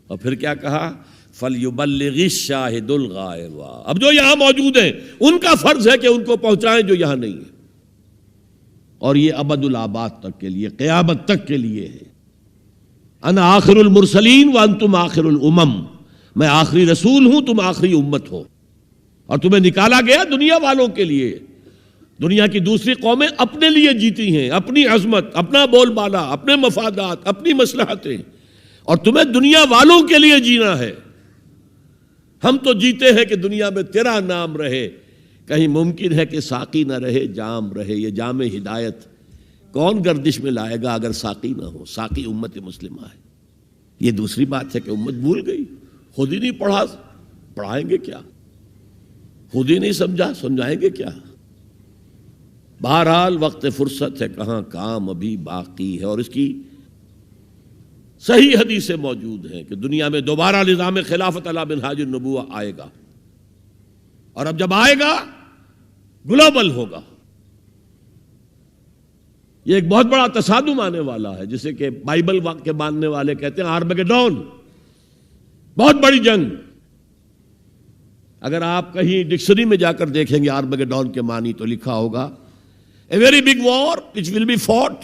A: اور پھر کیا کہا، فَلْيُبَلِّغِ الشَّاهِدُ الْغَائِبَ، اب جو یہاں موجود ہیں ان کا فرض ہے کہ ان کو پہنچائیں جو یہاں نہیں ہیں، اور یہ ابد الآباد تک کے لیے، قیامت تک کے لیے ہے۔ انا آخر المرسلین وانتم آخر الامم، میں آخری رسول ہوں، تم آخری امت ہو، اور تمہیں نکالا گیا دنیا والوں کے لیے۔ دنیا کی دوسری قومیں اپنے لیے جیتی ہیں، اپنی عظمت، اپنا بول بالا، اپنے مفادات، اپنی مصلحتیں، اور تمہیں دنیا والوں کے لیے جینا ہے۔ ہم تو جیتے ہیں کہ دنیا میں تیرا نام رہے، کہیں ممکن ہے کہ ساقی نہ رہے جام رہے۔ یہ جام ہدایت کون گردش میں لائے گا اگر ساقی نہ ہو؟ ساقی امت مسلمہ ہے۔ یہ دوسری بات ہے کہ امت بھول گئی، خود ہی نہیں پڑھا، پڑھائیں گے کیا؟ خود ہی نہیں سمجھا، سمجھائیں گے کیا؟ بہرحال وقت فرصت ہے، کہاں کام ابھی باقی ہے، اور اس کی صحیح حدیثیں موجود ہیں کہ دنیا میں دوبارہ نظام خلافت علی منہاج النبوہ آئے گا، اور اب جب آئے گا گلوبل ہوگا۔ یہ ایک بہت بڑا تصادم آنے والا ہے، جسے کہ بائبل کے ماننے والے کہتے ہیں آرمیگیڈون، بہت بڑی جنگ۔ اگر آپ کہیں ڈکشنری میں جا کر دیکھیں گے آرمیگیڈون کے معنی تو لکھا ہوگا A very big war which will be fought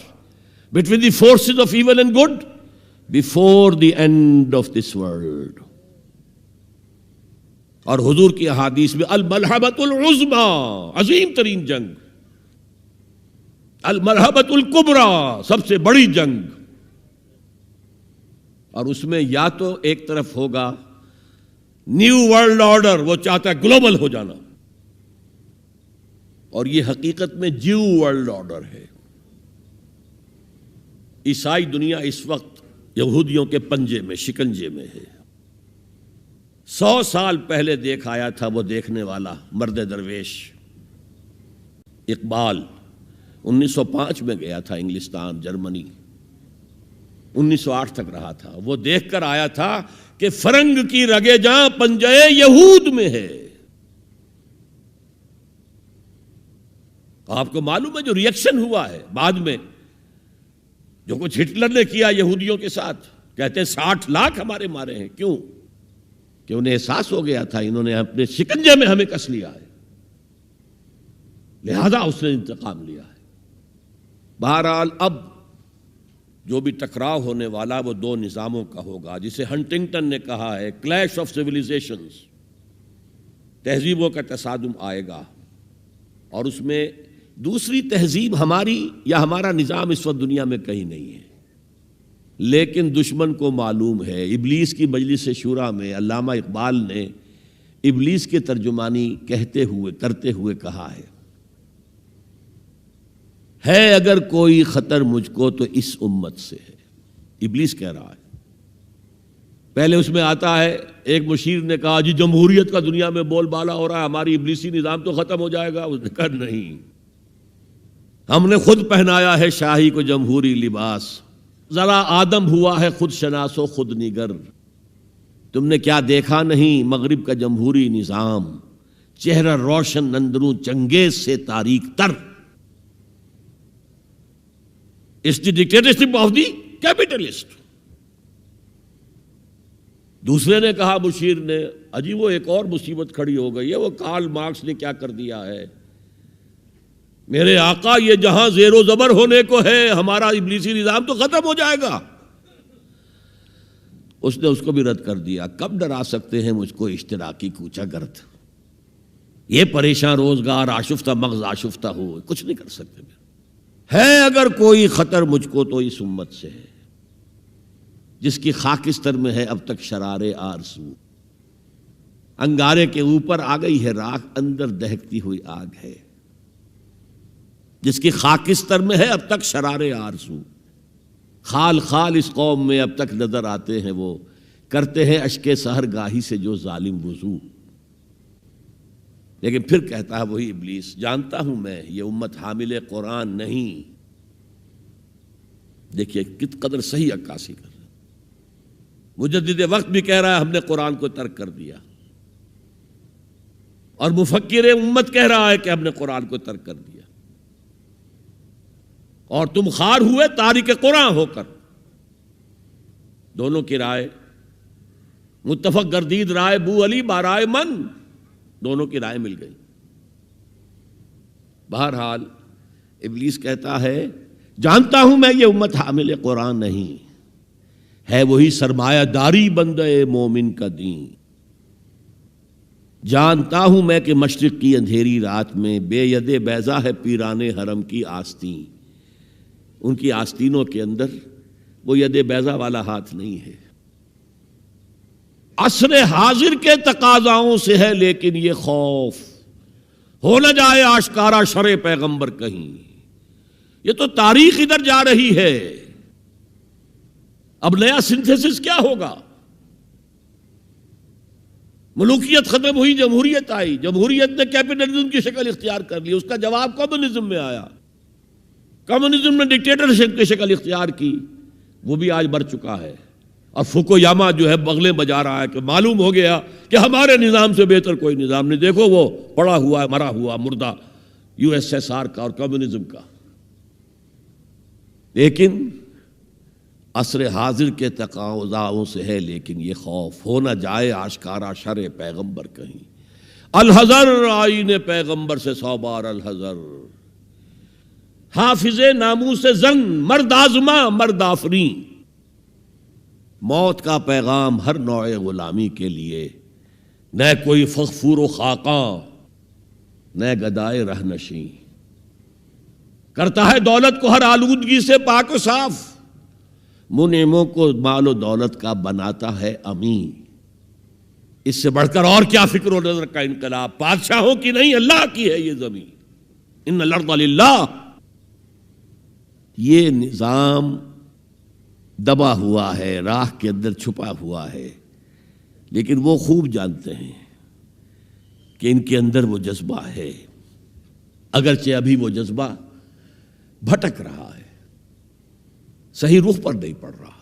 A: between the forces of evil and good before the end of this world۔ اور حضور کی احادیث میں الملحمۃ العظمیٰ، عظیم ترین جنگ، الملحمۃ الکبریٰ، سب سے بڑی جنگ، اور اس میں یا تو ایک طرف ہوگا نیو ورلڈ آرڈر، وہ چاہتا ہے گلوبل ہو جانا، اور یہ حقیقت میں جیو ورلڈ آرڈر ہے۔ عیسائی دنیا اس وقت یہودیوں کے پنجے میں، شکنجے میں ہے۔ 100 سال پہلے دیکھ آیا تھا وہ دیکھنے والا مرد درویش اقبال، 1905 میں گیا تھا انگلستان، جرمنی، 1908 تک رہا تھا۔ وہ دیکھ کر آیا تھا کہ فرنگ کی رگے جاں پنجے یہود میں ہے۔ آپ کو معلوم ہے جو ریئیکشن ہوا ہے بعد میں، جو کچھ ہٹلر نے کیا یہودیوں کے ساتھ، کہتے ہیں 60 لاکھ ہمارے مارے ہیں۔ کیوں؟ کہ انہیں احساس ہو گیا تھا انہوں نے اپنے شکنجے میں ہمیں کس لیا ہے، لہذا اس نے انتقام لیا ہے۔ بہرحال اب جو بھی ٹکراؤ ہونے والا وہ 2 نظاموں کا ہوگا، جسے ہنٹنگٹن نے کہا ہے کلیش آف سیویلائزیشنز، تہذیبوں کا تصادم آئے گا، اور اس میں دوسری تہذیب ہماری یا ہمارا نظام اس وقت دنیا میں کہیں نہیں ہے، لیکن دشمن کو معلوم ہے۔ ابلیس کی مجلس شورا میں علامہ اقبال نے ابلیس کے ترجمانی کہتے ہوئے کرتے ہوئے کہا ہے اگر کوئی خطر مجھ کو تو اس امت سے ہے۔ ابلیس کہہ رہا ہے۔ پہلے اس میں آتا ہے ایک مشیر نے کہا جی جمہوریت کا دنیا میں بول بالا ہو رہا ہے، ہماری ابلیسی نظام تو ختم ہو جائے گا۔ اس نے کہا نہیں، ہم نے خود پہنایا ہے شاہی کو جمہوری لباس، ذرا آدم ہوا ہے خود شناس و خود نگر۔ تم نے کیا دیکھا نہیں مغرب کا جمہوری نظام، چہرہ روشن اندروں چنگیز سے تاریک تر۔ It's the dictatorship of the capitalist۔ دوسرے نے کہا مشیر نے اجی وہ ایک اور مصیبت کھڑی ہو گئی ہے، وہ کارل مارکس نے کیا کر دیا ہے، میرے آقا یہ جہاں زیر و زبر ہونے کو ہے، ہمارا ابلیسی نظام تو ختم ہو جائے گا۔ اس نے اس کو بھی رد کر دیا۔ کب ڈرا سکتے ہیں مجھ کو اشتراکی کوچہ گرد، یہ پریشان روزگار آشفتہ مغز آشفتہ ہو، کچھ نہیں کر سکتے۔ ہے اگر کوئی خطر مجھ کو تو اس امت سے ہے، جس کی خاکستر میں ہے اب تک شرار آرزو۔ انگارے کے اوپر آ گئی ہے راکھ، اندر دہکتی ہوئی آگ ہے، جس کی خاکستر میں ہے اب تک شرارے آرزو، خال خال اس قوم میں اب تک نظر آتے ہیں، وہ کرتے ہیں اشک سحر گاہی سے جو ظالم وضو۔ لیکن پھر کہتا ہے وہی ابلیس، جانتا ہوں میں یہ امت حامل قرآن نہیں۔ دیکھیے کت قدر صحیح عکاسی کر رہا ہے۔ مجدد وقت بھی کہہ رہا ہے ہم نے قرآن کو ترک کر دیا، اور مفکر امت کہہ رہا ہے کہ ہم نے قرآن کو ترک کر دیا، اور تم خار ہوئے تارک قرآن ہو کر۔ دونوں کی رائے متفق گردید رائے بو علی بارائے من، دونوں کی رائے مل گئی۔ بہرحال ابلیس کہتا ہے جانتا ہوں میں یہ امت حامل قرآن نہیں، ہے وہی سرمایہ داری بندے مومن کا دین۔ جانتا ہوں میں کہ مشرق کی اندھیری رات میں بے ید بیضا ہے پیران حرم کی آستین، ان کی آستینوں کے اندر وہ ید بیضا والا ہاتھ نہیں ہے۔ عصر حاضر کے تقاضاؤں سے ہے لیکن یہ خوف، ہو نہ جائے آشکارا شرع پیغمبر کہیں، یہ تو تاریخ ادھر جا رہی ہے۔ اب نیا سنتھیسس کیا ہوگا؟ ملوکیت ختم ہوئی، جمہوریت آئی، جمہوریت نے کیپٹلزم کی شکل اختیار کر لی، اس کا جواب کمیونزم میں آیا، کمیونزم نے ڈکٹیٹرشپ کی شکل اختیار کی، وہ بھی آج بڑھ چکا ہے۔ اور فوکویاما جو ہے بغلیں بجا رہا ہے کہ معلوم ہو گیا کہ ہمارے نظام سے بہتر کوئی نظام نہیں، دیکھو وہ پڑا ہوا ہے مرا ہوا مردہ یو ایس ایس آر کا اور کمیونزم کا۔ لیکن عصر حاضر کے تقاضاؤں سے ہے لیکن یہ خوف، ہو نہ جائے آشکارا شرع پیغمبر کہیں۔ الحذر آئین پیغمبر سے 100 بار الحذر، حافظ ناموس زن مرد آزما مرد آفرین۔ موت کا پیغام ہر نوع غلامی کے لیے، نہ کوئی فغفور و خاقاں نہ گدائے رہ نشیں، کرتا ہے دولت کو ہر آلودگی سے پاک و صاف، منعموں کو مال و دولت کا بناتا ہے امین۔ اس سے بڑھ کر اور کیا فکر و نظر کا انقلاب، بادشاہوں کی نہیں اللہ کی ہے یہ زمین، ان الارض للہ۔ یہ نظام دبا ہوا ہے، راہ کے اندر چھپا ہوا ہے، لیکن وہ خوب جانتے ہیں کہ ان کے اندر وہ جذبہ ہے، اگرچہ ابھی وہ جذبہ بھٹک رہا ہے، صحیح رخ پر نہیں پڑ رہا،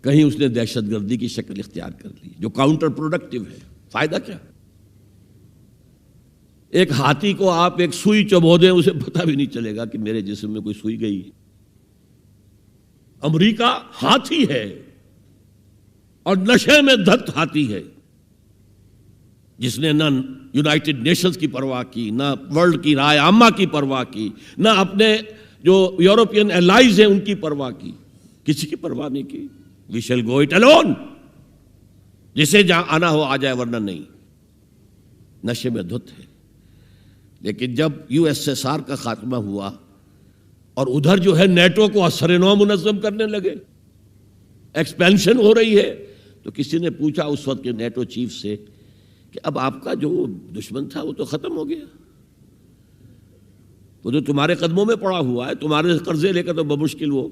A: کہیں اس نے دہشت گردی کی شکل اختیار کر لی جو کاؤنٹر پروڈکٹیو ہے۔ فائدہ کیا؟ ایک ہاتھی کو آپ ایک سوئی چبو دیں، اسے پتہ بھی نہیں چلے گا کہ میرے جسم میں کوئی سوئی گئی۔ امریکہ ہاتھی ہے اور نشے میں دھت ہاتھی ہے، جس نے نہ یونائٹڈ نیشنز کی پرواہ کی، نہ ورلڈ کی رائے عامہ کی پرواہ کی، نہ اپنے جو یورپین الائز ہیں ان کی پرواہ کی، کسی کی پرواہ نہیں کی۔ We shall go it alone, جسے جہاں آنا ہو آ جائے ورنہ نہیں، نشے میں دھت ہے۔ لیکن جب یو ایس ایس آر کا خاتمہ ہوا اور ادھر جو ہے نیٹو کو اثر نو منظم کرنے لگے، ایکسپینشن ہو رہی ہے، تو کسی نے پوچھا اس وقت کے نیٹو چیف سے کہ اب آپ کا جو دشمن تھا وہ تو ختم ہو گیا، وہ جو تمہارے قدموں میں پڑا ہوا ہے، تمہارے قرضے لے کر تو بمشکل وہ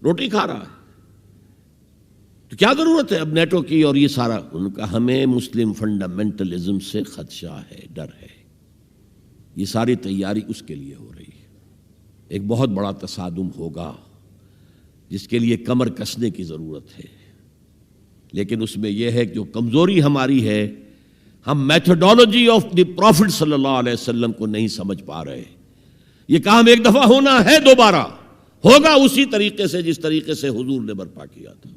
A: روٹی کھا رہا ہے، تو کیا ضرورت ہے اب نیٹو کی اور یہ سارا؟ ان کا ہمیں مسلم فنڈامنٹلزم سے خدشہ ہے، ڈر ہے، یہ ساری تیاری اس کے لیے ہو رہی ہے۔ ایک بہت بڑا تصادم ہوگا جس کے لیے کمر کسنے کی ضرورت ہے، لیکن اس میں یہ ہے کہ جو کمزوری ہماری ہے، ہم میتھڈالوجی آف دی پروفٹ صلی اللہ علیہ وسلم کو نہیں سمجھ پا رہے۔ یہ کام ایک دفعہ ہونا ہے، دوبارہ ہوگا اسی طریقے سے جس طریقے سے حضور نے برپا کیا تھا۔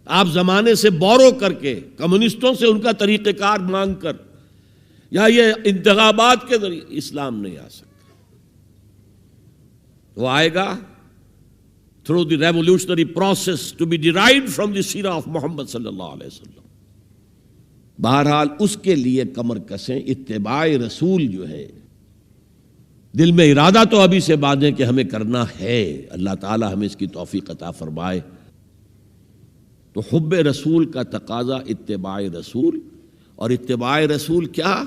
A: آپ زمانے سے بورو کر کے، کمیونسٹوں سے ان کا طریقہ کار مانگ کر، یا یہ انتخابات کے ذریعے اسلام نہیں آ سکتا۔ وہ آئے گا through the revolutionary process to be derived from the سیرہ آف محمد صلی اللہ علیہ وسلم۔ بہرحال اس کے لیے کمر کسیں، اتباع رسول جو ہے، دل میں ارادہ تو ابھی سے باندھیں کہ ہمیں کرنا ہے، اللہ تعالی ہمیں اس کی توفیق عطا فرمائے۔ تو حب رسول کا تقاضا اتباع رسول، اور اتباع رسول کیا؟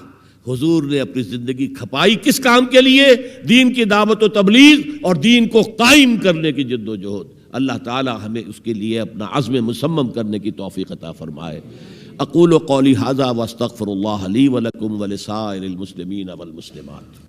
A: حضور نے اپنی زندگی کھپائی کس کام کے لیے؟ دین کی دعوت و تبلیغ اور دین کو قائم کرنے کی جد و جہد۔ اللہ تعالی ہمیں اس کے لیے اپنا عزم مصمم کرنے کی توفیق عطا فرمائے۔ اقول قولی ھذا واستغفر اللہ لی ولکم ولسائر المسلمین والمسلمات۔